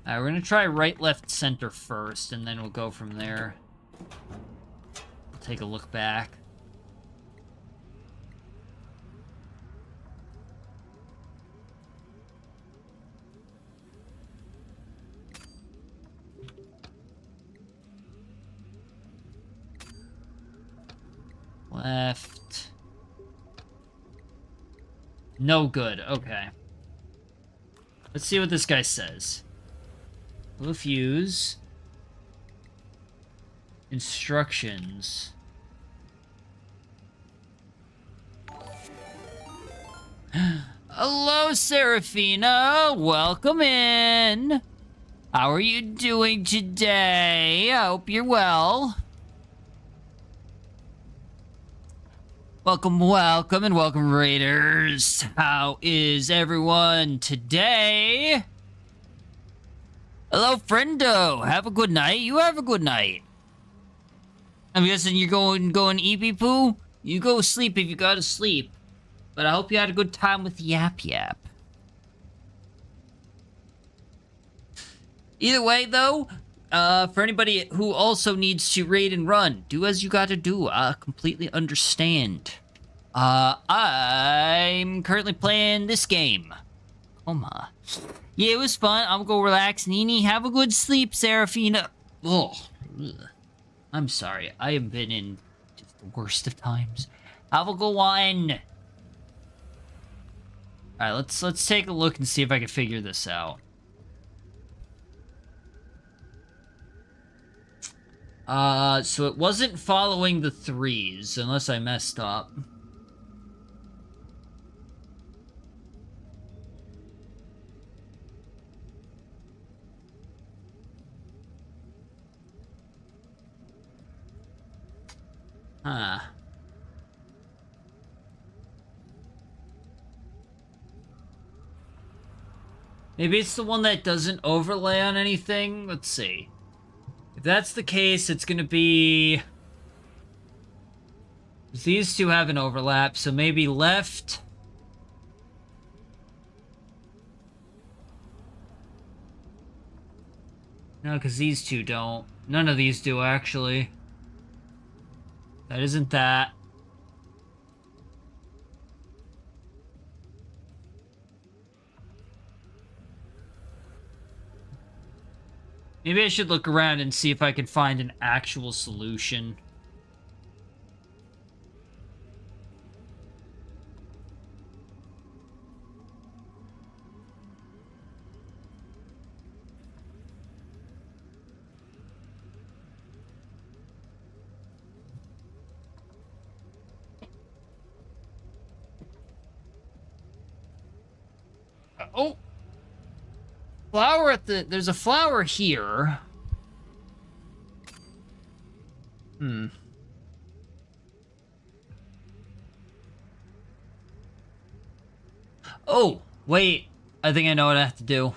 Speaker 1: Alright, we're going to try right, left, center first, and then we'll go from there. We'll take a look back. Left. No good. Okay. Let's see what this guy says. Blue fuse. Instructions. Hello, Seraphina. Welcome in. How are you doing today? I hope you're well. Welcome, and welcome, Raiders. How is everyone today? Hello, friendo. Have a good night. You have a good night. I'm guessing you're going eepy poo? You go sleep if you gotta sleep. But I hope you had a good time with Yap Yap. Either way, though, for anybody who also needs to raid and run, do as you gotta do. I completely understand. I'm currently playing this game. Coma. Yeah, it was fun. I'm gonna go relax. Nini, have a good sleep, Seraphina. Oh, I'm sorry. I have been in just the worst of times. Have a good one. Alright, let's take a look and see if I can figure this out. So it wasn't following the threes, unless I messed up. Huh. Maybe it's the one that doesn't overlay on anything? Let's see. If that's the case, it's gonna be... These two have an overlap, so maybe left... No, because these two don't. None of these do, actually. That isn't that. Maybe I should look around and see if I can find an actual solution. Oh! Flower at the... There's a flower here. Hmm. Oh! Wait. I think I know what I have to do.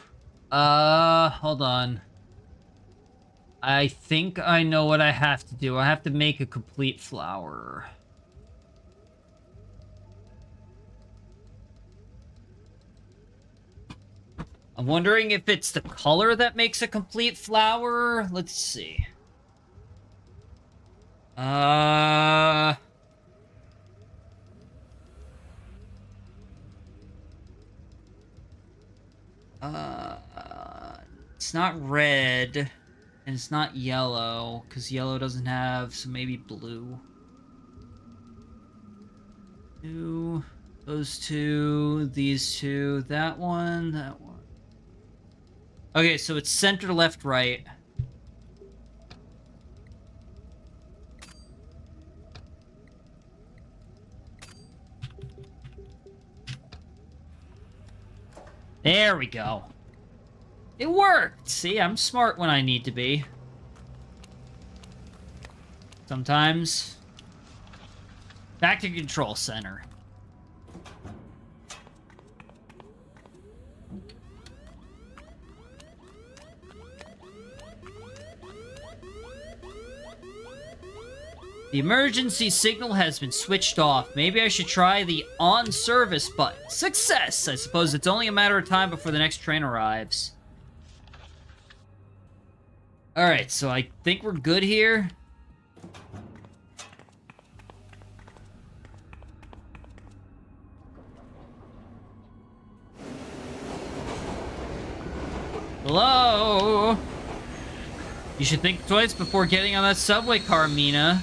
Speaker 1: Hold on. I think I know what I have to do. I have to make a complete flower. I'm wondering if it's the color that makes a complete flower. Let's see. It's not red, and it's not yellow, because yellow doesn't have, so maybe blue. Two, those two, these two, that one, that one. Okay, so it's center, left, right. There we go. It worked! See, I'm smart when I need to be. Sometimes. Back to control center. The emergency signal has been switched off. Maybe I should try the on service button. Success! I suppose it's only a matter of time before the next train arrives. Alright, so I think we're good here. Hello? You should think twice before getting on that subway car, Mina.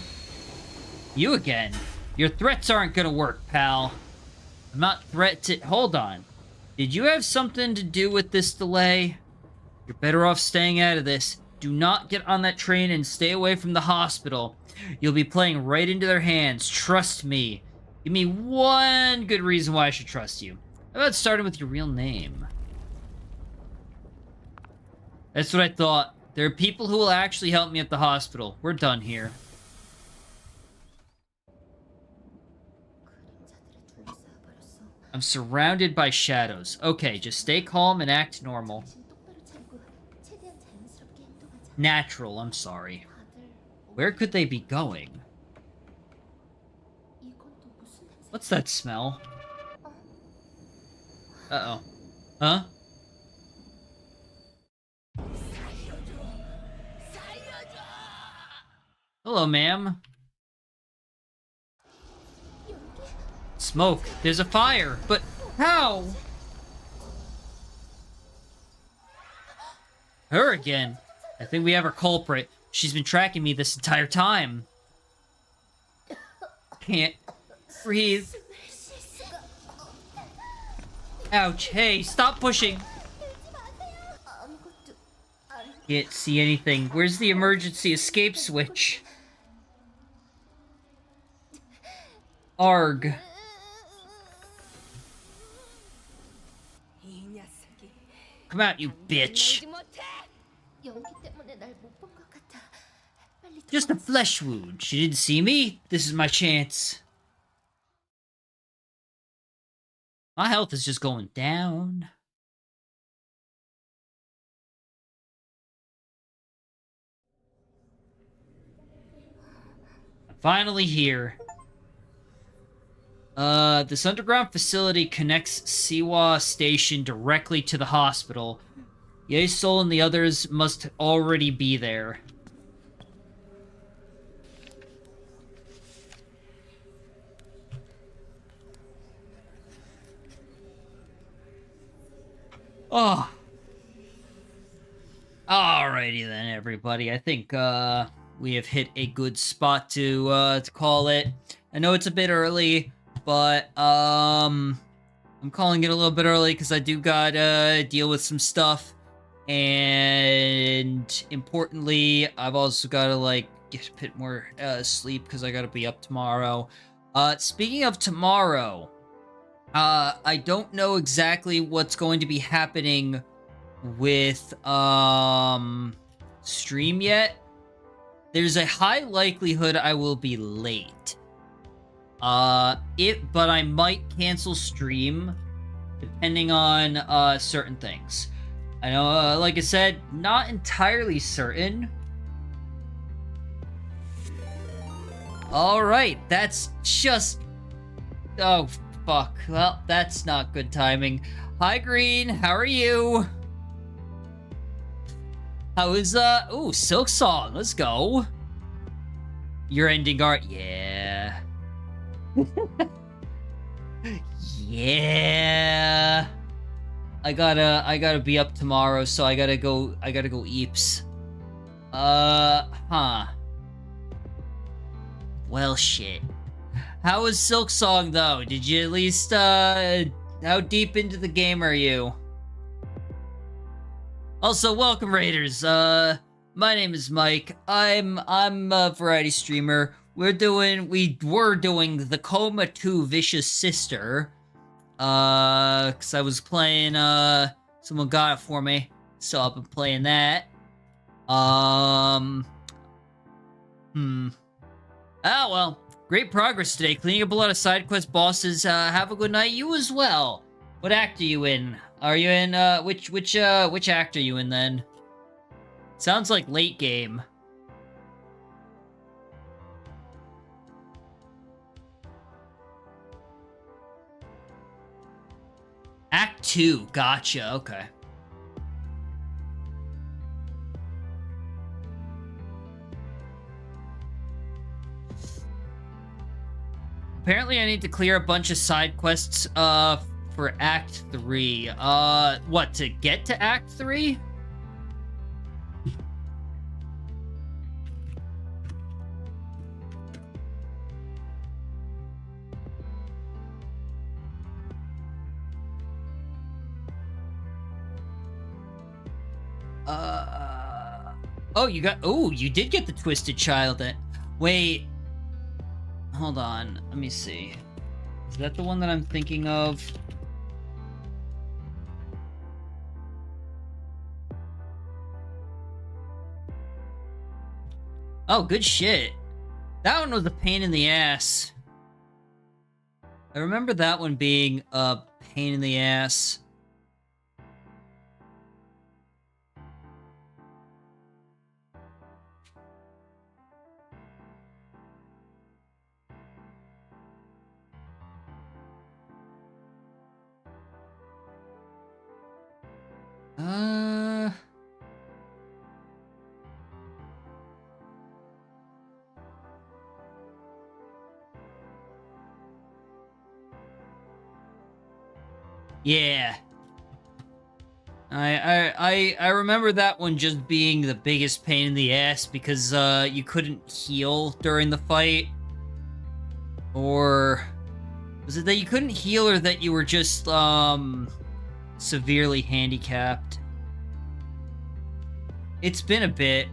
Speaker 1: You again. Your threats aren't gonna work, pal. I'm not Hold on. Did you have something to do with this delay? You're better off staying out of this. Do not get on that train and stay away from the hospital. You'll be playing right into their hands. Trust me. Give me one good reason why I should trust you. How about starting with your real name? That's what I thought. There are people who will actually help me at the hospital. We're done here. I'm surrounded by shadows. Okay, just stay calm and act normal. Natural, I'm sorry. Where could they be going? What's that smell? Uh-oh. Huh? Hello, ma'am. Smoke. There's a fire. But how? Her again. I think we have our culprit. She's been tracking me this entire time. Can't breathe. Ouch. Hey, stop pushing. Can't see anything. Where's the emergency escape switch? Arg. Come out, you bitch. Just a flesh wound. She didn't see me. This is my chance. My health is just going down. I'm finally here. This underground facility connects Siwa Station directly to the hospital. Yesol and the others must already be there. Oh. Alrighty then, everybody. I think, we have hit a good spot to call it. I know it's a bit early, but, I'm calling it a little bit early because I do gotta deal with some stuff. And, importantly, I've also gotta, like, get a bit more, sleep because I gotta be up tomorrow. Speaking of tomorrow, I don't know exactly what's going to be happening with, stream yet. There's a high likelihood I will be late. But I might cancel stream depending on, certain things. I know, like I said, not entirely certain. Alright, that's just... Oh, fuck. Well, that's not good timing. Hi, Green. How are you? How is, Ooh, Silk Song. Let's go. Your ending art. Yeah. Yeah. I gotta be up tomorrow, so I gotta go eeps. Huh. Well, shit. How was Silk Song, though? Did you at least, how deep into the game are you? Also, welcome, Raiders. My name is Mike. I'm a variety streamer. We were doing the Coma 2 Vicious Sister. Cause I was playing, someone got it for me. So I've been playing that. Oh, well. Great progress today. Cleaning up a lot of side quest bosses. Have a good night. You as well. What act are you in? Are you in, which act are you in, then? Sounds like late game. Act 2. Gotcha. Okay. Apparently I need to clear a bunch of side quests, for Act 3. What, to get to Act 3? Oh, you did get the Twisted Child. Wait. Hold on. Let me see. Is that the one that I'm thinking of? Oh, good shit. That one was a pain in the ass. I remember that one being a pain in the ass. Yeah. I remember that one just being the biggest pain in the ass because, you couldn't heal during the fight. Or... was it that you couldn't heal or that you were just, severely handicapped? It's been a bit.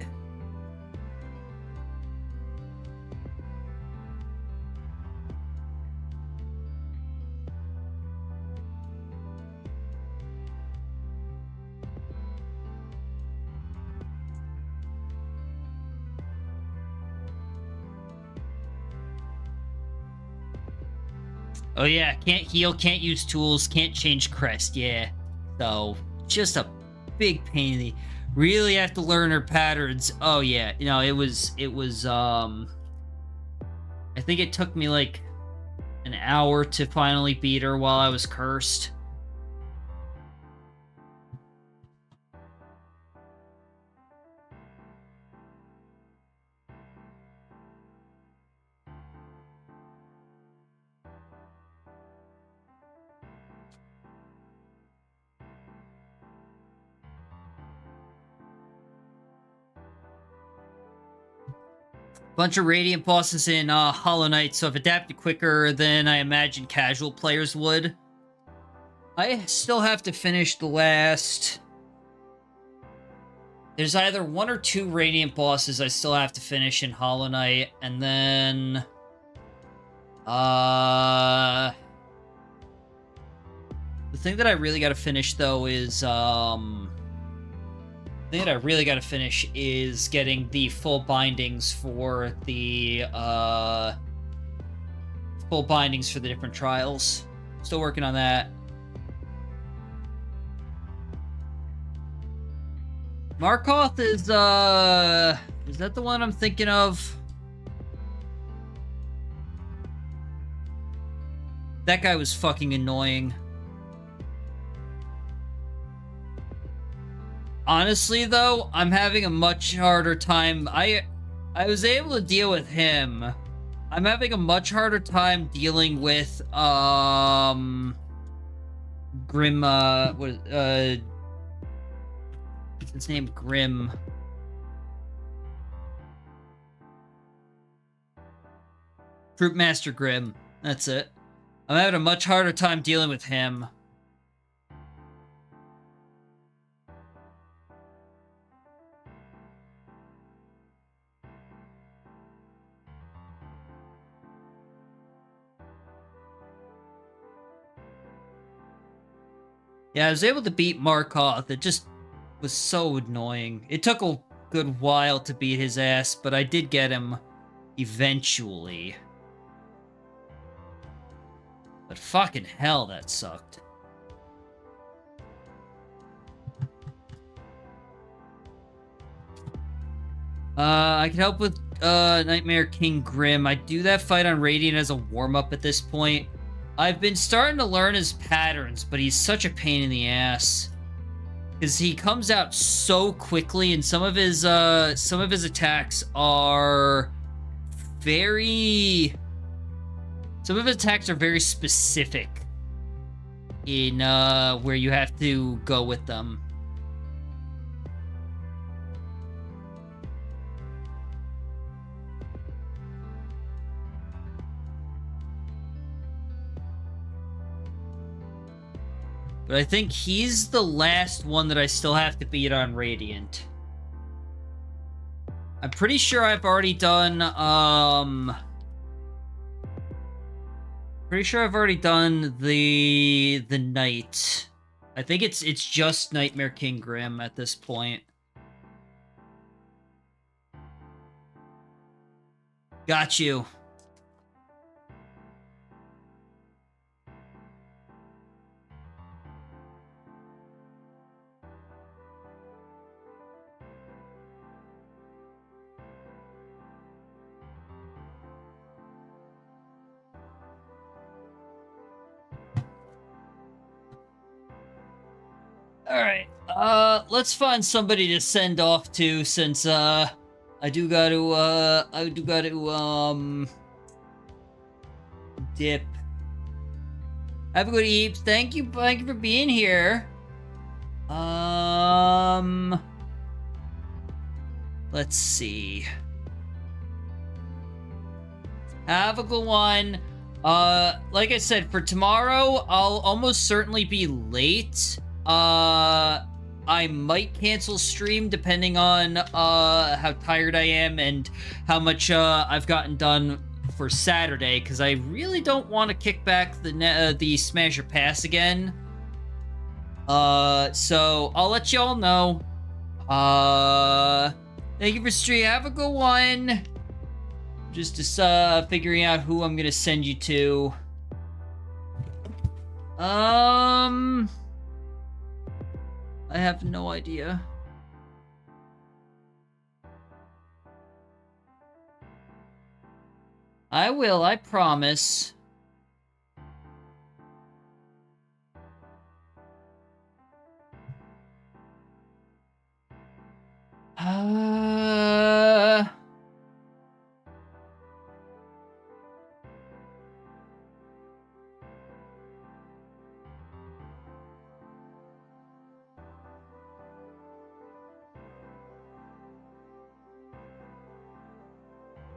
Speaker 1: Oh yeah, can't heal, can't use tools, can't change crest, yeah. So, just a big pain in the... really have to learn her patterns. Oh yeah, you know, it was, I think it took me like an hour to finally beat her while I was cursed. Bunch of Radiant bosses in Hollow Knight, so I've adapted quicker than I imagined casual players would. I still have to finish the last... there's either 1 or 2 Radiant bosses I still have to finish in Hollow Knight, and then... thing that I really got to finish though is the thing that I really got to finish is getting the full bindings for the different trials. Still working on that. Markoth is that the one I'm thinking of? That guy was fucking annoying. Honestly, though, I'm having a much harder time. I was able to deal with him. I'm having a much harder time dealing with, Grim, what's his name? Grim. Troop Master Grim. That's it. I'm having a much harder time dealing with him. Yeah, I was able to beat Markoth. It just was so annoying. It took a good while to beat his ass, but I did get him eventually. But fucking hell, that sucked. I can help with Nightmare King Grim. I do that fight on Radiant as a warm-up at this point. I've been starting to learn his patterns, but he's such a pain in the ass. Because he comes out so quickly, and some of his attacks are very... Some of his attacks are very specific in where you have to go with them. But I think he's the last one that I still have to beat on Radiant. I'm pretty sure I've already done, pretty sure I've already done the Knight. I think it's just Nightmare King Grim at this point. Got you. Alright, let's find somebody to send off to, since, I do gotta, dip. Have a good eat. Thank you for being here. Let's see. Have a good one. Like I said, for tomorrow, I'll almost certainly be late. I might cancel stream depending on how tired I am and how much I've gotten done for Saturday, because I really don't want to kick back the Smasher Pass again. So I'll let y'all know. Thank you for stream. Have a good one. Just figuring out who I'm gonna send you to. I have no idea. I will, I promise.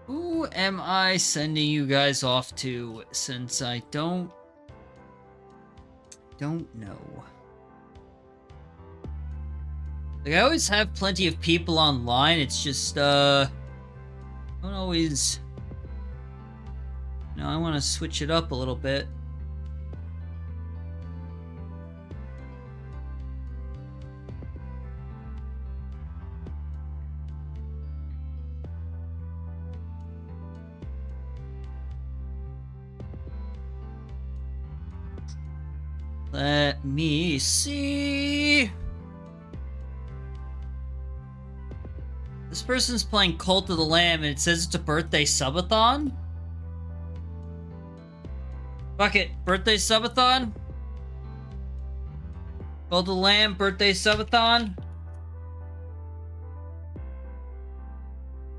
Speaker 1: Who am I sending you guys off to, since I don't know. Like, I always have plenty of people online, it's just, don't always... No, I want to switch it up a little bit. Let me see. This person's playing Cult of the Lamb and it says it's a birthday subathon? Fuck it, birthday subathon? Cult of the Lamb, birthday subathon?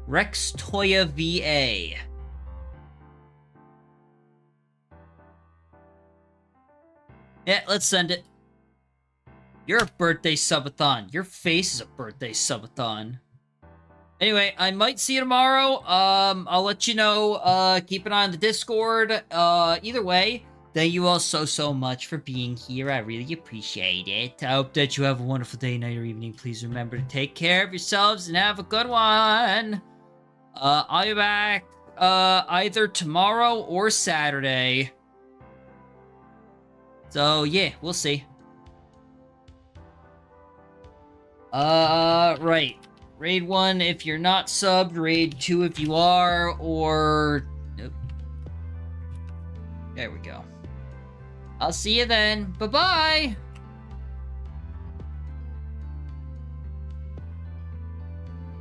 Speaker 1: Rex Toya VA. Yeah, let's send it. You're a birthday subathon. Your face is a birthday subathon. Anyway, I might see you tomorrow. I'll let you know. Keep an eye on the Discord. Either way, thank you all so much for being here. I really appreciate it. I hope that you have a wonderful day, night, or evening. Please remember to take care of yourselves and have a good one. I'll be back, either tomorrow or Saturday. So, yeah, we'll see. Right. Raid 1 if you're not subbed, Raid 2 if you are, or... Nope. There we go. I'll see you then. Bye-bye!